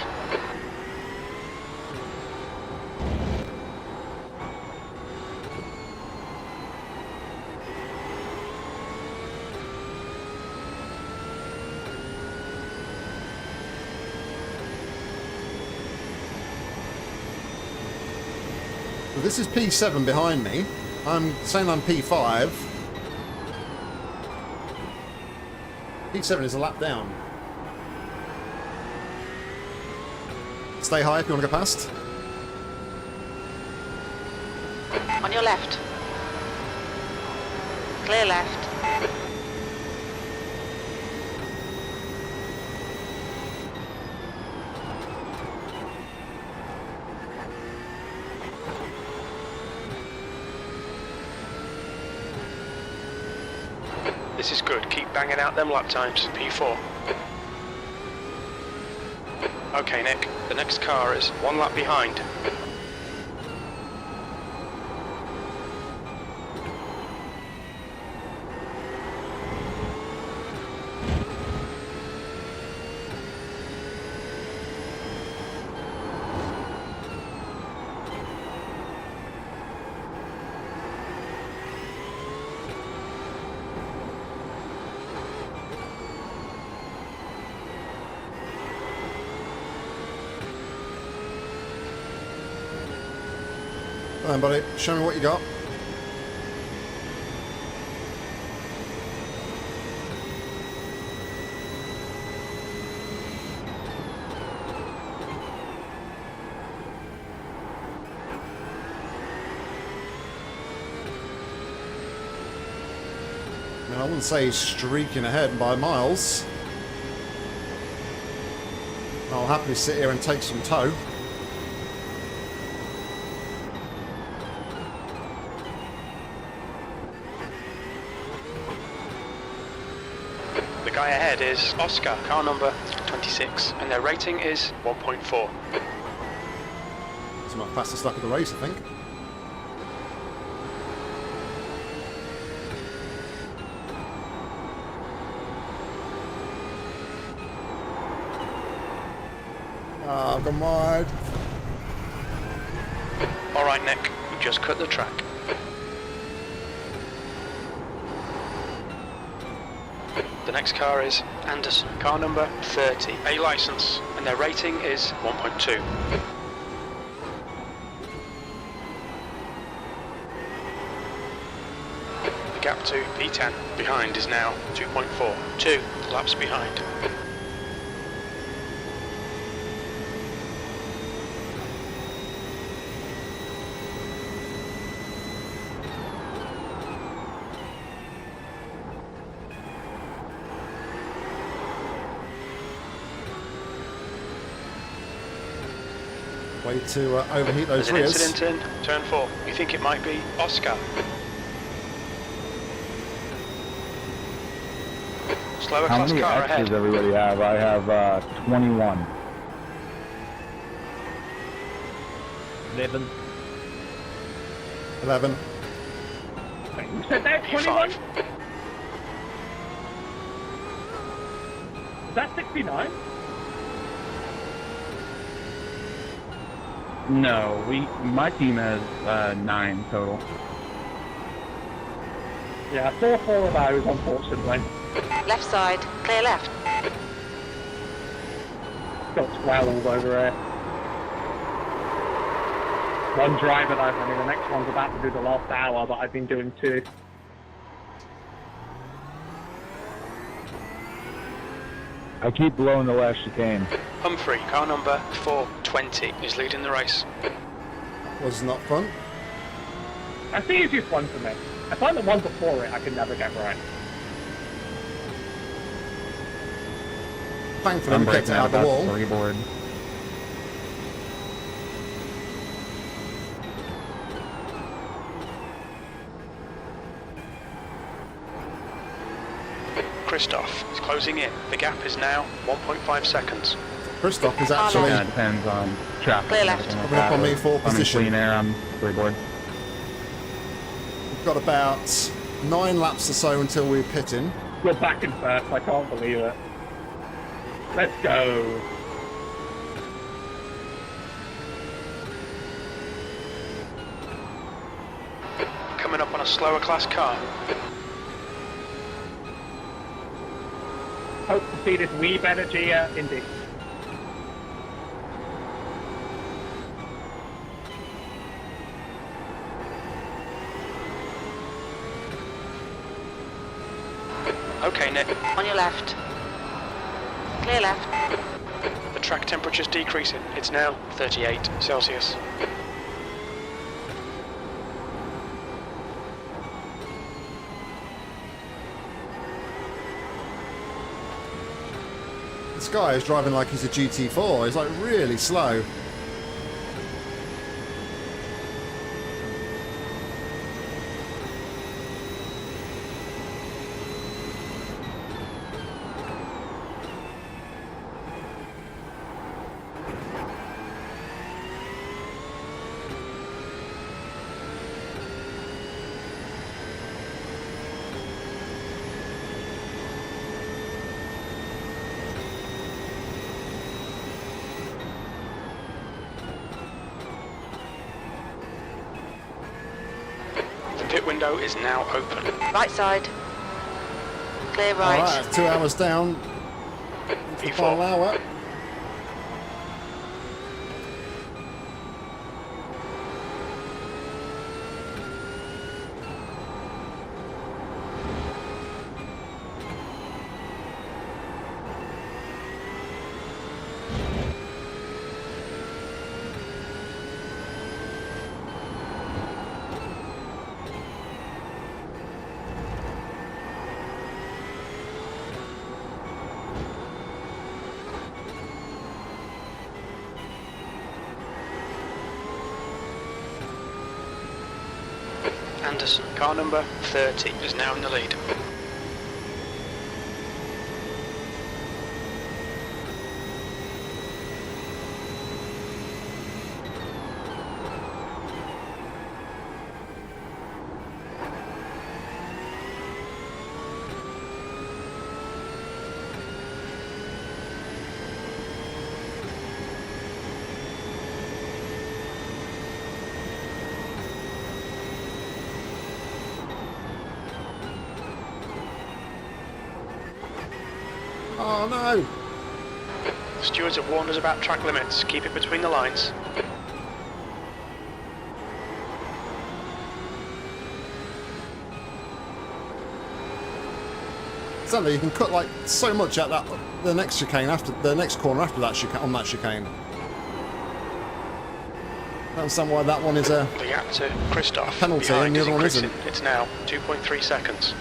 Well, this is P7 behind me. I'm saying I'm P5. P7 is a lap down. Stay high if you want to go past. On your left. Clear left. This is good. Keep banging out them lap times. P4. Okay, Nick. The next car is one lap behind. Come on, buddy. Show me what you got. I mean, I wouldn't say he's streaking ahead by miles. I'll happily sit here and take some tow. The guy ahead is Oscar, car number 26, and their rating is 1.4. It's my fastest lap of the race, I think. Ah, I've gone wide. All right, Nick, you just cut the track. The next car is Anderson, car number 30, A license, and their rating is 1.2. The gap to P10 behind is now 2.4, 2 laps behind. Way to overheat those There's an rears. incident in turn 4. You think it might be Oscar? Slower How class many car X's ahead. does everybody have? I have 21. 11. 11. You said that 21? P5. Is that 69? No, my team has 9 total. Yeah, I saw 4 of those, unfortunately. Left side. Clear left. Got 12 over here. One driver though, I mean the next one's about to do the last hour, but I've been doing 2. I keep blowing the last chicane. Humphrey, car number 420, is leading the race. Was not fun. That's the easiest one for me. I find the one before it I can never get right. Thankfully, we kept it out of the wall. Storyboard. Christoph is closing in. The gap is now 1.5 seconds. Christoph is actually Yeah, it depends on traffic. Clear left. and everything like Coming up that, on me but for I'm in position. clean air on storyboard. We've got about 9 laps or so until we're pitting. We're back in first, I can't believe it. Let's go. Coming up on a slower class car. Hope to see this wee better Gia Indy. Okay, Nick. On your left. Clear left. The track temperature's decreasing. It's now 38 Celsius. This guy is driving like he's a GT4. He's like really slow. The pit window is now open. Right side. Clear right. Alright, 2 hours down. It's the final hour. Anderson, car number 30, is now in the lead. Oh no! The stewards have warned us about track limits. Keep it between the lines. Sadly, you can cut like so much at that the next chicane after the next corner after that chicane on that chicane. I don't understand why that one is a The gap to Christoph penalty behind and the is other one increasing. isn't. It's now 2.3 seconds.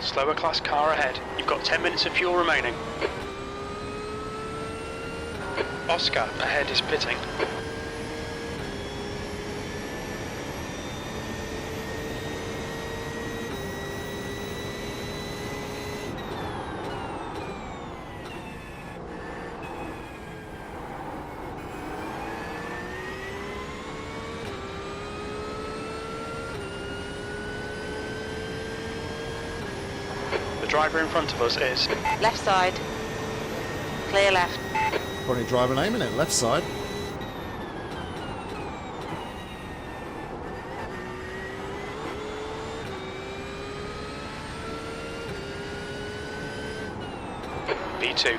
Slower class car ahead. You've got 10 minutes of fuel remaining. Oscar ahead is pitting. The driver in front of us is Left side. Clear left. probably driver name in it, left side. B2.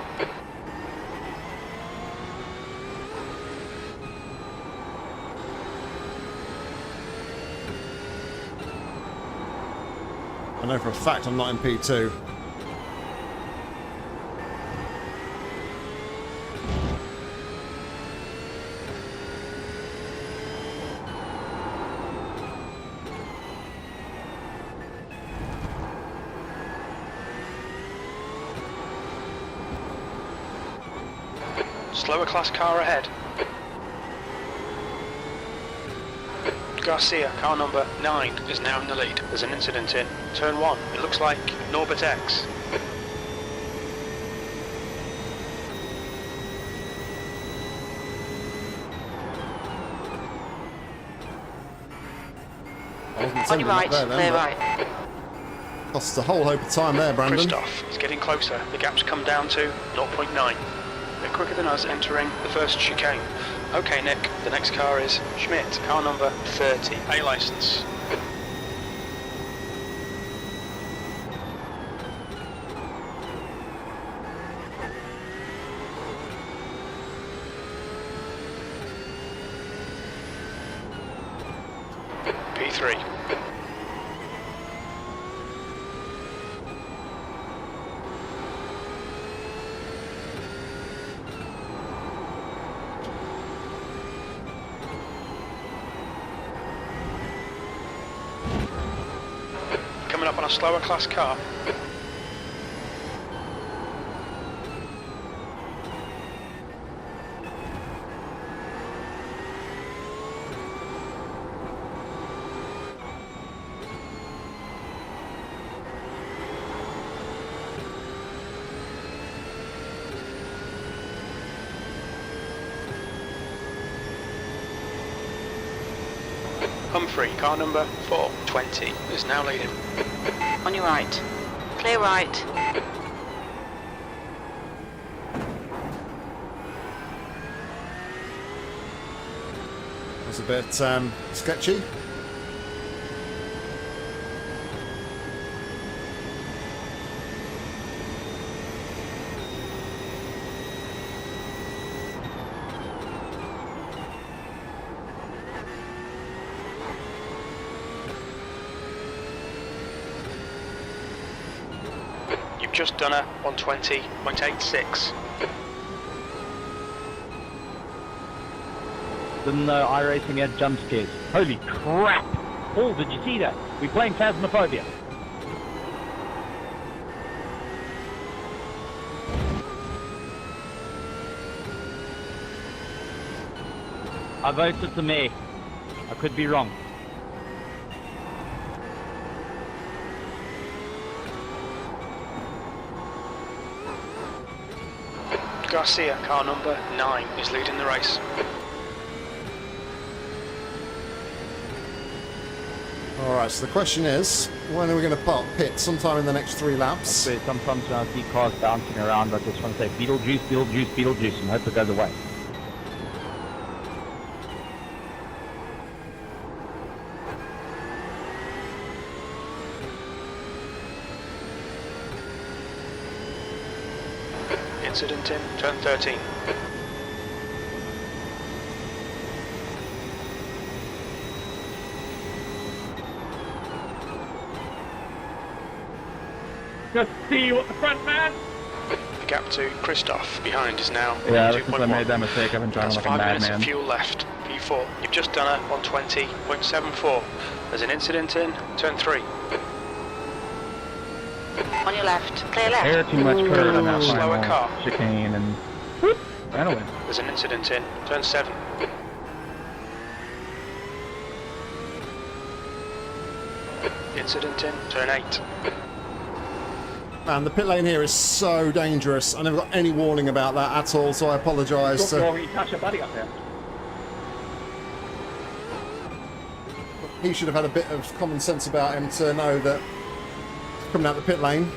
I know for a fact I'm not in P2. Slower class car ahead. Garcia, car number 9, is now in the lead. There's an incident in turn 1. It looks like Norbert X. On your right, clear right. Lost a whole hope of time there, Brandon. Christoph is getting closer. The gap's come down to 0.9. A bit quicker than us entering the first chicane. Okay, Nick, the next car is Schmidt, car number 30, A license. P3. Coming up on a slower class car. Humphrey, car number 420, is now leading. On your right. Clear right. That's a bit sketchy. You've just done a 120.86. Didn't know iRacing had jump scares. Holy crap! Paul, did you see that? We're playing Phasmophobia. I voted to me. I could be wrong. Garcia, car number 9, is leading the race. Alright, so the question is, when are we going to pit? Sometime in the next 3 laps? So sometimes when I see cars bouncing around, I just want to say Beetlejuice, Beetlejuice, Beetlejuice, and hope it goes away. Incident in turn 13. Just see you at the front, man. The gap to Christoph behind is now Yeah, 2.1. since I made that mistake, I've been driving That's like a 5 minutes madman. of fuel left. P4. You've just done a 120.74. There's an incident in turn 3. On your left. Clear left. Air too much curve on that Slower final car. chicane and whoop, ran away. There's an incident in turn 7. Incident in turn 8. Man, the pit lane here is so dangerous. I never got any warning about that at all, so I apologise. Look, Rory, you touch your buddy up there. He should have had a bit of common sense about him to know that coming out the pit lane.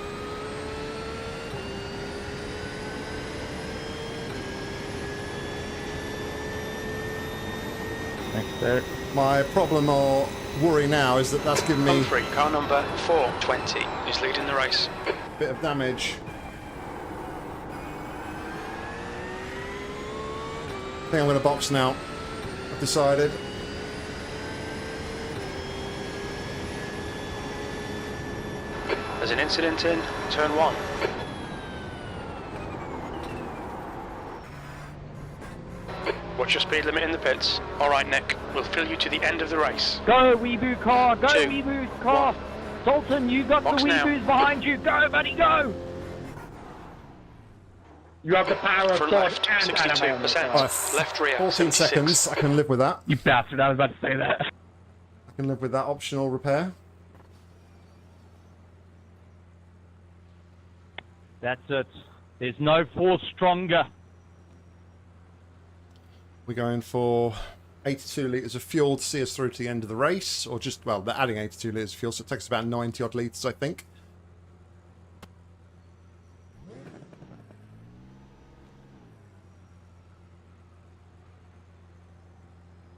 Thanks, sir. My problem or worry now is that that's given me Humphrey, car number 420, is leading the race. a bit of damage. I think I'm going to box now. I've decided. There's an incident in turn 1. What's your speed limit in the pits? Alright, Nick, we'll fill you to the end of the race. Go, Weeboo car! Go, 2, Weeboo car! 1. Sultan, you got Box the now. Weeboos behind you! Go, buddy, go! You have the power of Front God left, and anime on your 62%. side. Left rear, 14 76. seconds. I can live with that. You bastard, I was about to say that. I can live with that optional repair. That's it. There's no force stronger. We're going for 82 litres of fuel to see us through to the end of the race, or just, well, they're adding 82 litres of fuel, so it takes about 90 odd litres, I think.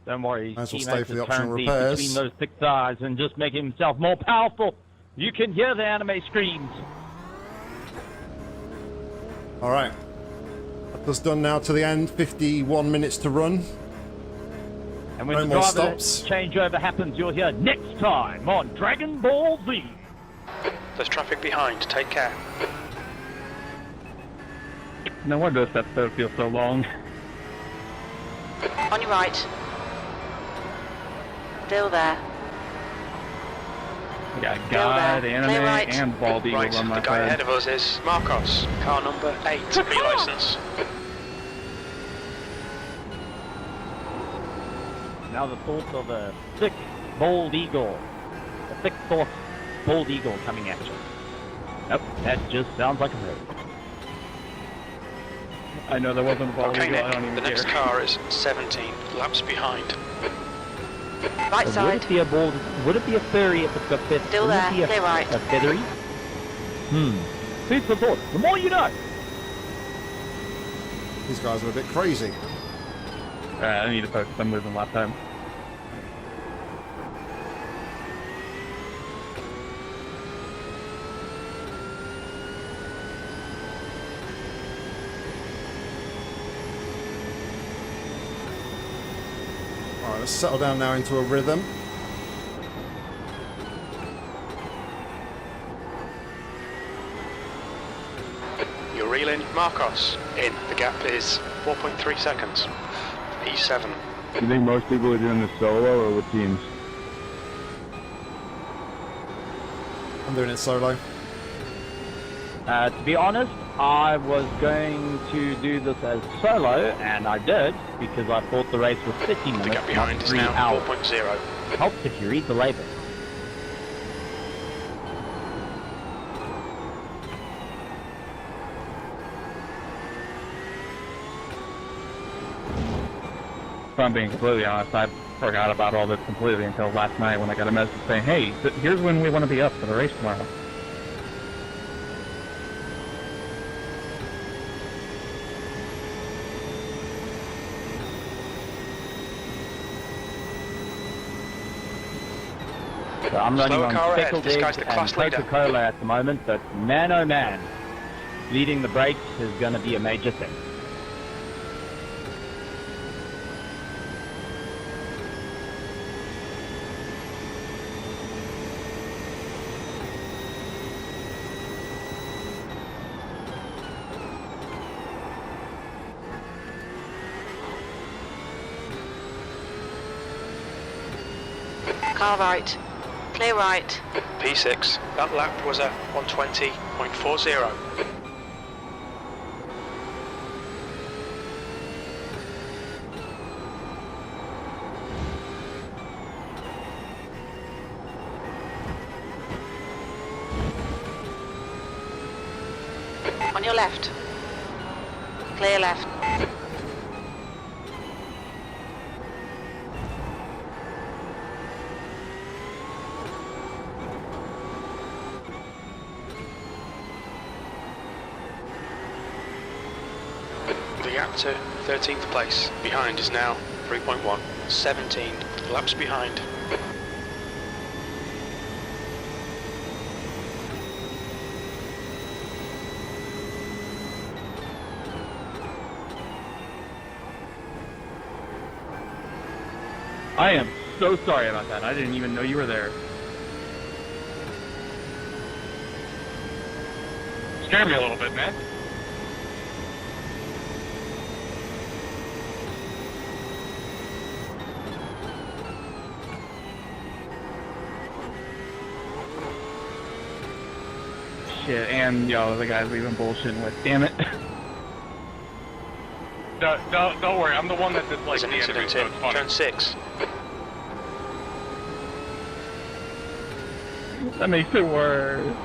Don't worry, Might as well he stay makes for the a optional turn repairs. between those thick thighs and just make himself more powerful. You can hear the anime screams. Alright. That's done now to the end. 51 minutes to run. And when No the more driver stops. changeover happens, you'll hear next time on Dragon Ball Z. There's traffic behind, take care. No wonder this episode feels so long. On your right. Still there. We got Still God, there. Anime, Clear right. and Bald Eagle Right, on my the guy side. ahead of us is Marcos, car number 8, B licence. Now the thoughts of a thick, bald eagle. A thick thought, bald eagle coming at you. Nope, that just sounds like a bird. I know there wasn't a bald Okay, eagle, I Nick, don't even the next care. car is 17 laps behind. Right Would side. it be a bald, would it be a furry if it's got feathers? Still Would there, it be clear right. a feathery? Food for thought. The more you know. These guys are a bit crazy. I need to focus on moving last time. Alright, let's settle down now into a rhythm. You're reeling Marcos in. The gap is 4.3 seconds. P7. You think most people are doing this solo or with teams? I'm doing it solo. To be honest, I was going to do this as solo, and I did, because I thought the race was 50 The minutes, gap behind not is 3 now hours. 4.0. Helps if you read the label. If I'm being completely honest, I forgot about all this completely until last night when I got a message saying, hey, here's when we want to be up for the race tomorrow. So I'm running Slower on car ahead. Pickled This guy's Eggs the and class leader. Coca-Cola at the moment, but man oh man, leading the brakes is going to be a major thing. Car right. Clear right. P6. That lap was a 120.40. On your left. Clear left. The gap to 13th place behind is now 3.1. 17 laps behind. I am so sorry about that. I didn't even know you were there. Scare me a little bit, man. Shit, and yo, the guy's leaving bullshitting with. Damn it. Don't worry, I'm the one that dislikes There's an the enemy, incident so in it's funny. turn 6. That makes it worse.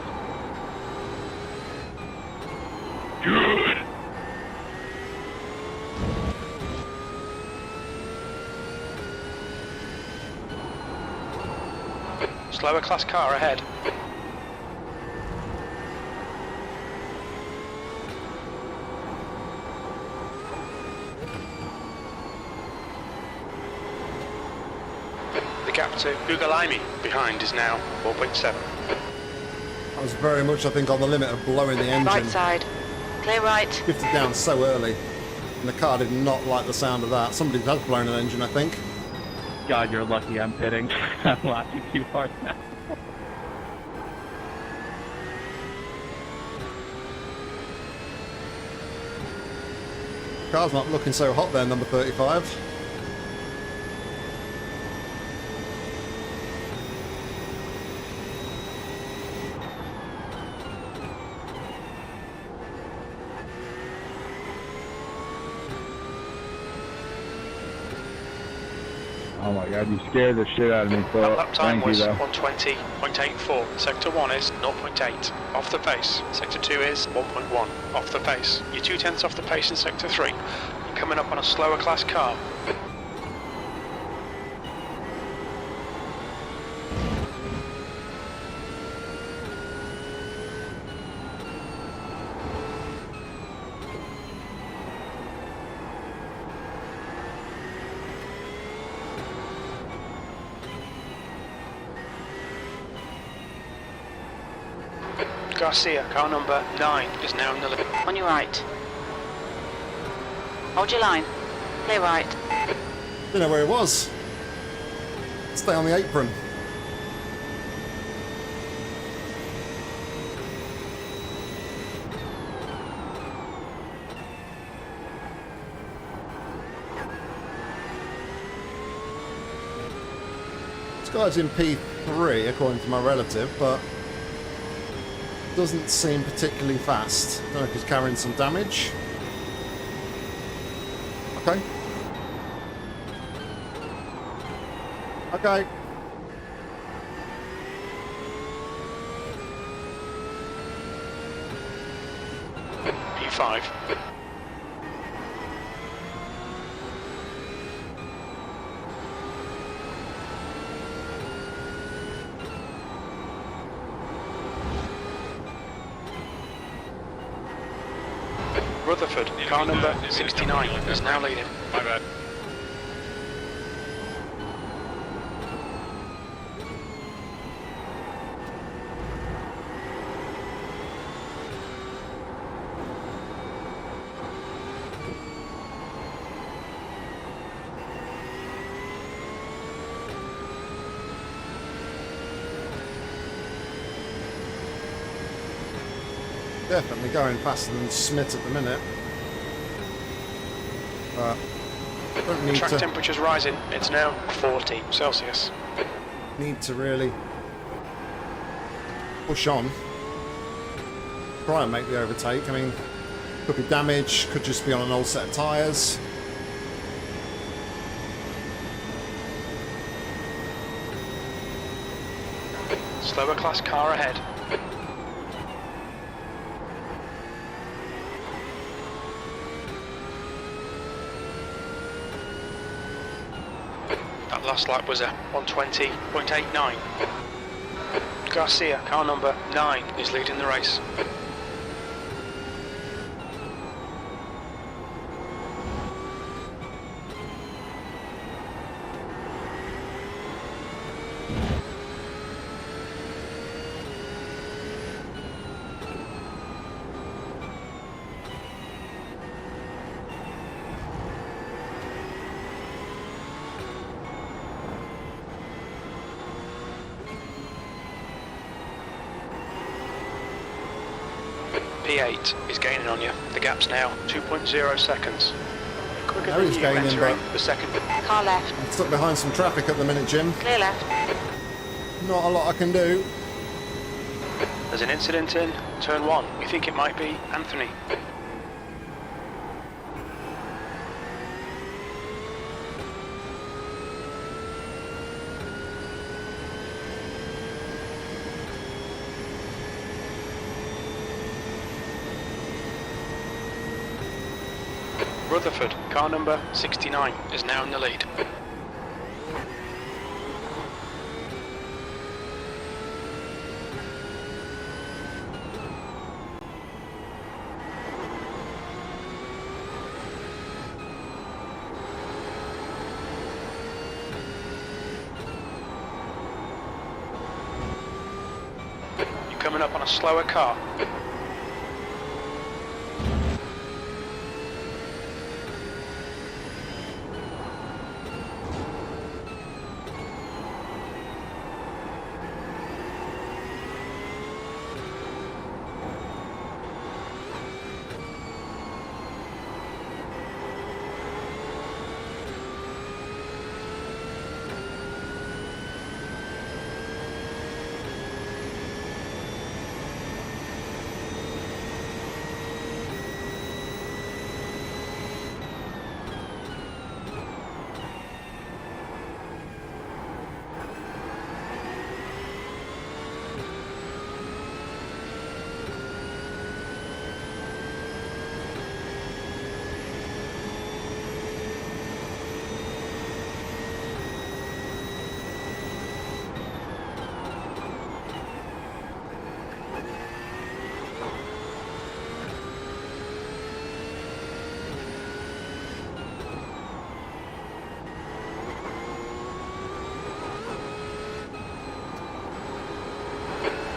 Good. Slower class car ahead. The gap to Ugalaimi behind is now 4.7. I was very much, I think, on the limit of blowing the engine. Right side. Clear right. Drifted down so early. And the car did not like the sound of that. Somebody has blown an engine, I think. God, you're lucky I'm pitting. I'm laughing too hard now. Car's not looking so hot there, number 35. Oh my god, you scared the shit out of me, Phil. Lap time Thank you, was though. 120.84. Sector 1 is 0.8 off the pace. Sector 2 is 1.1 off the pace. You're 2/10 off the pace in Sector 3. You're coming up on a slower class car. Garcia, car number 9, is now in the lead. On your right. Hold your line. Clear right. Didn't know where it was. Stay on the apron. This guy's in P3, according to my relative, but doesn't seem particularly fast. Don't know if he's carrying some damage. Okay. Okay. P5. Rutherford, car number 69, is now leading. My bad. Definitely going faster than Smith at the minute. But don't need Track to temperature's rising, it's now 40 Celsius. really push on. Try and make the overtake. I mean, could be damage, could just be on an old set of tyres. Slower class car ahead. That last lap was a 120.89. Garcia, car number 9, is leading the race. P8 is gaining on you. The gap's now 2.0 seconds. Quicker Now than he's you gaining, entering but- the second. Car left. I'm stuck behind some traffic at the minute, Jim. Clear left. Not a lot I can do. There's an incident in turn 1. We think it might be Anthony. Rutherford, car number 69, is now in the lead. You're coming up on a slower car.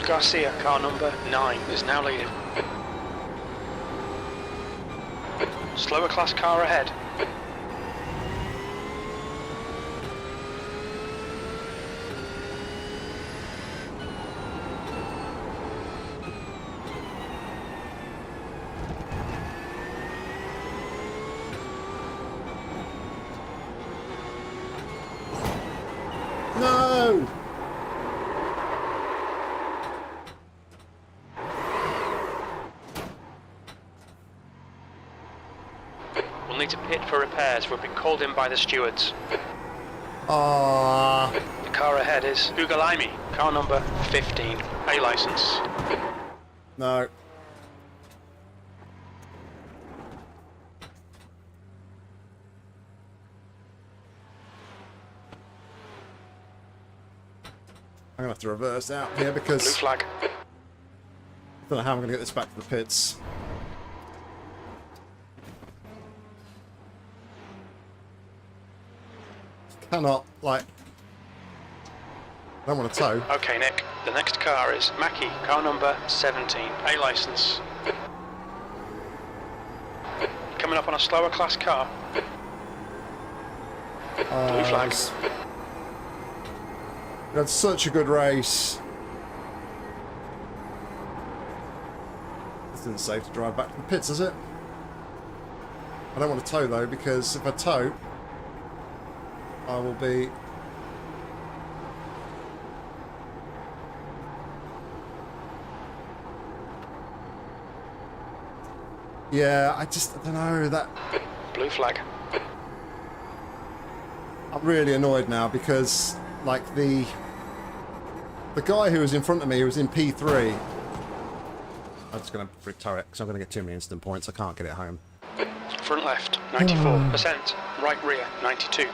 Garcia, car number 9, is now leading. Slower class car ahead. No! We'll need to pit for repairs. We've been called in by the stewards. Ah, The car ahead is Ugalaimi, car number 15, A license. no. I'm gonna have to reverse out here Blue because I flag. don't know how I'm gonna get this back to the pits. Cannot, like, I don't want to tow. Okay, Nick. The next car is Mackie, car number 17, A license. Coming up on a slower class car. Blue flag. We had such a good race. This isn't safe to drive back to the pits, is it? I don't want to tow though, because if I tow, I will be... Yeah, I don't know, that... Blue flag. I'm really annoyed now because, like, the guy who was in front of me, who was in P3... I'm just going to tow it, because I'm going to get too many instant points, I can't get it home. Front left, 94%. Right rear, 92.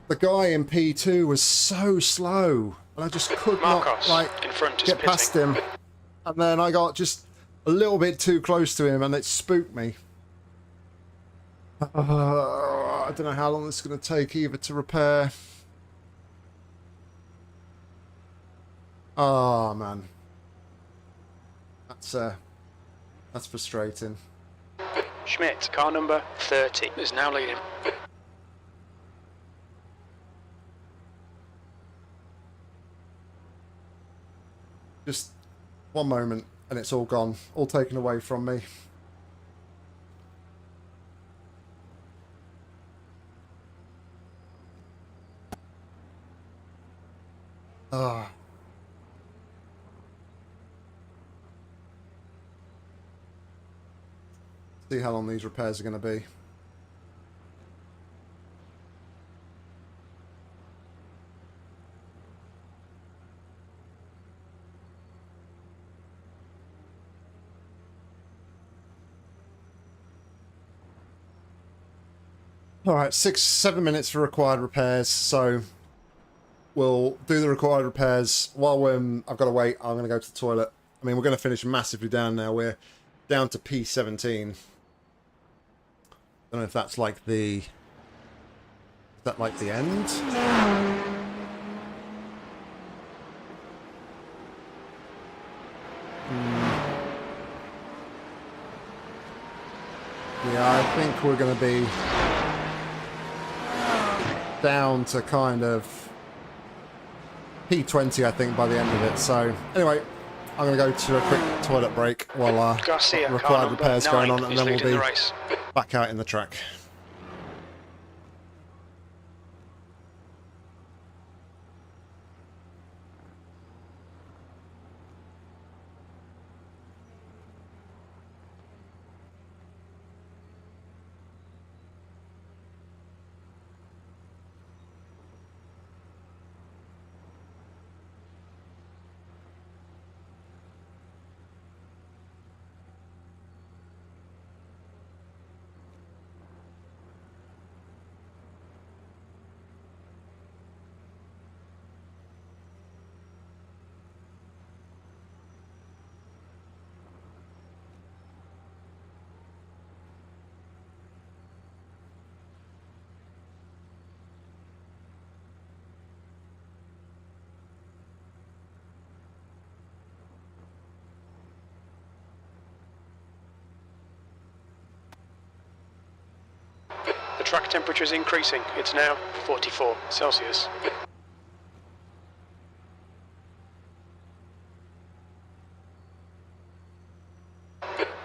The guy in P2 was so slow, and I just could Marcos, not, like, in front, is get past pitting. him. And then I got just a little bit too close to him, and it spooked me. I don't know how long this is going to take either to repair. Oh, man. That's frustrating. Schmidt, car number 30, is now leading. Just One moment, and it's all gone. All taken away from me. Ah. See how long these repairs are going to be. Alright, 6-7 minutes for required repairs, so we'll do the required repairs. While I've got to wait, I'm going to go to the toilet. I mean, we're going to finish massively down now. We're down to P17. Don't know if that's like the... Is that like the end? Yeah, I think we're going to be down to kind of P20, I think, by the end of it. So, anyway, I'm going to go to a quick toilet break while required repairs going on, and then we'll be back out in the track. The track temperature is increasing. It's now 44 Celsius.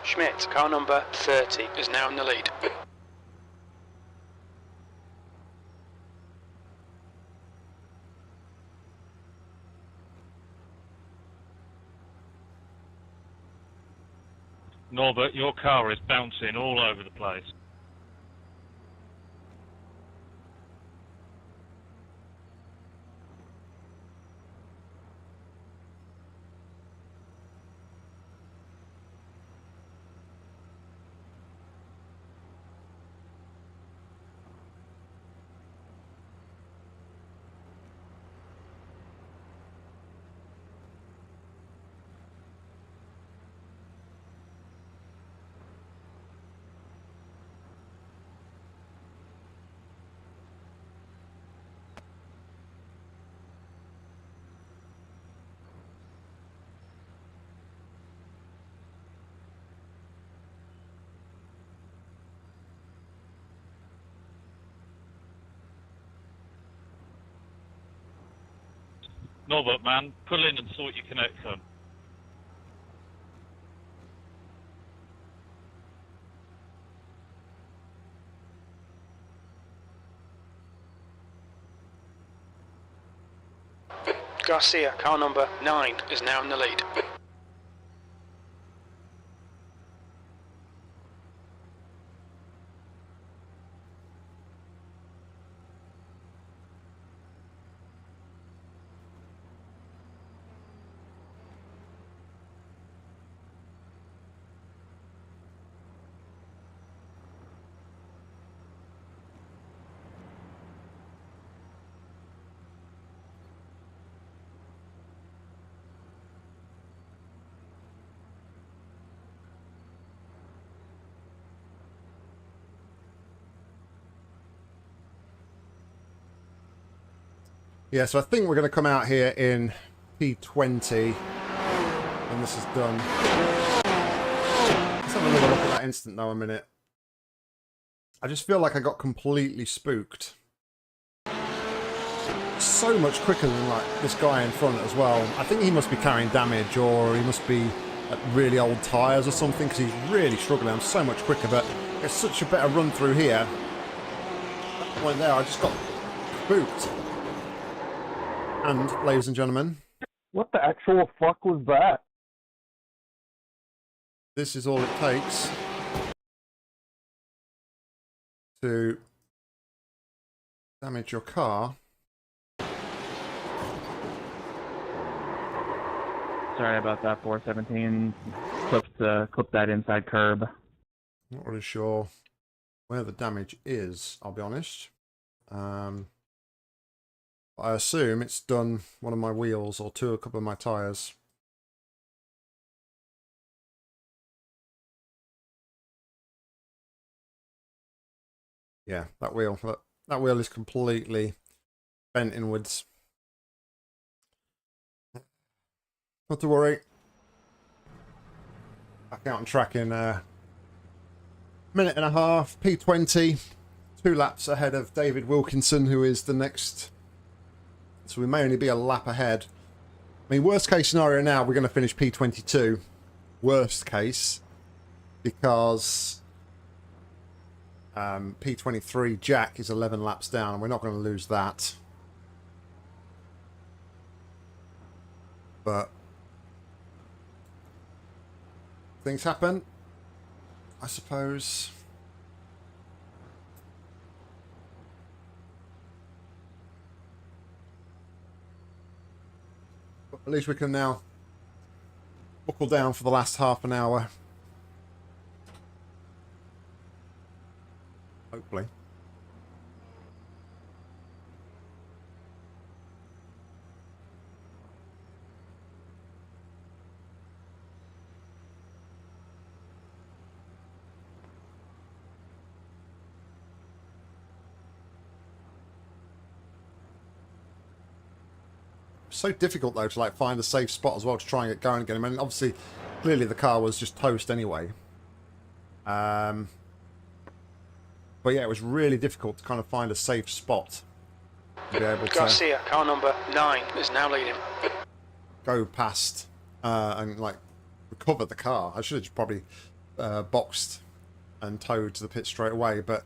Schmidt, car number 30, is now in the lead. Norbert, your car is bouncing all over the place. Norbert, man, pull in and sort your connector. Garcia, car number 9, is now in the lead. Yeah, so I think we're going to come out here in P20 when this is done. Let's have another look at that instant though a minute. I just feel like I got completely spooked. so much quicker than like this guy in front as well. I think he must be carrying damage, or he must be at really old tyres or something, because he's really struggling. I'm so much quicker, but it's such a better run through here. At that point there, I just got spooked. And, ladies and gentlemen, What the actual fuck was that? this is all it takes to damage your car. Sorry about that, 417. Clip that inside curb. Not really sure where the damage is, I'll be honest. I assume it's done one of my wheels or a couple of my tyres. Yeah, that wheel is completely bent inwards. Not to worry. Back out on track in a minute and a half. P20, 2 laps ahead of David Wilkinson, who is the next. So we may only be a lap ahead. I mean, worst case scenario now, we're going to finish P22. Worst case, because P23 Jack is 11 laps down, and we're not going to lose that. But things happen, I suppose. But at least we can now buckle down for the last half an hour. Hopefully. So difficult though to like find a safe spot as well to try and get going again. I mean, obviously, clearly the car was just toast anyway. But yeah, it was really difficult to kind of find a safe spot to be able to Garcia, car number 9, is now leading. go past and like recover the car. I should have just probably boxed and towed to the pit straight away, but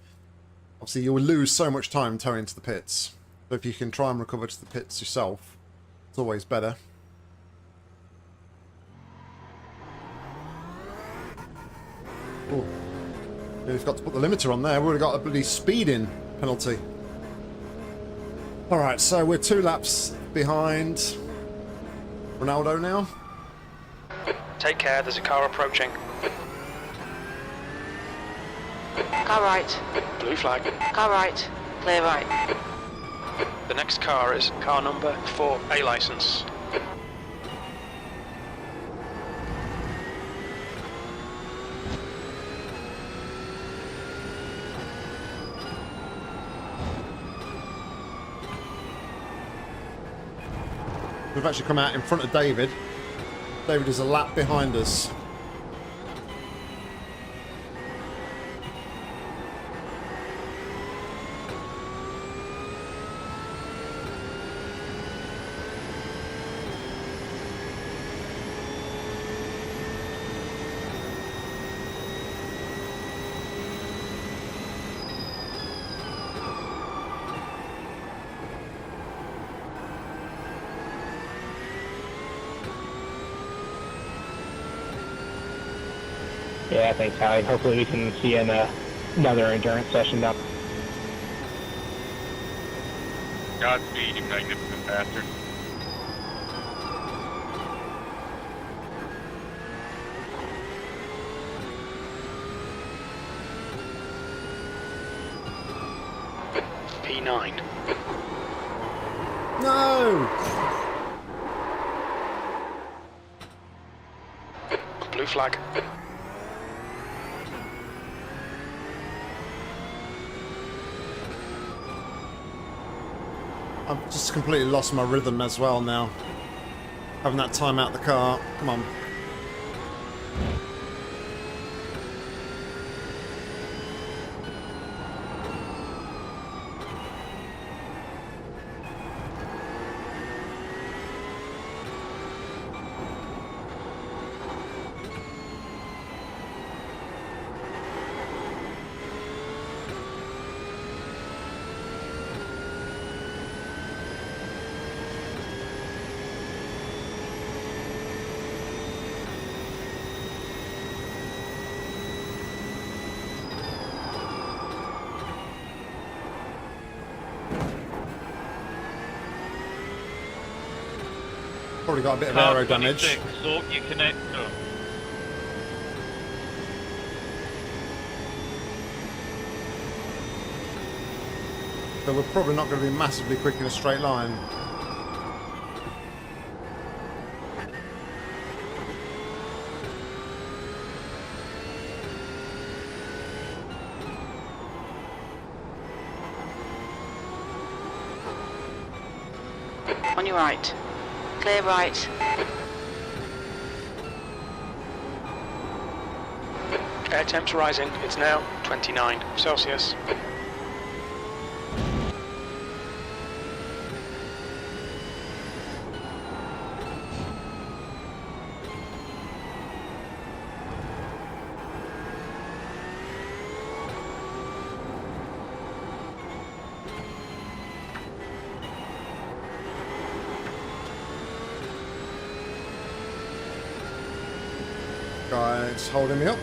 obviously you will lose so much time towing to the pits. So if you can try and recover to the pits yourself, it's always better. Ooh. We've got to put the limiter on there. We've already got a bloody speeding penalty. Alright, so we're 2 laps behind Ronaldo now. Take care, there's a car approaching. Car right. Blue flag. Car right. Clear right. The next car is car number 4, A license. We've actually come out in front of David. David is a lap behind us. Yeah, thanks, Howie. Hopefully we can see you in another endurance session now. Godspeed, you magnificent bastard. P9. No! Blue flag. I've just completely lost my rhythm as well now. Having that time out the car. Come on. Probably got a bit of Car aero damage. 26, sort your connector. So we're probably not going to be massively quick in a straight line. On your right. Clear right. Air temps rising. It's now 29 Celsius. Guys holding me up.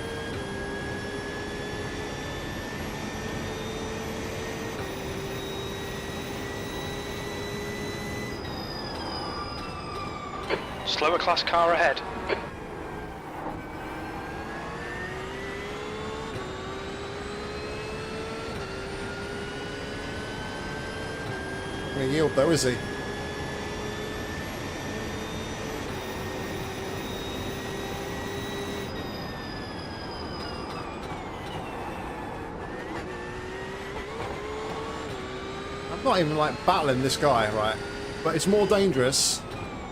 Slower class car ahead. Going to yield though, is he? I'm not even like battling this guy, right? But it's more dangerous.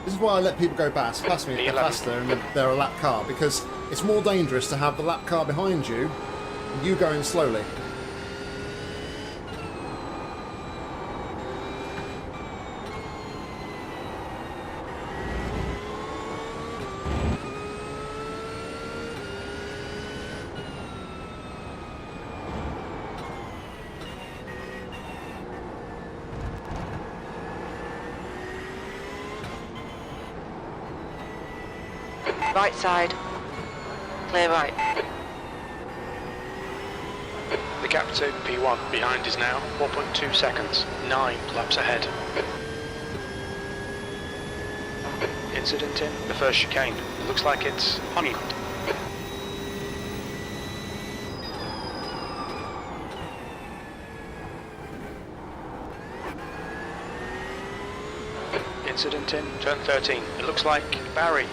This is why I let people go past me if they're faster and they're a lap car, because it's more dangerous to have the lap car behind you and you going slowly. Right side. Clear right. The gap to P1 behind is now 4.2 seconds. 9 laps ahead. Incident in the first chicane. It looks like it's honeyed. Incident in turn 13. It looks like Barry.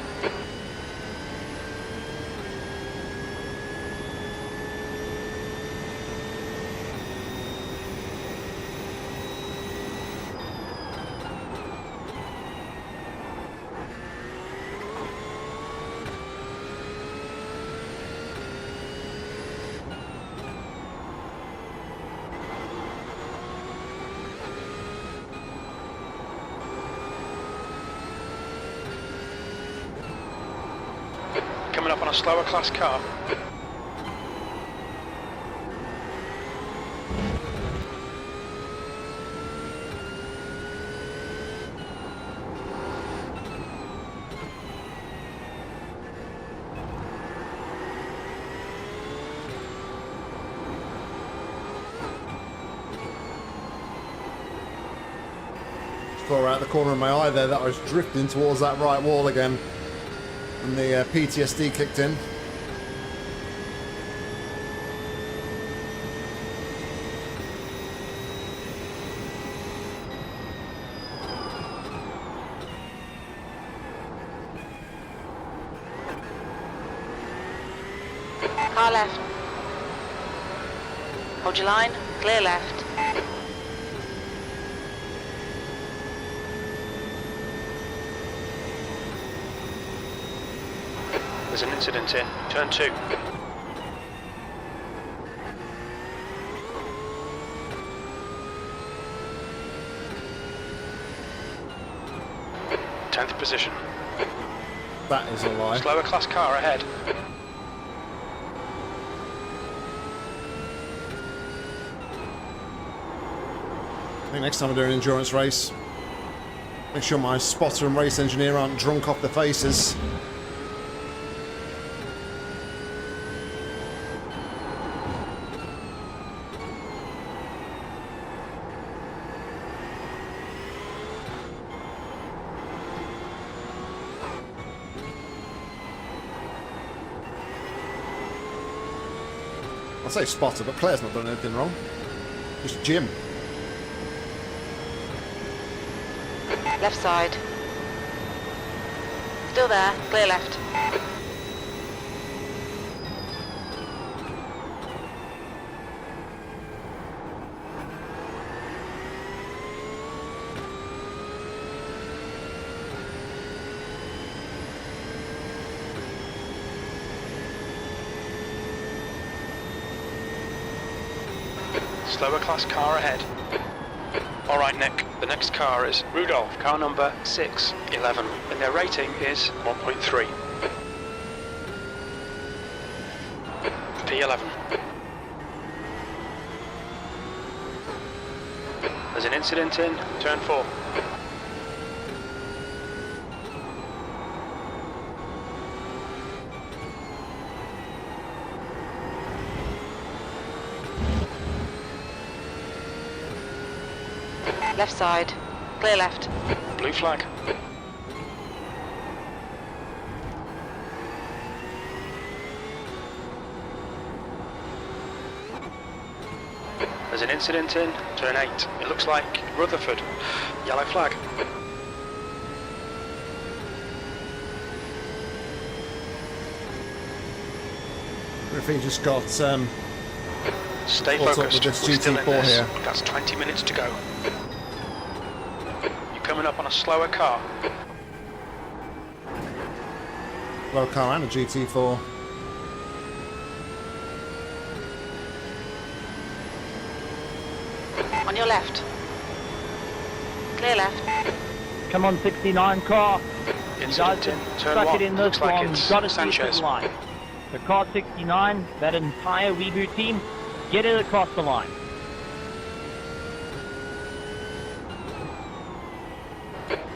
Coming up on a slower class car. Saw out the corner of my eye there that I was drifting towards that right wall again. And the PTSD kicked in. Car left. Hold your line. Clear left. There's an incident in turn 2. Tenth position. That is a lie. Slower class car ahead. I think next time I do an endurance race, make sure my spotter and race engineer aren't drunk off their faces. say spotter, but Claire's not done anything wrong. Just Jim. Left side. Still there. Clear left. Slower class car ahead. Alright Nick, the next car is Rudolph, car number 611, and their rating is 1.3. P11. There's an incident in turn 4. Left side. Clear left. Blue flag. There's an incident in turn 8. It looks like Rutherford. Yellow flag. Referee just got Stay caught up focused. with this We're still in GT4 this. here. That's 20 minutes to go. You're coming up on a slower car. Low car and a GT4. On your left. Clear left. Come on, 69 car. You guys Incident in have turn stuck 1. it in this Looks like one. it's You've got to see it to Sanchez. the line. The car 69, that entire reboot team, get it across the line.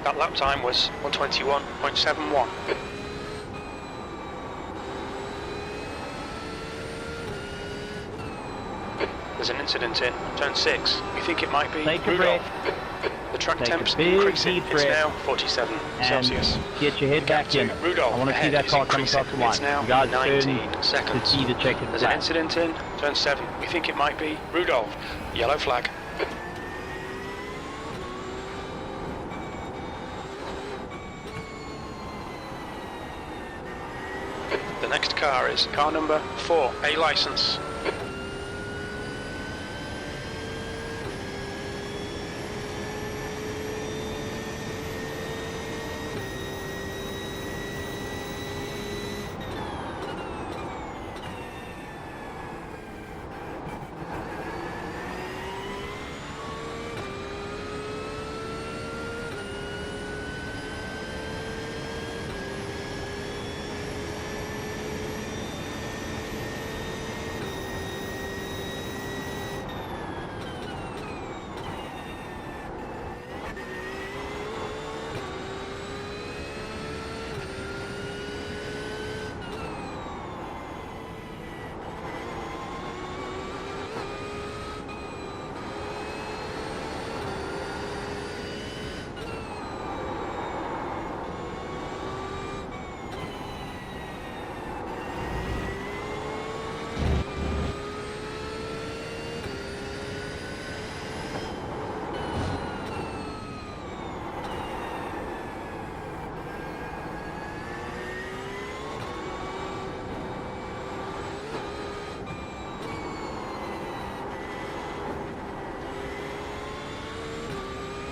That lap time was 121.71. There's an incident in turn 6. We think it might be Take a Rudolph. breath. The track Take a temps big, increasing. deep It's breath. now 47 And Celsius. get your head Gap back to in. Rudolph I want to see ahead that is car come increasing. across the line. It's now You guys 19 turn seconds. to see the checkered There's an flag. incident in turn 7. We think it might be Rudolph. Yellow flag. The next car is car number 4, A license.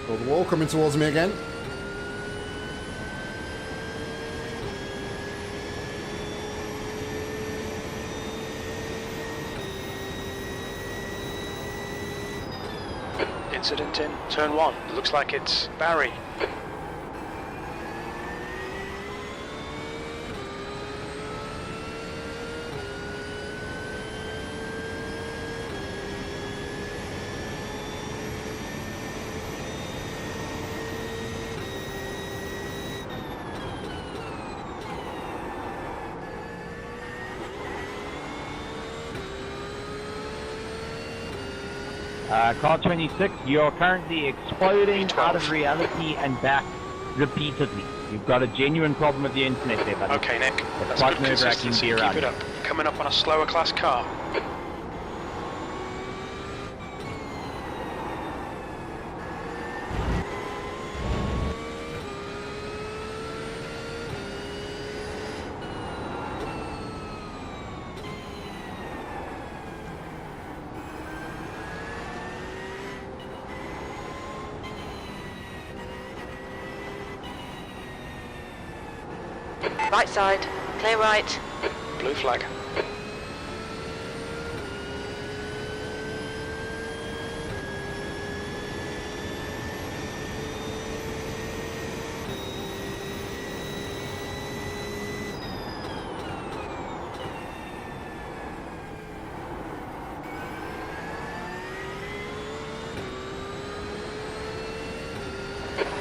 Got the wall coming towards me again. Incident in turn 1. It looks like it's Barry. Car 26, you're currently exploding out of reality and back repeatedly. You've got a genuine problem with the internet there, buddy. Okay, Nick. It's That's quite good nerve-wracking to consistency. be around. Keep it up. Coming up on a slower class car. Right side. Clear right. Blue flag.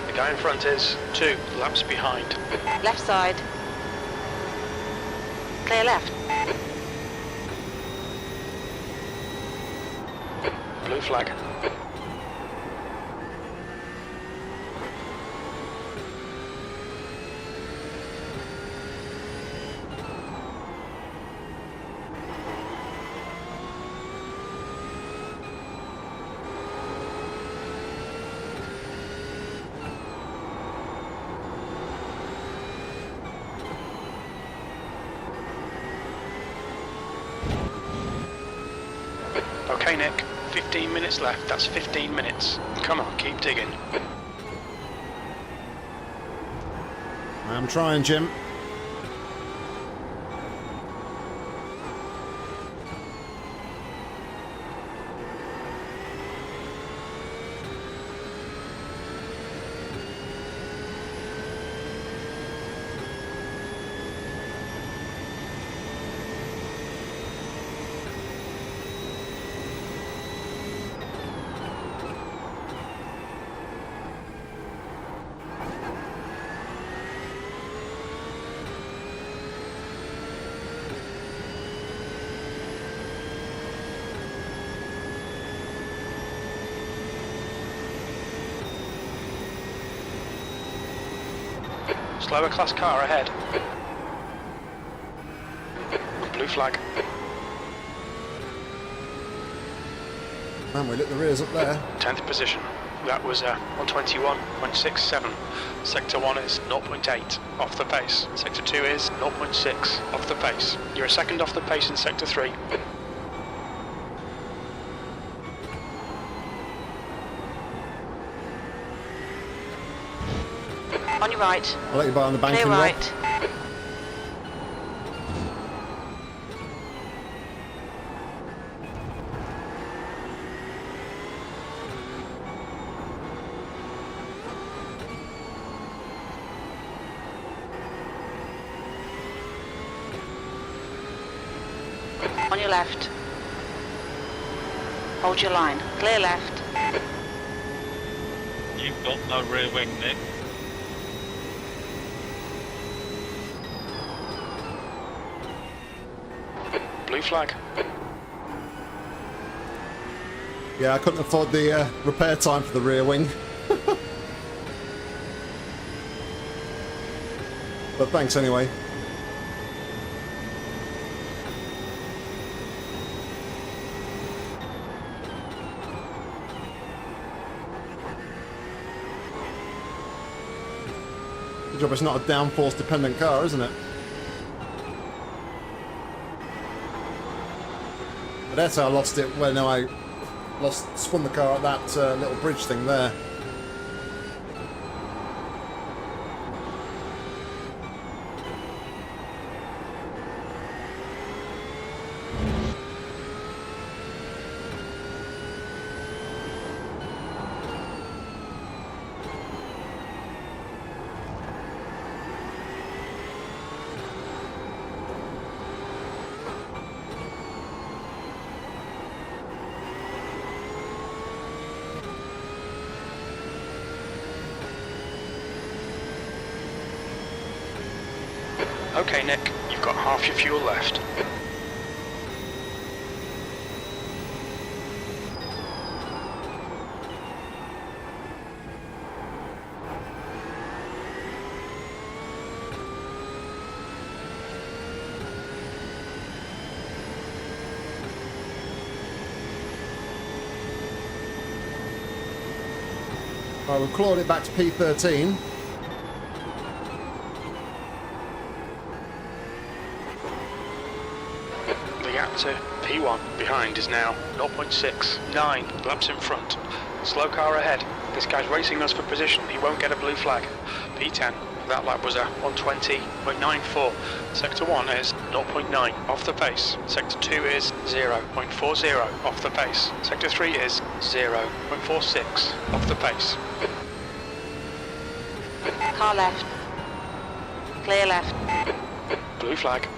The guy in front is 2 laps behind. Left side. Clear left. Blue flag. Okay, Nick, 15 minutes left. That's 15 minutes. Come on, keep digging. I'm trying, Jim. Slower class car ahead. Blue flag. Man, we lit the rears up there. 10th position. That was 121.67. Sector 1 is 0.8 off the pace. Sector 2 is 0.6 off the pace. You're a second off the pace in Sector 3. On your right. I'll let you buy on the banking, Clear Rob. right. On your left. Hold your line. Clear left. You've got no rear wing, Nick. Blue flag. Yeah, I couldn't afford the repair time for the rear wing. But thanks anyway. Good job it's not a downforce dependent car, isn't it? But that's how I lost it when I spun the car at that little bridge thing there. Okay, Nick, you've got half your fuel left. Right, we've clawed it back to P13. To P1 behind is now 0.69 laps in front. Slow car ahead. This guy's racing us for position. He won't get a blue flag. P10 That lap was a 120.94. Sector 1 is 0.9 off the pace. Sector 2 is 0.40 off the pace. Sector 3 is 0.46 off the pace. Car left. Clear left. Blue flag.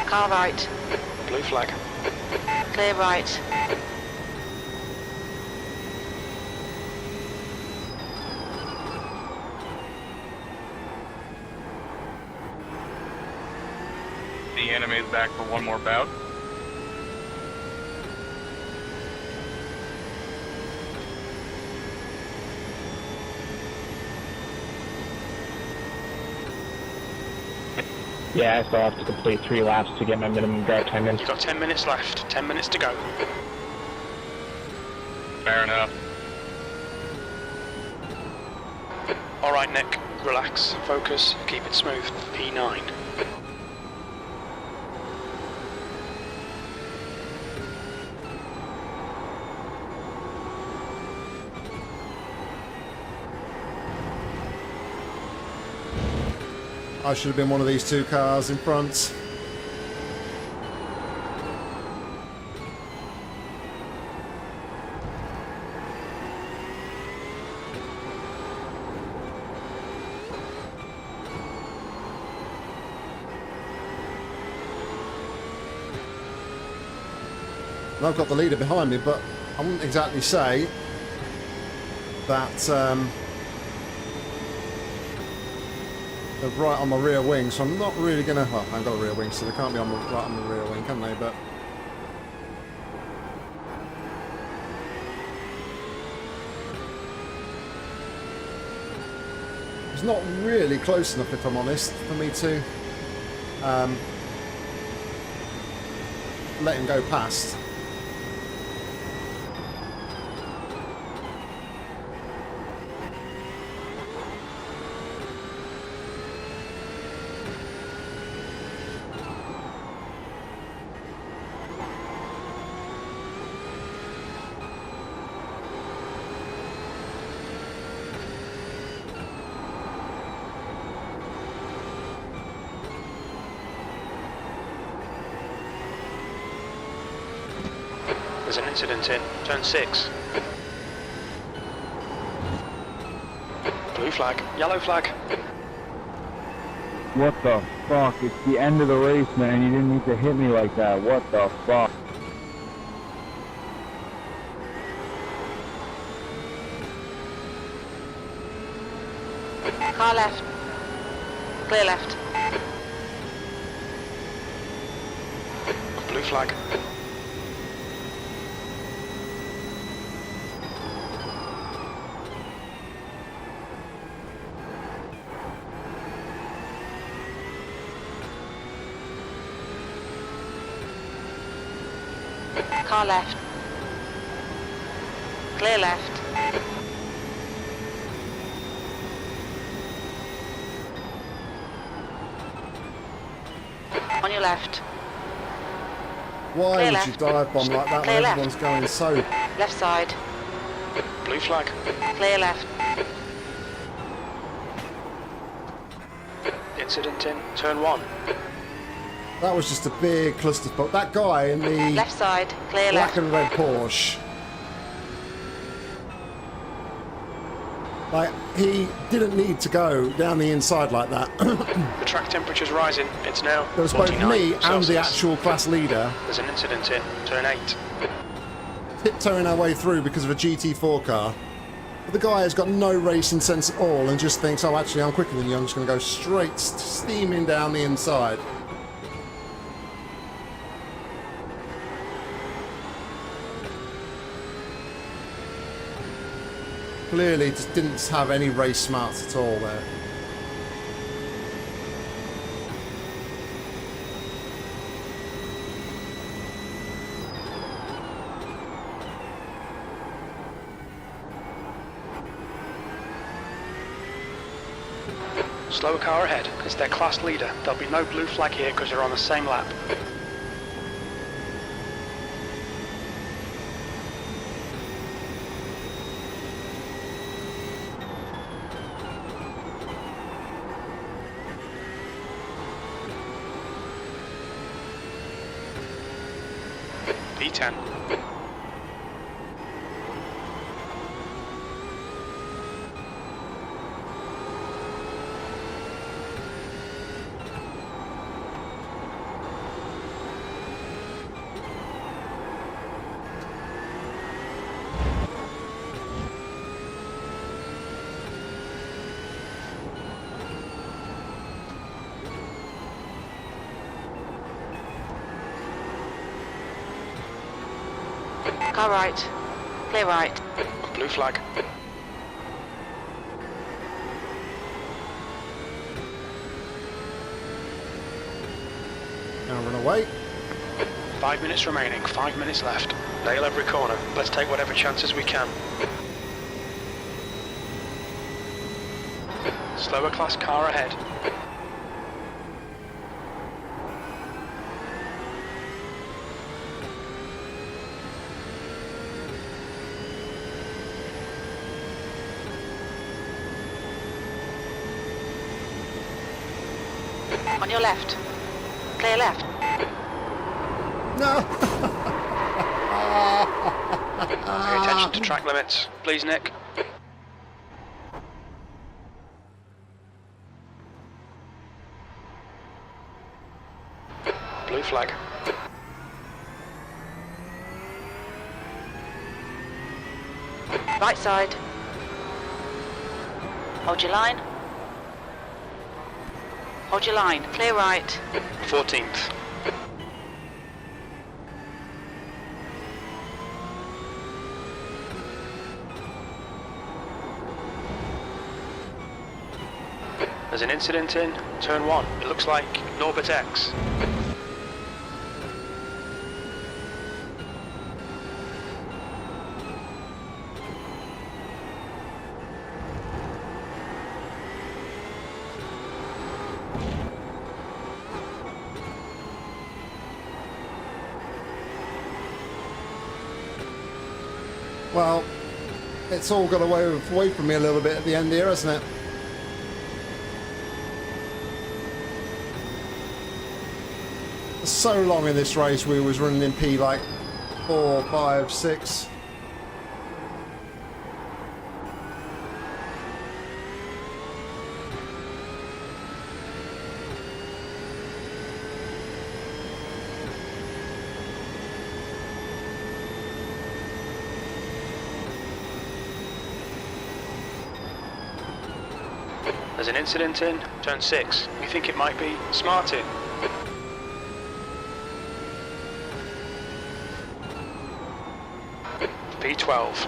Car right. Blue flag. Clear right. The enemy is back for one more bout. Yeah, I still have to complete 3 laps to get my minimum drive time in. You've got 10 minutes left. 10 minutes to go. Fair enough. Alright, Nick. Relax. Focus. Keep it smooth. P9. I should have been one of these 2 cars in front. And I've got the leader behind me, but I wouldn't exactly say that they're right on my rear wing, so I'm not really going to... Well, I haven't got a rear wing, so they can't be on right on the rear wing, can they? But it's not really close enough, if I'm honest, for me to let him go past. There's an incident in turn 6. Blue flag. Yellow flag. What the fuck? It's the end of the race, man. You didn't need to hit me like that. What the fuck? Car left. Clear left. Blue flag. Car left. Clear left. On your left. Why Clear would left. you dive bomb like that Clear when left. everyone's going so... Left side. Blue flag. Clear left. Incident in turn 1. That was just a big clusterfuck. That guy in the Left side. Clear black left. and red Porsche, like, he didn't need to go down the inside like that. The track temperature's rising. It's now There was both 49 me and Celsius. the actual class leader There's an incident in turn 8. tiptoeing our way through because of a GT4 car. But the guy has got no racing sense at all and just thinks, oh, actually, I'm quicker than you. I'm just going to go straight steaming down the inside. Clearly just didn't have any race smarts at all there. Slower car ahead. It's their class leader. There'll be no blue flag here because they're on the same lap. P10. Car right. Clear right. Blue flag. Now run away. 5 minutes remaining, 5 minutes left. Nail every corner. Let's take whatever chances we can. Slower class car ahead. On your left. Clear left. No! Pay attention to track limits. Please, Nick. Blue flag. Right side. Hold your line. Hold your line. Clear right. 14th. There's an incident in turn 1. It looks like Norbert X. Well, it's all got away from me a little bit at the end here, hasn't it? So long in this race we was running in P like 4, 5, 6. There's an incident in turn 6. We think it might be Smarty. P12.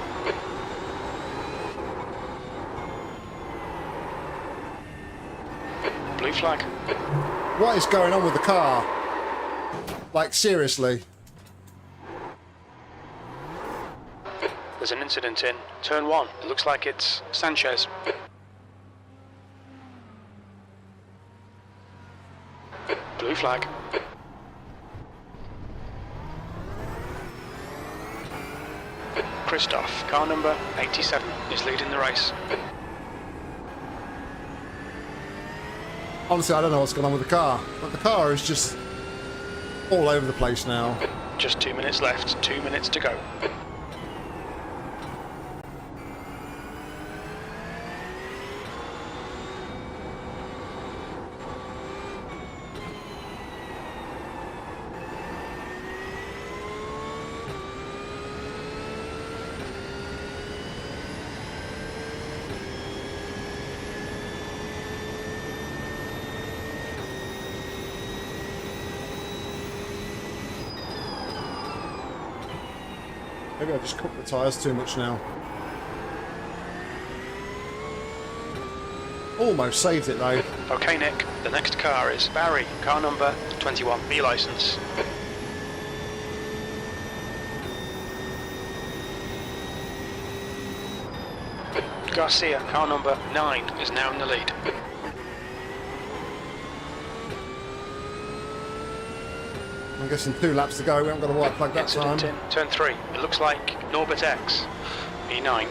Blue flag. What is going on with the car? Like, seriously. There's an incident in turn 1. It looks like it's Sanchez. Blue flag. Christoph, car number 87, is leading the race. Honestly, I don't know what's going on with the car, but the car is just all over the place now. Just 2 minutes left, 2 minutes to go. Maybe I just cooked the tyres too much now. Almost saved it though. Okay, Nick, the next car is Barry, car number 21, B license. Garcia, car number 9, is now in the lead. I'm guessing 2 laps to go. We haven't got a white flag that Incident time. in turn 3. It looks like Norbert X, E9.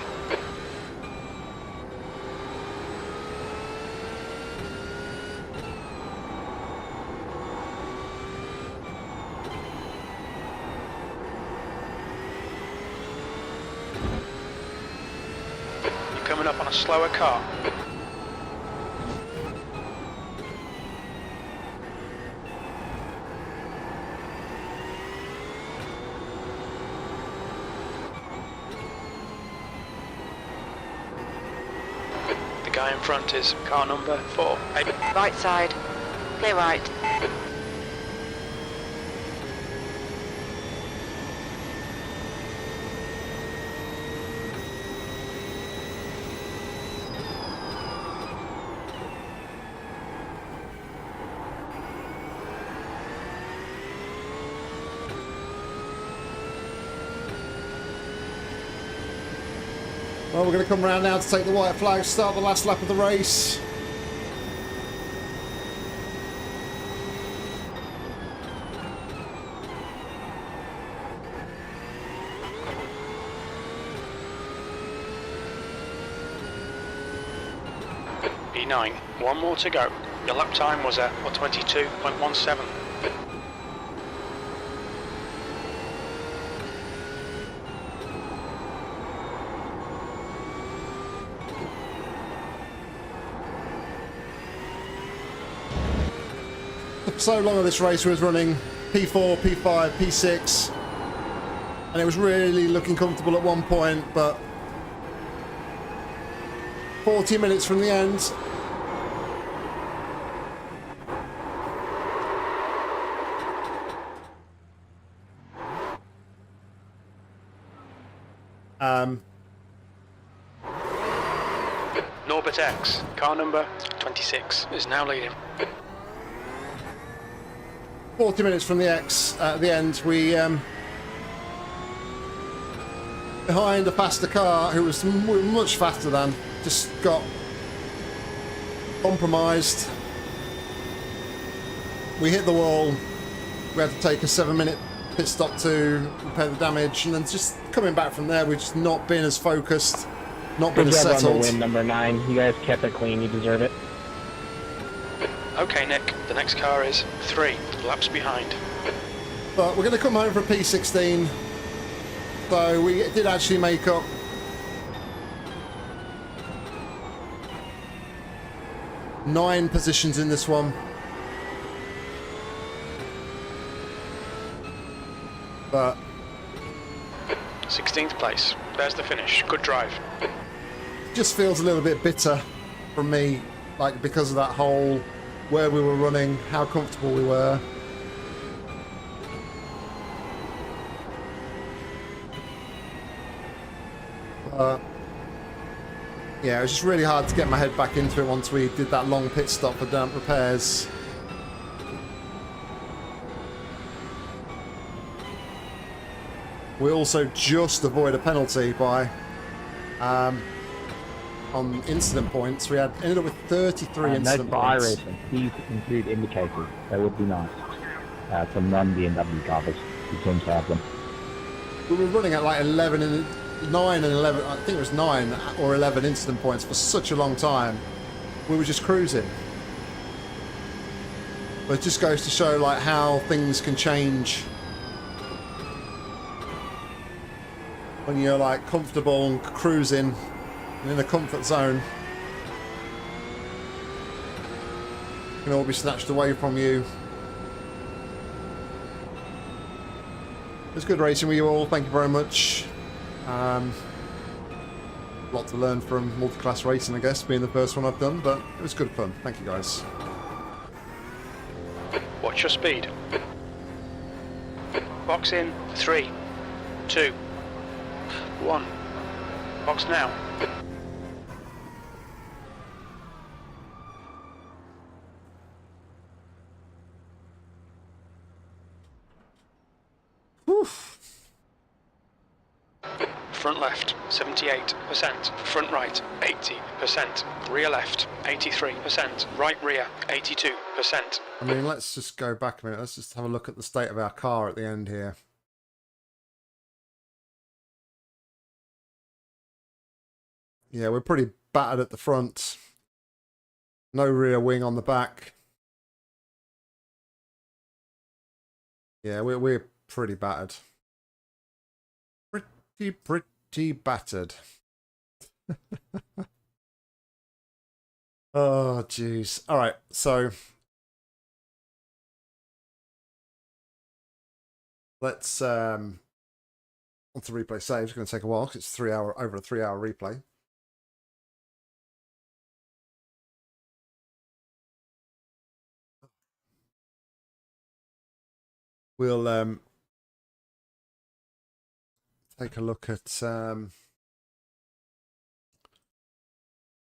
You're coming up on a slower car. The guy in front is car number 4. Right side. Clear right. Well, we're going to come around now to take the white flag, start the last lap of the race. E9, 1 more to go. Your lap time was at 22.17. So long of this race was running P4, P5, P6, and it was really looking comfortable at one point, but 40 minutes from the end, Norbert X, car number 26, is now leading. 40 minutes from the X at the end, we behind a faster car who was much faster than, just got compromised. We hit the wall. We had to take a 7-minute pit stop to repair the damage, and then just coming back from there, we've just not been as focused, not been as settled. Good job on the win, number 9. You guys kept it clean. You deserve it. Okay, Nick, the next car is 3 laps behind. But we're going to come home for a P16. So we did actually make up 9 positions in this one. But 16th place. There's the finish. Good drive. it just feels a little bit bitter from me, like because of that whole where we were running, how comfortable we were. Yeah, it was just really hard to get my head back into it once we did that long pit stop for damp repairs. We also just avoid a penalty by on incident points. We ended up with 33 incident points. iRacing, please include indicators. That would be nice. Some non-BMW drivers who tend to have them. We were running at like 11 and 9 and 11. I think it was 9 or 11 incident points for such a long time. We were just cruising. But it just goes to show like how things can change when you're like comfortable and cruising and in a comfort zone. It can all be snatched away from you. It was good racing with you all. Thank you very much. A lot to learn from multi-class racing, I guess, being the first one I've done, but it was good fun. Thank you, guys. Watch your speed. Box in 3, 2, 1. Box now. front left 78%, front right 80%, rear left 83%, right rear 82%. I mean, let's just go back a minute. Let's just have a look at the state of our car at the end here. Yeah, we're pretty battered at the front. No rear wing on the back. Yeah, we're pretty battered. Pretty battered. Oh, jeez. All right, so let's on to replay save. It's going to take a while because it's over a 3-hour replay. We'll take a look at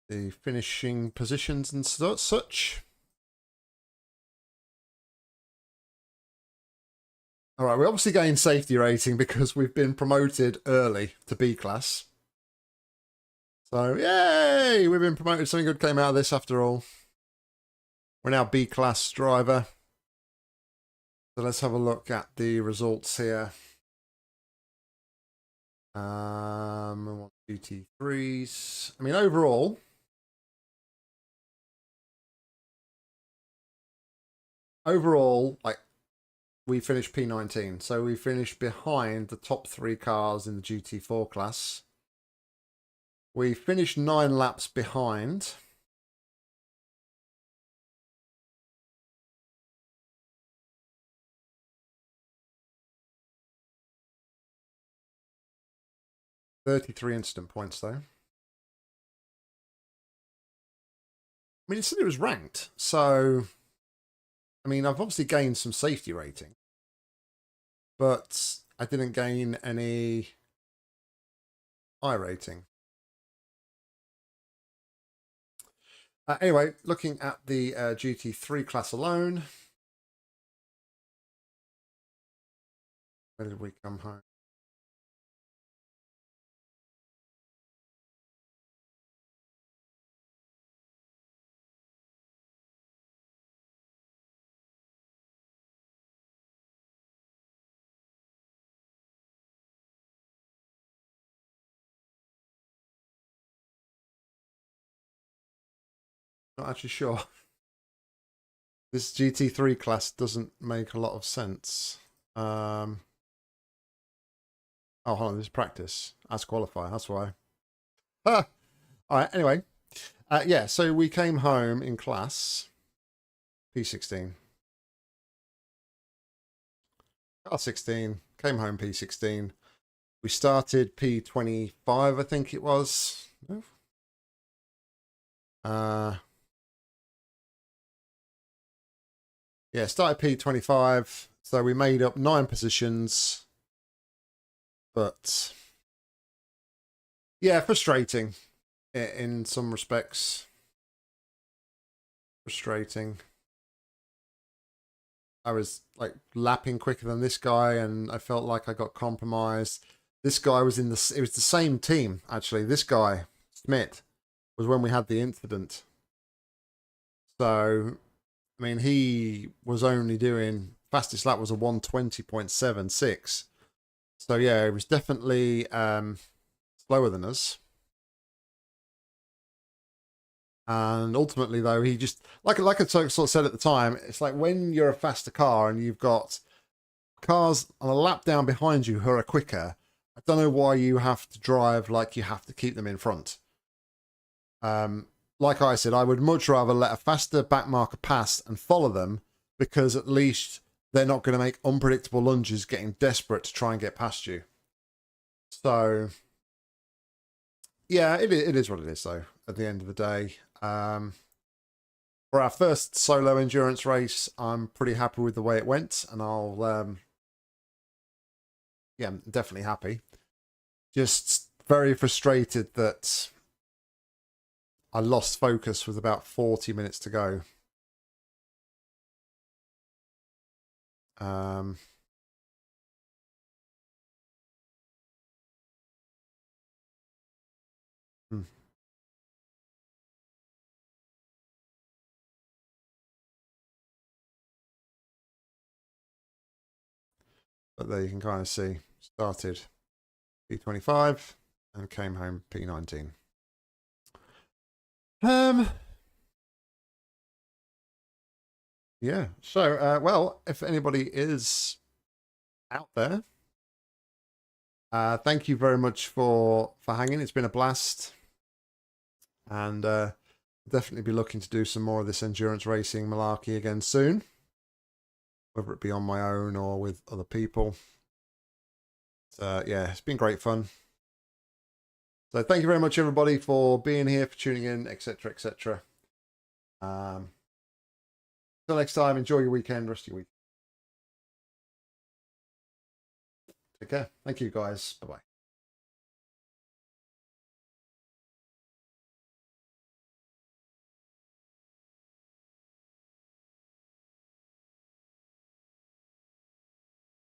the finishing positions and such. All right, we obviously gained safety rating because we've been promoted early to B class. So, yay! We've been promoted. Something good came out of this after all. We're now B class driver. So let's have a look at the results here. GT3s. I mean, overall, like, we finished P19. So we finished behind the top 3 cars in the GT4 class. We finished 9 laps behind. $33 incident points, though. I mean, it said it was ranked, so I mean, I've obviously gained some safety rating, but I didn't gain any iRating. Anyway, looking at the GT3 class alone, where did we come home? Not actually sure. This GT3 class doesn't make a lot of sense. Oh, hold on, this is practice. That's qualify, that's why. Ah! Alright, anyway. Yeah, so we came home in class P16. R16, came home P16. We started P25, I think it was. Yeah, started P25, so we made up 9 positions. But yeah, frustrating in some respects. Frustrating. I was like lapping quicker than this guy, and I felt like I got compromised. This guy was it was the same team, actually. This guy, Smith, was when we had the incident. So, I mean, he was only doing, fastest lap was a 120.76. So yeah, it was definitely slower than us. And ultimately, though, he just, like I sort of said at the time, it's like when you're a faster car and you've got cars on a lap down behind you who are quicker, I don't know why you have to drive like you have to keep them in front. Like I said, I would much rather let a faster backmarker pass and follow them, because at least they're not going to make unpredictable lunges getting desperate to try and get past you. So, yeah, it is what it is, though, at the end of the day. For our first solo endurance race, I'm pretty happy with the way it went, and yeah, I'm definitely happy. Just very frustrated that I lost focus with about 40 minutes to go. But there you can kind of see, started P25 and came home P19. Yeah, so, well, if anybody is out there, thank you very much for hanging. It's been a blast. And definitely be looking to do some more of this endurance racing malarkey again soon. Whether it be on my own or with other people. So, yeah, it's been great fun. So thank you very much, everybody, for being here, for tuning in, etc., etc. Until next time, enjoy your weekend, rest of your week. Take care. Thank you, guys. Bye-bye.